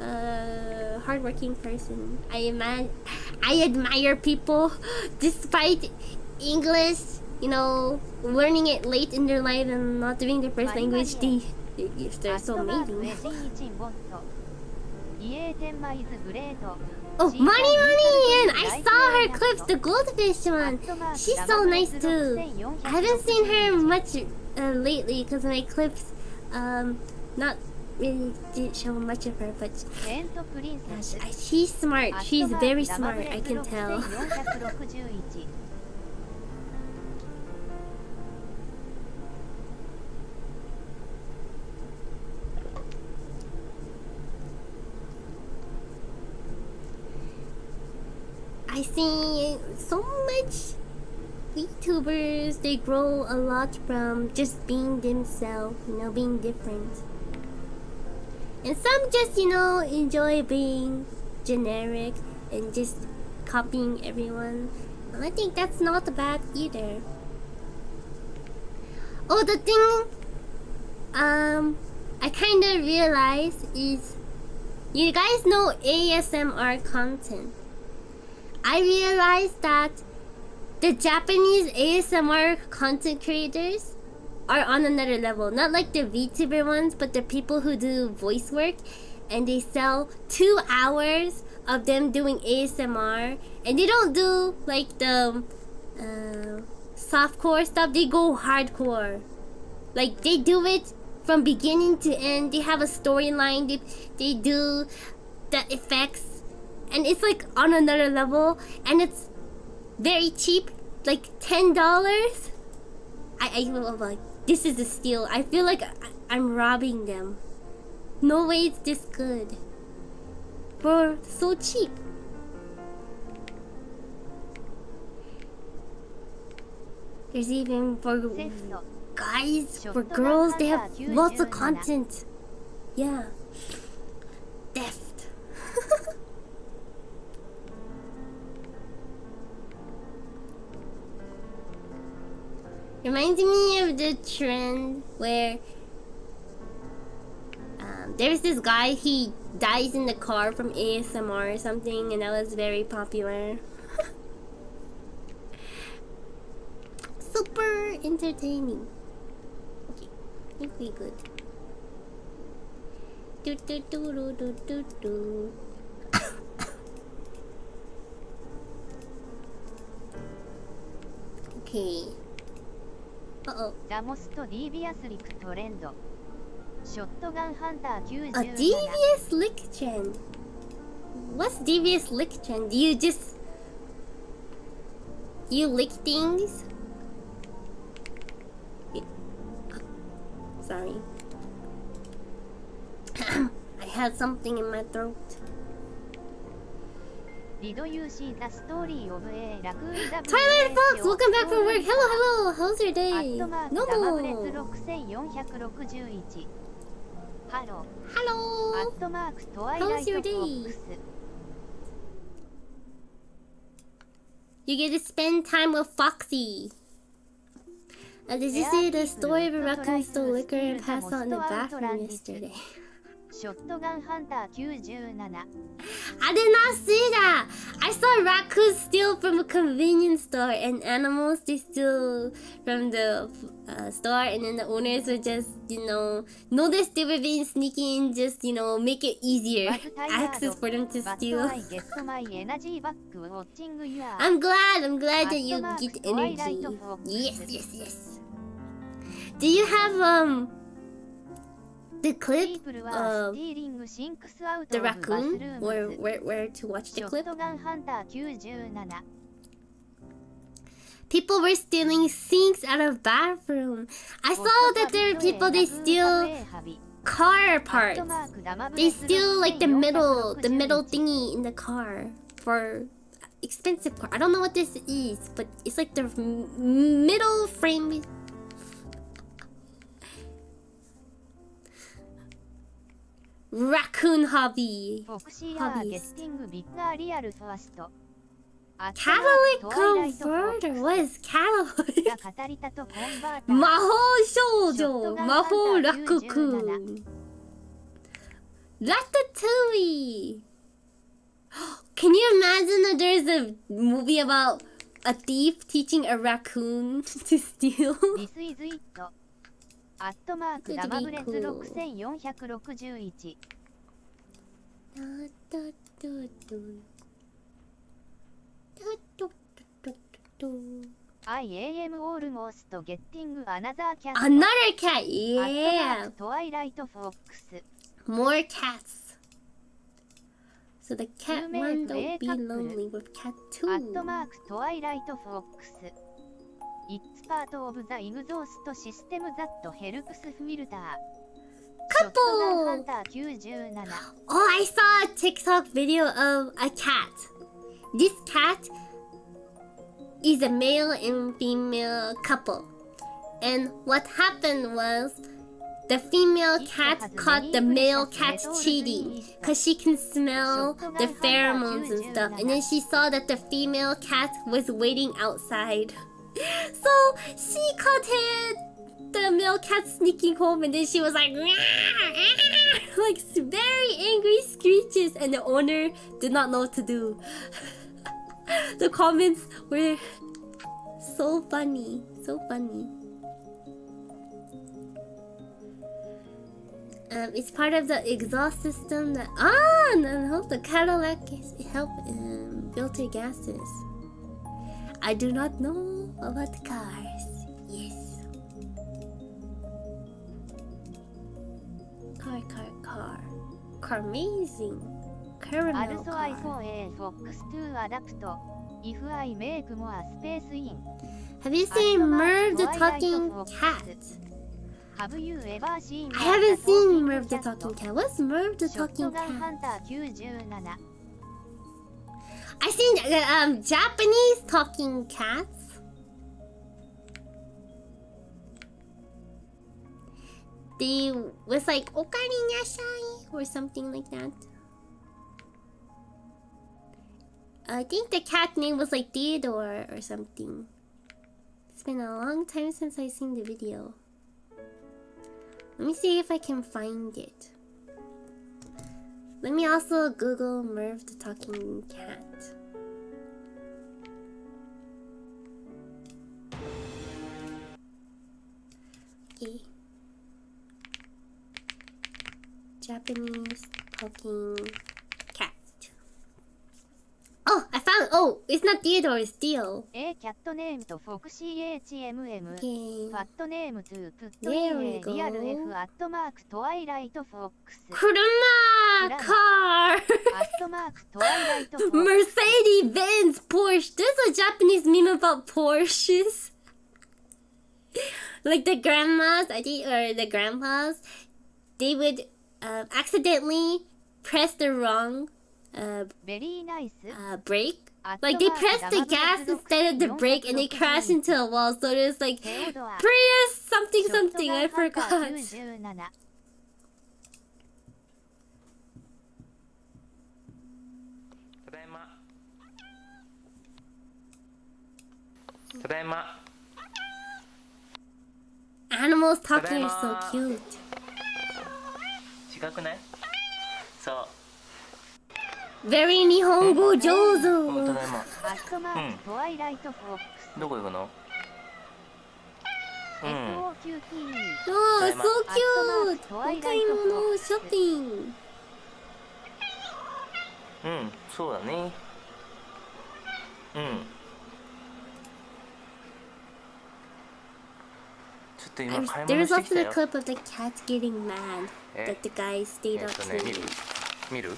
hardworking person. I admire people despite English, learning it late in their life and not doing their first language. They're so amazing. Oh, Money! And I saw her clips, the goldfish one. She's so nice too. I haven't seen her much lately because my clips not really did show much of her, but she's smart. She's very smart, I can tell. I see so much VTubers, they grow a lot from just being themselves, being different. And some just, enjoy being generic and just copying everyone. And I think that's not bad either. Oh, the thing I kind of realized is, you guys know ASMR content. I realized that the Japanese ASMR content creators are on another level. Not like the VTuber ones, but the people who do voice work, and they sell 2 hours of them doing ASMR, and they don't do like the softcore stuff. They go hardcore. Like, they do it from beginning to end. They have a storyline. They do the effects. And it's like on another level, and it's very cheap, like $10. I was like, this is a steal. I feel like I'm robbing them. No way it's this good. For so cheap. There's even for guys, for girls, they have lots of content. Yeah. Deft. Reminds me of the trend where there's this guy, he dies in the car from ASMR or something, and that was very popular. Super entertaining. Okay, I think we good. Do do do do do do do. Okay. Uh-oh. ザモストディービアスリクトレンド。ショットガンハンター A 97。 devious lick trend. What's devious lick trend? Do you just lick things? Sorry. I had something in my throat. Did you see the story of a raccoon? Twilight Fox, welcome back from work. Hello, hello. How's your day? No. Hello. How's your day? You get to spend time with Foxy. Did you see the story of a raccoon stole liquor and passed out in the bathroom yesterday? ショットガンハンター97。 I did not see that. I saw raccoons steal from a convenience store, and animals they steal from the store, and then the owners would just, notice they were being sneaky and just, make it easier access for them to steal. I'm glad that you get energy. Yes. Do you have the clip of the raccoon, where to watch the clip? People were stealing sinks out of bathroom. I saw that there are people, they steal car parts. They steal like the metal thingy in the car for expensive car. I don't know what this is, but it's like the middle frame. Raccoon hobby. Hobbies. Catalytic converter. What is catalytic? Maho shoujo. Maho rakukun. Ratatouille. Can you imagine that there's a movie about a thief teaching a raccoon to steal? This is it. @WS6461. I am almost getting another cat. Another cat, yeah. Twilight Fox. More cats. So the cat one don't be lonely with cat two. @Twilight Fox. It's part of the exhaust system that helps filter. Couple! Oh, I saw a TikTok video of a cat. This cat is a male and female couple. And what happened was the female cat caught the male cat cheating because she can smell the pheromones and stuff. And then she saw that the female cat was waiting outside. So she caught the male cat sneaking home, and then she was like, like very angry screeches, and the owner did not know what to do. The comments were so funny, so funny. It's part of the exhaust system that no, the Cadillac help filter gases. I do not know about cars. Yes. Car amazing. Caramel Also car. iPhone Fox 2 adapt. If I make more space in Have you seen Merv the Talking Cat? Have you ever seen I haven't seen Merv the Cat? Talking Cat. What's Merv the ショッ Talking トガンハ Cat? ンター97 I seen Japanese talking cats. They was like "Okari nashai" or something like that. I think the cat name was like Theodore or something. It's been a long time since I seen the video. Let me see if I can find it. Let me also Google Merv the Talking Cat. Okay. Japanese talking cat. Oh, I found. Oh, it's not Theodore, it's Theo. A cat name to Foxy HMM Okay. Fat name to put There we in a go. real F @twilight fox Kuruma car. @twilight fox Mercedes-Benz Porsche. There's a Japanese meme about Porsches. Like the grandmas, I think, or the grandpas, they would accidentally press the wrong Very nice brake. Like they pressed the gas instead of the brake and they crashed into a wall. So there's like Prius something something. I forgot. 97ただいま。ただいま。 Animals talking are so cute. 違くない？そう。Very Nihongo 上た手。だいま。twilight fox どこ行くの？うん。 FOQT Oh, it's so cute. お買い物ショッピング。うん、そうだね。うん。ちょっと今買い物 There's してき also た the よ。clip of the cat getting mad え that the guy stayed up 見 too る late. 見る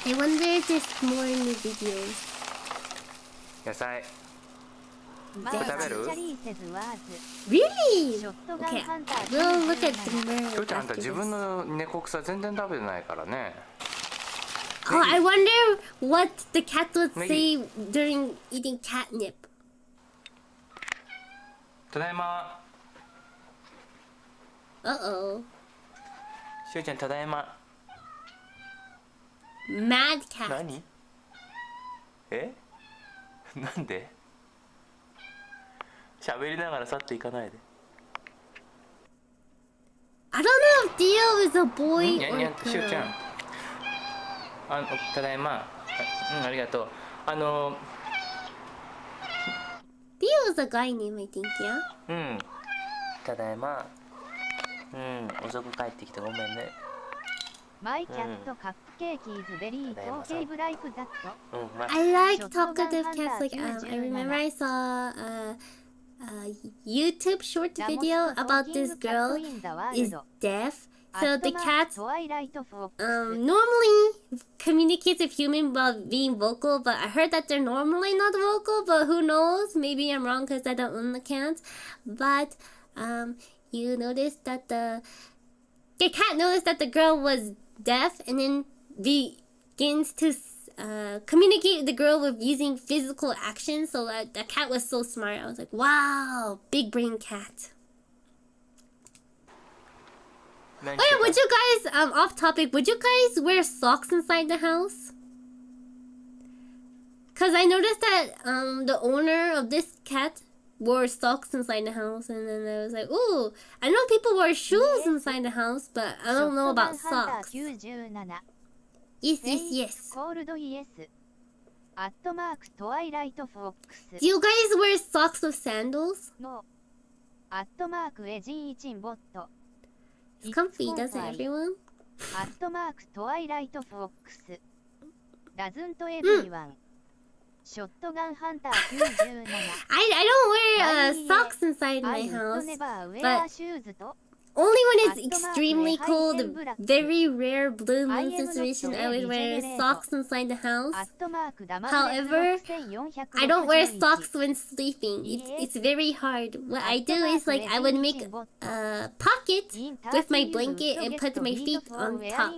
I wonder if there's more in the videos. 野菜。 That- 食べる Really? ショットガン Okay, ハンター we'll look at the きょ merv うちゃんあんた after 自 this. 分の猫草全然食べてないからね。 Oh, I wonder what the cat would Maggie. say during eating catnip. ただいま。 Uh-oh. しゅうちゃんただいま。 Mad cat. 何？え？なんで？喋りながら去っていかないで。 I don't know if Dio is a boy にゃん or にゃんしゅうちゃん。 girl. ただいま。うん、ありがとう。Dio is a guy name, I think, yeah? うん。ただいま。うん、遅く帰ってきてごめんね。My cat カップケーキ is very talkative like that うん、まあ。 I like talkative cats. Like I remember I saw a YouTube short video about this girl is deaf. So the cat twilight fox normally communicates with human while being vocal, but I heard that they're normally not vocal. But who knows? Maybe I'm wrong because I don't own the cat. But you noticed that the cat noticed that the girl was deaf, and then begins to communicate with the girl with using physical action. So the cat was so smart. I was like, wow, big brain cat. Oh yeah, would you guys, off topic, would you guys wear socks inside the house? Cause I noticed that the owner of this cat wore socks inside the house, and then I was like, ooh, I know people wear shoes inside the house, but I don't know about socks. 97 Yes, yes, yes. cold yes @twilight fox Do you guys wear socks with sandals? no @エジンボット It's comfy, doesn't everyone? @twilight fox doesn't everyone ショットガンハンター97 I don't wear socks inside my I house, would never wear but shoes と only when it's extremely cold, very rare blue moon situation, I would wear socks inside the house. However, I don't wear socks when sleeping. It's very hard. What I do is like I would make a pocket with my blanket and put my feet on top.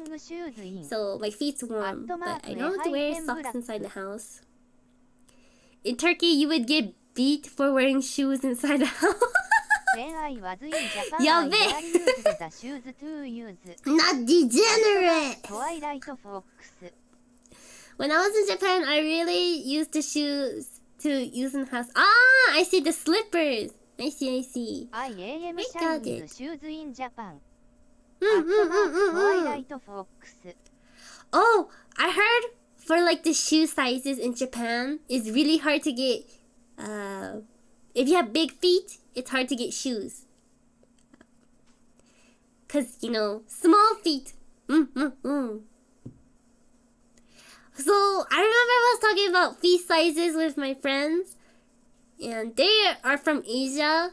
So my feet's warm, but I don't wear socks inside the house. In Turkey, you would get beat for wearing shoes inside the house. Yabe! Not degenerate! When I was in Japan, I really used the shoes to use in the house. Ah! I see the slippers! I see. I got it. Oh! I heard for like the shoe sizes in Japan, it's really hard to get... if you have big feet, it's hard to get shoes. Cause, you know, small feet. So, I remember I was talking about feet sizes with my friends. And they are from Asia.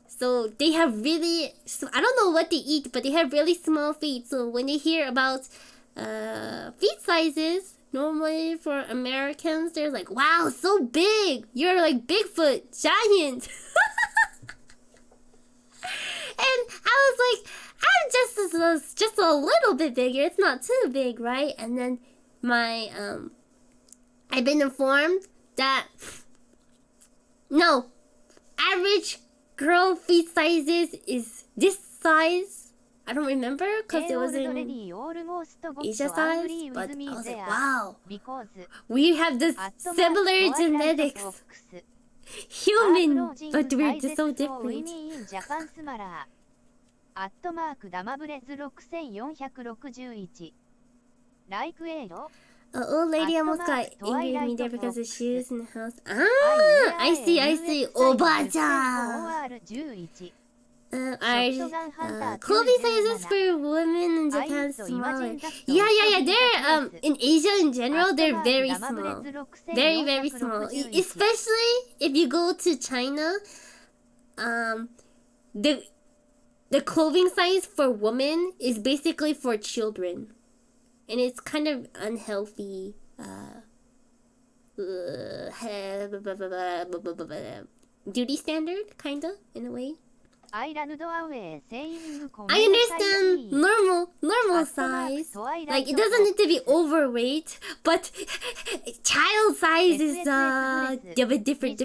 So, they have really... I don't know what they eat, but they have really small feet. So, when they hear about feet sizes... Normally for Americans, they're like, wow, so big! You're like Bigfoot, giant! And I was like, I'm just a little bit bigger. It's not too big, right? And then I've been informed that no, average girl feet sizes is this size. I don't remember because it was in Asia size, but I was like, wow, we have this similar genetics. Human, but we're just so different. An old lady almost got angry at me there because of shoes in the house. Ah, I see. Oba-chan. Our clothing sizes for women in Japan smaller. Yeah. They're in Asia in general, they're very small. Very small. Especially if you go to China, the clothing size for women is basically for children. And it's kind of unhealthy duty standard, kinda, in a way. I understand normal size. Like, it doesn't need to be overweight, but child size is different.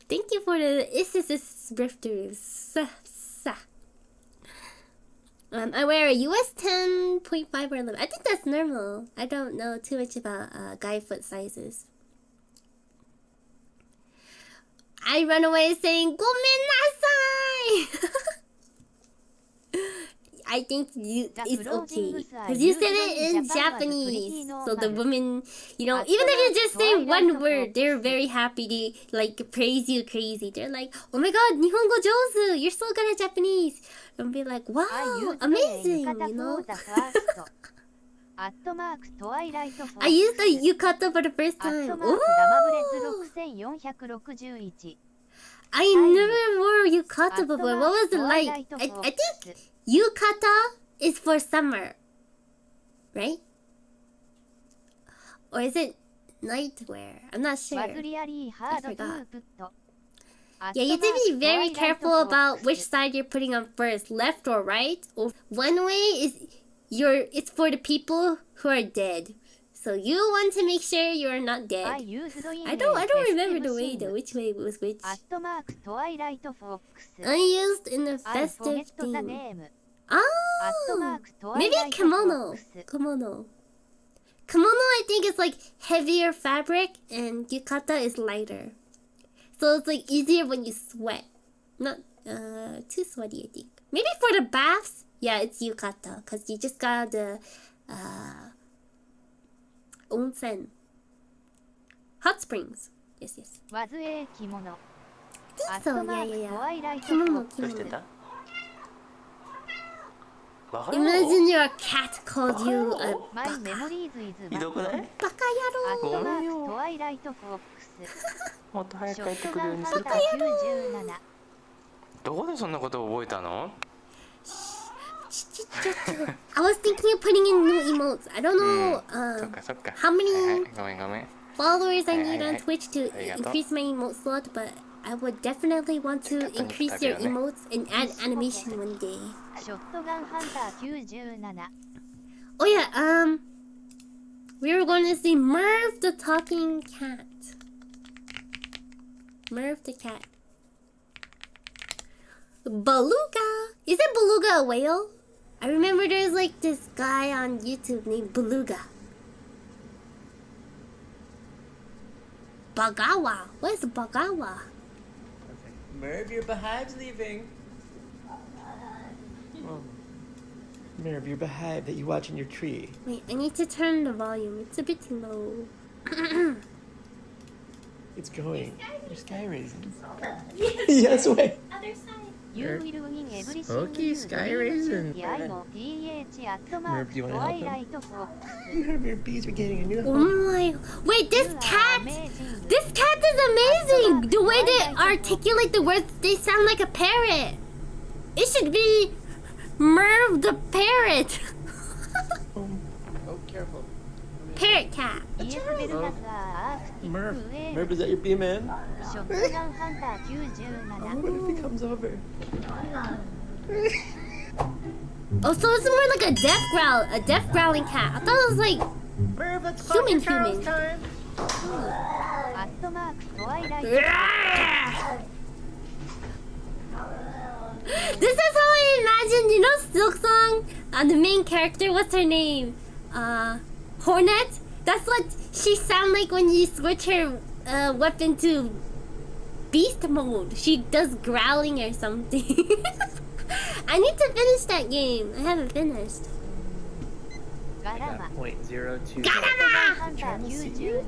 Thank you for the drifters. I wear a US 10.5 or 11. I think that's normal. I don't know too much about guy foot sizes. I run away saying "Gomenasai." I think it's okay because you said it in Japanese, so the women, you know, even if you just say one word, they're very happy to like praise you crazy. They're like, "Oh my God, Nihongo jozu! You're so good at Japanese." And be like, "Wow, amazing!" You know. I used the yukata for the first time. Ooh. I never wore yukata before. What was it like? I think yukata is for summer, right? Or is it nightwear? I'm not sure. I forgot. Yeah, you have to be very careful about which side you're putting on first, left or right. One way is it's for the people who are dead. So you want to make sure you're not dead. I don't remember the way though. Which way was which? Unused in the festive theme. Ah, maybe kimono. Kimono, I think is like heavier fabric, and yukata is lighter. So it's like easier when you sweat. Not too sweaty, I think. Maybe for the baths, yeah, it's yukata because you just got the onsen. Hot springs. Yes. I think so, yeah. Kimono. どうしてたバカ野郎 Imagine your cat called you a My baka. memories is ひどくない Baka アッ yaro. トマークトワイライトフォックスもっと早シく帰ってくるョットガンようにするかハンター97どこでそんなことを覚えたの I was thinking of putting in new emotes. I don't know そっかそっか how many はいはいごめんごめん followers I Hey, need hey, on hey. Twitch to Arigato. increase my emote slot, but I would definitely want to increase your emotes and add animation one day. ショットガンハンター97 Oh yeah, we were going to see Merv the talking cat. Merv the cat. Beluga? Isn't Beluga a whale? I remember there's like this guy on YouTube named Beluga. Bagawa. What is Bagawa? Merv, your behive's leaving. Oh. Merv, your behive that you watch in your tree. Wait, I need to turn the volume. It's a bit low. It's going. Your sky raisins. Yes, wait. Other side. You will win everything Spooky you sky dream raisin. to I know TH アットマー Merv, ク do you ト wanna ワ help イ him? ライトフォックス Merv, your bees are getting a new Oh home. my. Wait, this You are cat. amazing. This cat is amazing! The way they articulate the words, they sound like a parrot. It should be Merv the parrot. Oh, careful. Parrot cat. イエスベルガスアークティッ Merv, クウェ Merv, ー is that your bee man? ショットガンハンター Oh, 97 what if he comes over? Oh, so it's more like a deaf growling cat. I thought it was like Merv, let's human human. time. アットマークトワイライト This is how I imagine, you know, Silk Song? The main character, what's her name? Hornet? That's what she sound like when you switch her weapon to beast mode. She does growling or something. I need to finish that game. I haven't finished. ガラマ .02. ガラマハンター97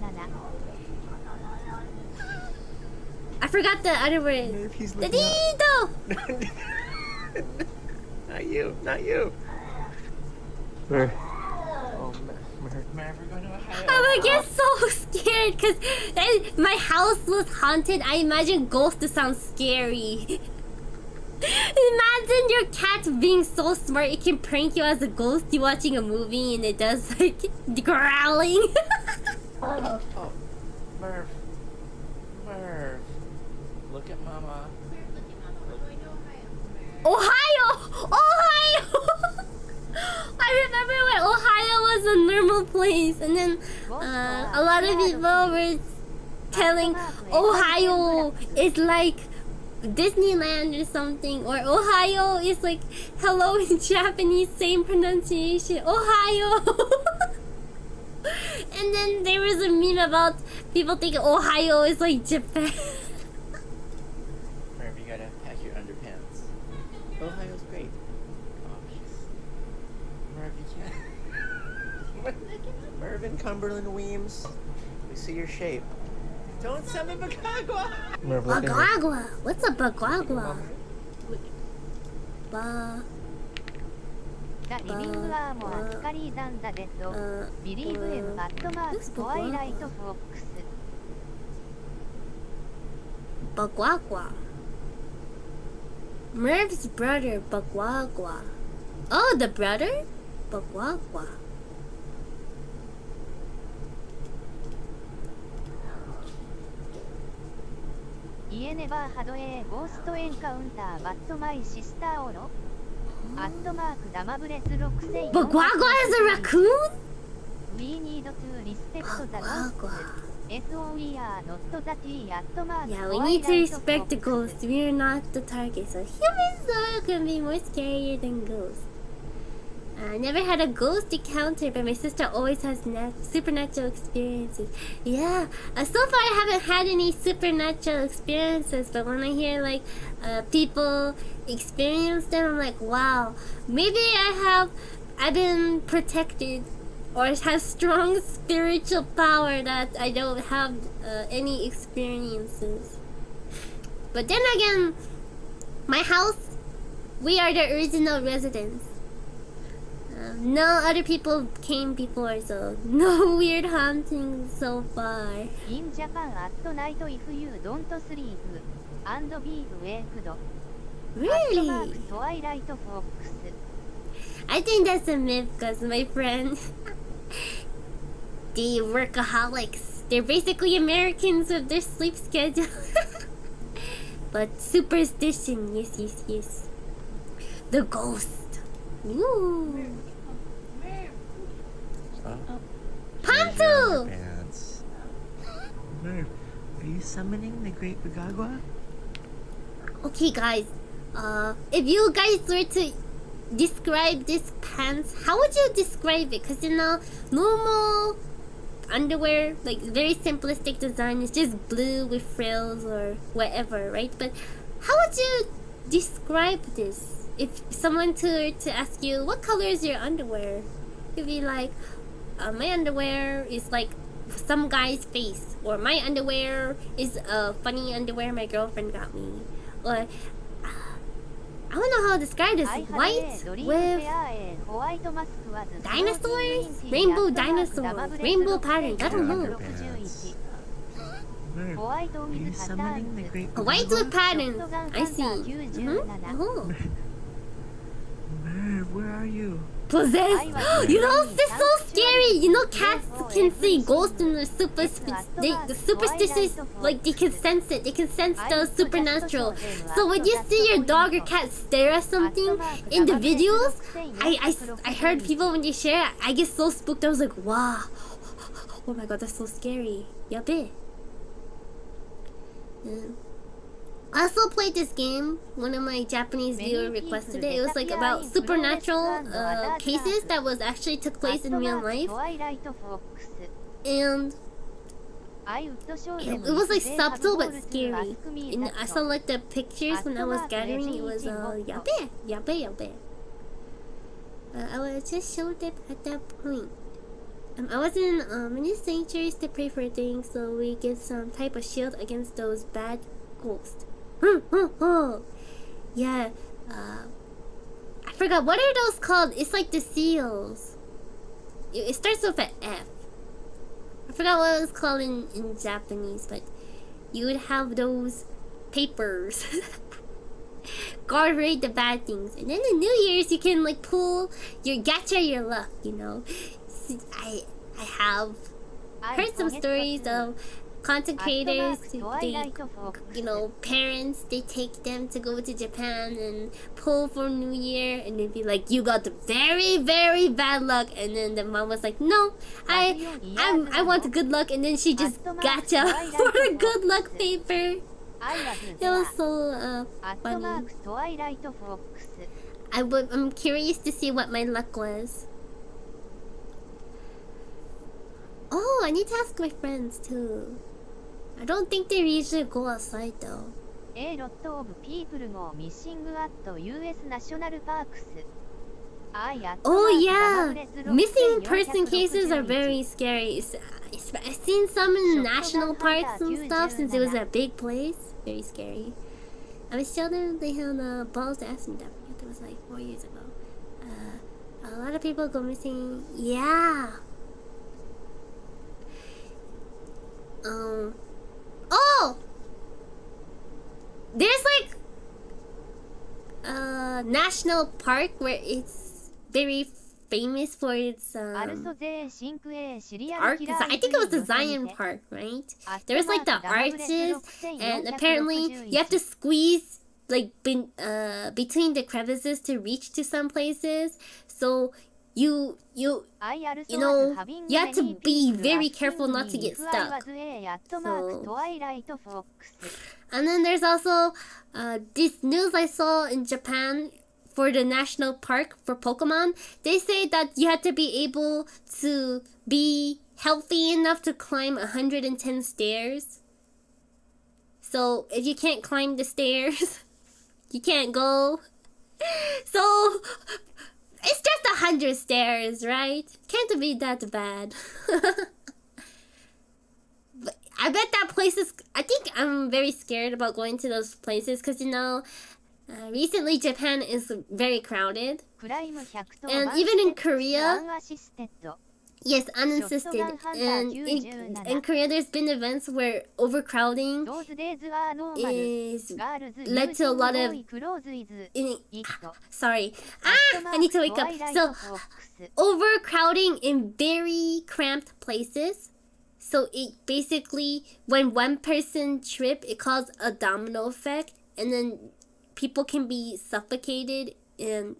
I forgot the other word. Merv, he's The looking up. Dido! Not you, not you. Merv. Oh, Merv, we're going to Ohio. I would get so scared because my house was haunted. I imagine ghosts sound scary. Imagine your cat being so smart it can prank you as a ghost. You watching a movie and it does like growling. Oh, Merv. Merv. Look at Mama. Ohio! Ohio! I remember when Ohio was a normal place, and then a lot of people were telling Ohio is like Disneyland or something, or Ohio is like hello in Japanese, same pronunciation, Ohio. And then there was a meme about people thinking Ohio is like Japan. Merv, you gotta pack your underpants. Ohio's great. Oh, Merv, you can't. Merv and Cumberland Weems, we see your shape. Don't summon Bacagua! Merv, look at her. Bagwagwa. What's a bagwagwa? Ba. ザ・リビングアーモア・スカリー・ザン・ザ・デッド Believe M アットマークトワイライト・フォックス Bagwagwa. Merv's brother, Bagwagwa. Oh, the brother? Bagwagwa. Ie never had a ghost encounter but my sister Oro アットマークダマブレス6000 Bagwagwa is a raccoon? We need to respect the Bagwagwa. ghosts SOE are not the T アットマーク Yeah, we need to respect the ghosts. We are not the target, so humans can be more scarier than ghosts. I never had a ghost encounter, but my sister always has supernatural experiences. Yeah, so far I haven't had any supernatural experiences, but when I hear like people experience them, I'm like, wow, maybe I've been protected or have strong spiritual power that I don't have any experiences. But then again, my house, we are the original residents. No other people came before, so no weird hauntings so far. In Japan at night if you don't sleep and be waked. Really? Twilight Fox. I think that's a myth because my friend, the workaholics, they're basically Americans with their sleep schedule. But superstition, yes. The ghost. Ooh. Pantu! Pants. Merv, are you summoning the Great Bagagua? Okay, guys. If you guys were to describe this pants, how would you describe it? Because normal underwear, like very simplistic design, is just blue with frills or whatever, right? But how would you describe this? If someone were to ask you, what color is your underwear? You'd be like, my underwear is like some guy's face, or my underwear is a funny underwear my girlfriend got me, or I don't know how to describe this. White with dinosaurs, rainbow dinosaurs, rainbow patterns. I don't know. Merv, are you summoning the Great Bagagua? White with patterns. I see. Oh. Merv, where are you? Possessed. It's so scary. Cats can see ghosts and the superstitious, like they can sense it. They can sense the supernatural. So when you see your dog or cat stare at something in the videos, I heard people when they share, I get so spooked. I was like, wow, oh my god, that's so scary. Yabe. I also played this game. One of my Japanese viewers requested it. It was like about supernatural cases that was actually took place in real life, and it was like subtle but scary. And I saw like the pictures when I was gathering. It was yabe. I was just showed it at that point. I was in many sanctuaries to pray for things, so we get some type of shield against those bad ghosts. Yeah, I forgot, what are those called? It's like the seals. It starts with an F. I forgot what it was called in Japanese, but you would have those papers. Guard rate the bad things. And then in New Year's, you can like pull your gacha your luck, I have heard some stories of content creators, parents, they take them to go to Japan and pull for New Year, and they'd be like, you got the very, very bad luck, and then the mom was like, no, I want the good luck, and then she just gacha for a good luck paper. It was so funny. I'm curious to see what my luck was. Oh, I need to ask my friends too. I don't think they usually go outside though. A lot of people go missing at US National Parks. Oh yeah, missing person cases are very scary. I've seen some in national parks and stuff since it was a big place. Very scary. I was telling them they had balls to ask me that. It was like 4 years ago. A lot of people go missing. Yeah. Oh! There's like a national park where it's very famous for its arc. I think it was the Zion Park, right? There was like the arches, and apparently you have to squeeze like between the crevices to reach to some places. So you have to be very careful not to get stuck. So. And then there's also this news I saw in Japan for the national park for Pokemon. They say that you have to be able to be healthy enough to climb 110 stairs. So if you can't climb the stairs, you can't go. So it's just 100 stairs, right? Can't be that bad. But I bet that place is... I think I'm very scared about going to those places because, Recently, Japan is very crowded. クライム100と And even in Korea, ワンアシステッド yes, unassisted. And in Korea, there's been events where overcrowding Those days are normal. is Girls led to a lot of. using boy clothes is it. Sorry. I need to wake up. So, overcrowding in very cramped places. So it basically, when one person trip, it causes a domino effect, and then people can be suffocated and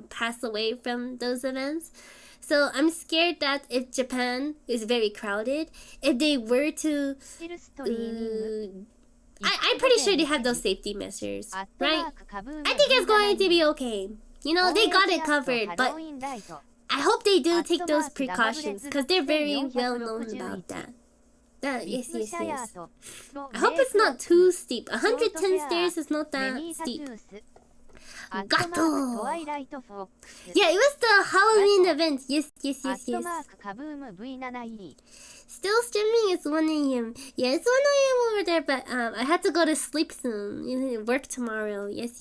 pass away from those events. So I'm scared that if Japan is very crowded, if they were to, I'm pretty sure they have those safety measures, right? I think it's going to be okay. You know, they got it covered, but I hope they do take those precautions because they're very well known about that. Yes. I hope it's not too steep. 110 stairs is not that steep. Gato! Yeah, it was the Halloween event. Yes. Still streaming, it's 1 a.m. Yeah, it's 1 a.m. over there, but I had to go to sleep soon. Work tomorrow. Yes.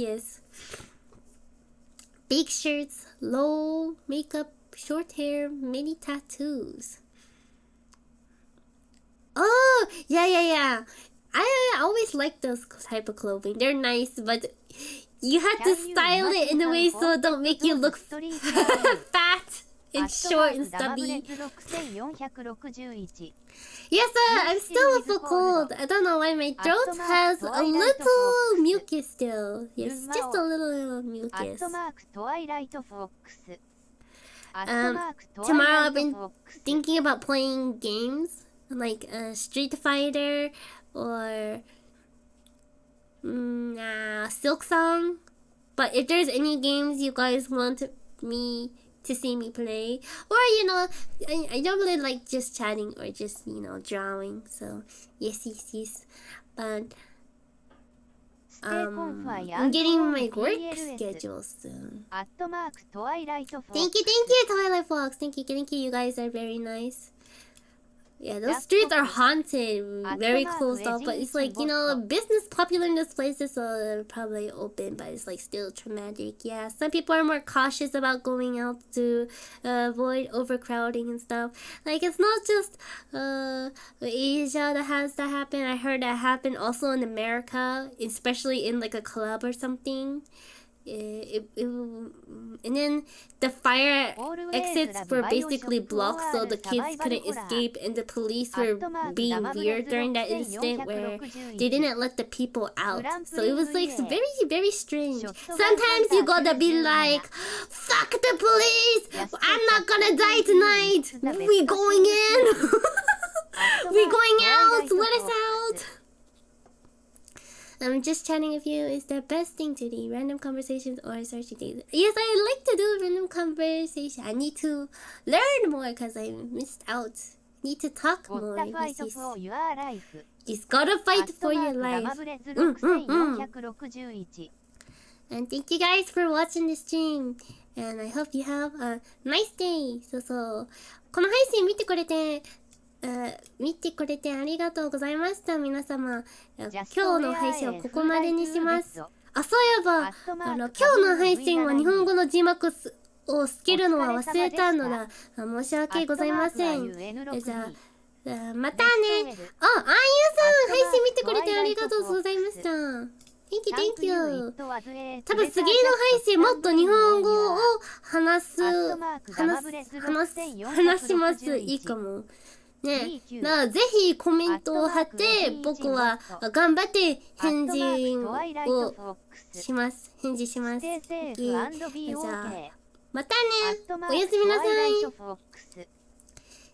Big shirts, low makeup, short hair, many tattoos. Oh, yeah. I always like those type of clothing. They're nice, but you have to style it in a way so it don't make you look fat and short and stubby. Yes, I'm still with a cold. I don't know why my throat has a little mucus still. Yes, just a little mucus. Tomorrow I've been thinking about playing games like Street Fighter or Silk Song. But if there's any games you guys want me to see me play, or I don't really like just chatting or just drawing. So yes. But I'm getting my work schedule soon. Thank you, Twilight Fox. Thank you. You guys are very nice. Yeah, those streets are haunted, very closed off, but it's like, business popular in those places, so they're probably open, but it's like still traumatic. Yeah, some people are more cautious about going out to avoid overcrowding and stuff. Like, it's not just Asia that has that happen. I heard that happened also in America, especially in like a club or something. And then the fire exits were basically blocked, so the kids couldn't escape, and the police were being weird during that incident where they didn't let the people out. So it was like very, very strange. Sometimes you gotta be like, fuck the police! I'm not gonna die tonight! We going in! We going out! Let us out! I'm just chatting with you is the best thing to do. Random conversations or searching things. Yes, I like to do random conversation. I need to learn more because I missed out. Need to talk more. Just gotta fight for your life. And thank you guys for watching the stream. And I hope you have a nice day. この配信見てくれてありがとうございました、皆様。今日の配信はここまでにします。そういえば、今日の配信は日本語の字幕をつけるのは忘れたのだ。申し訳ございません。じゃあ、またね。あゆさん、配信見てくれてありがとうございました。Thank you. 多分次の配信もっと日本語を話します。いいかも。ね、ぜひコメントを貼って僕は頑張って返事します。じゃあまたね、おやすみなさい。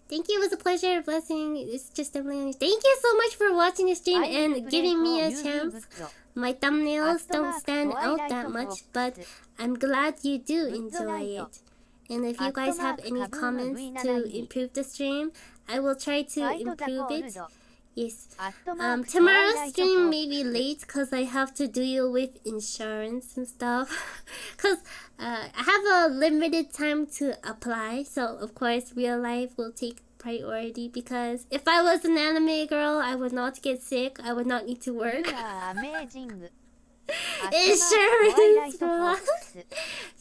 Thank you, it was a pleasure, a blessing. It's just definitely. Thank you so much for watching the stream and giving me a chance. My thumbnails don't stand out that much, but I'm glad you do enjoy it. And if you guys have any comments to improve the stream, I will try to improve it. Yes. Tomorrow's stream may be late because I have to deal with insurance and stuff. Because I have a limited time to apply. So, of course, real life will take priority. Because if I was an anime girl, I would not get sick. I would not need to work. Insurance fraud.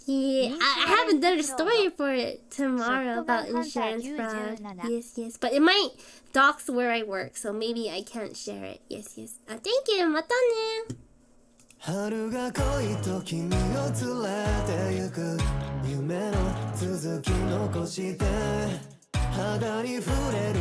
Yeah, I haven't done a story for it tomorrow about insurance fraud. Yes, yes. But it might dox where I work, so maybe I can't share it. Yes, yes. Thank you. またね。春が来いと君を連れてゆく夢の続き残して肌に触れる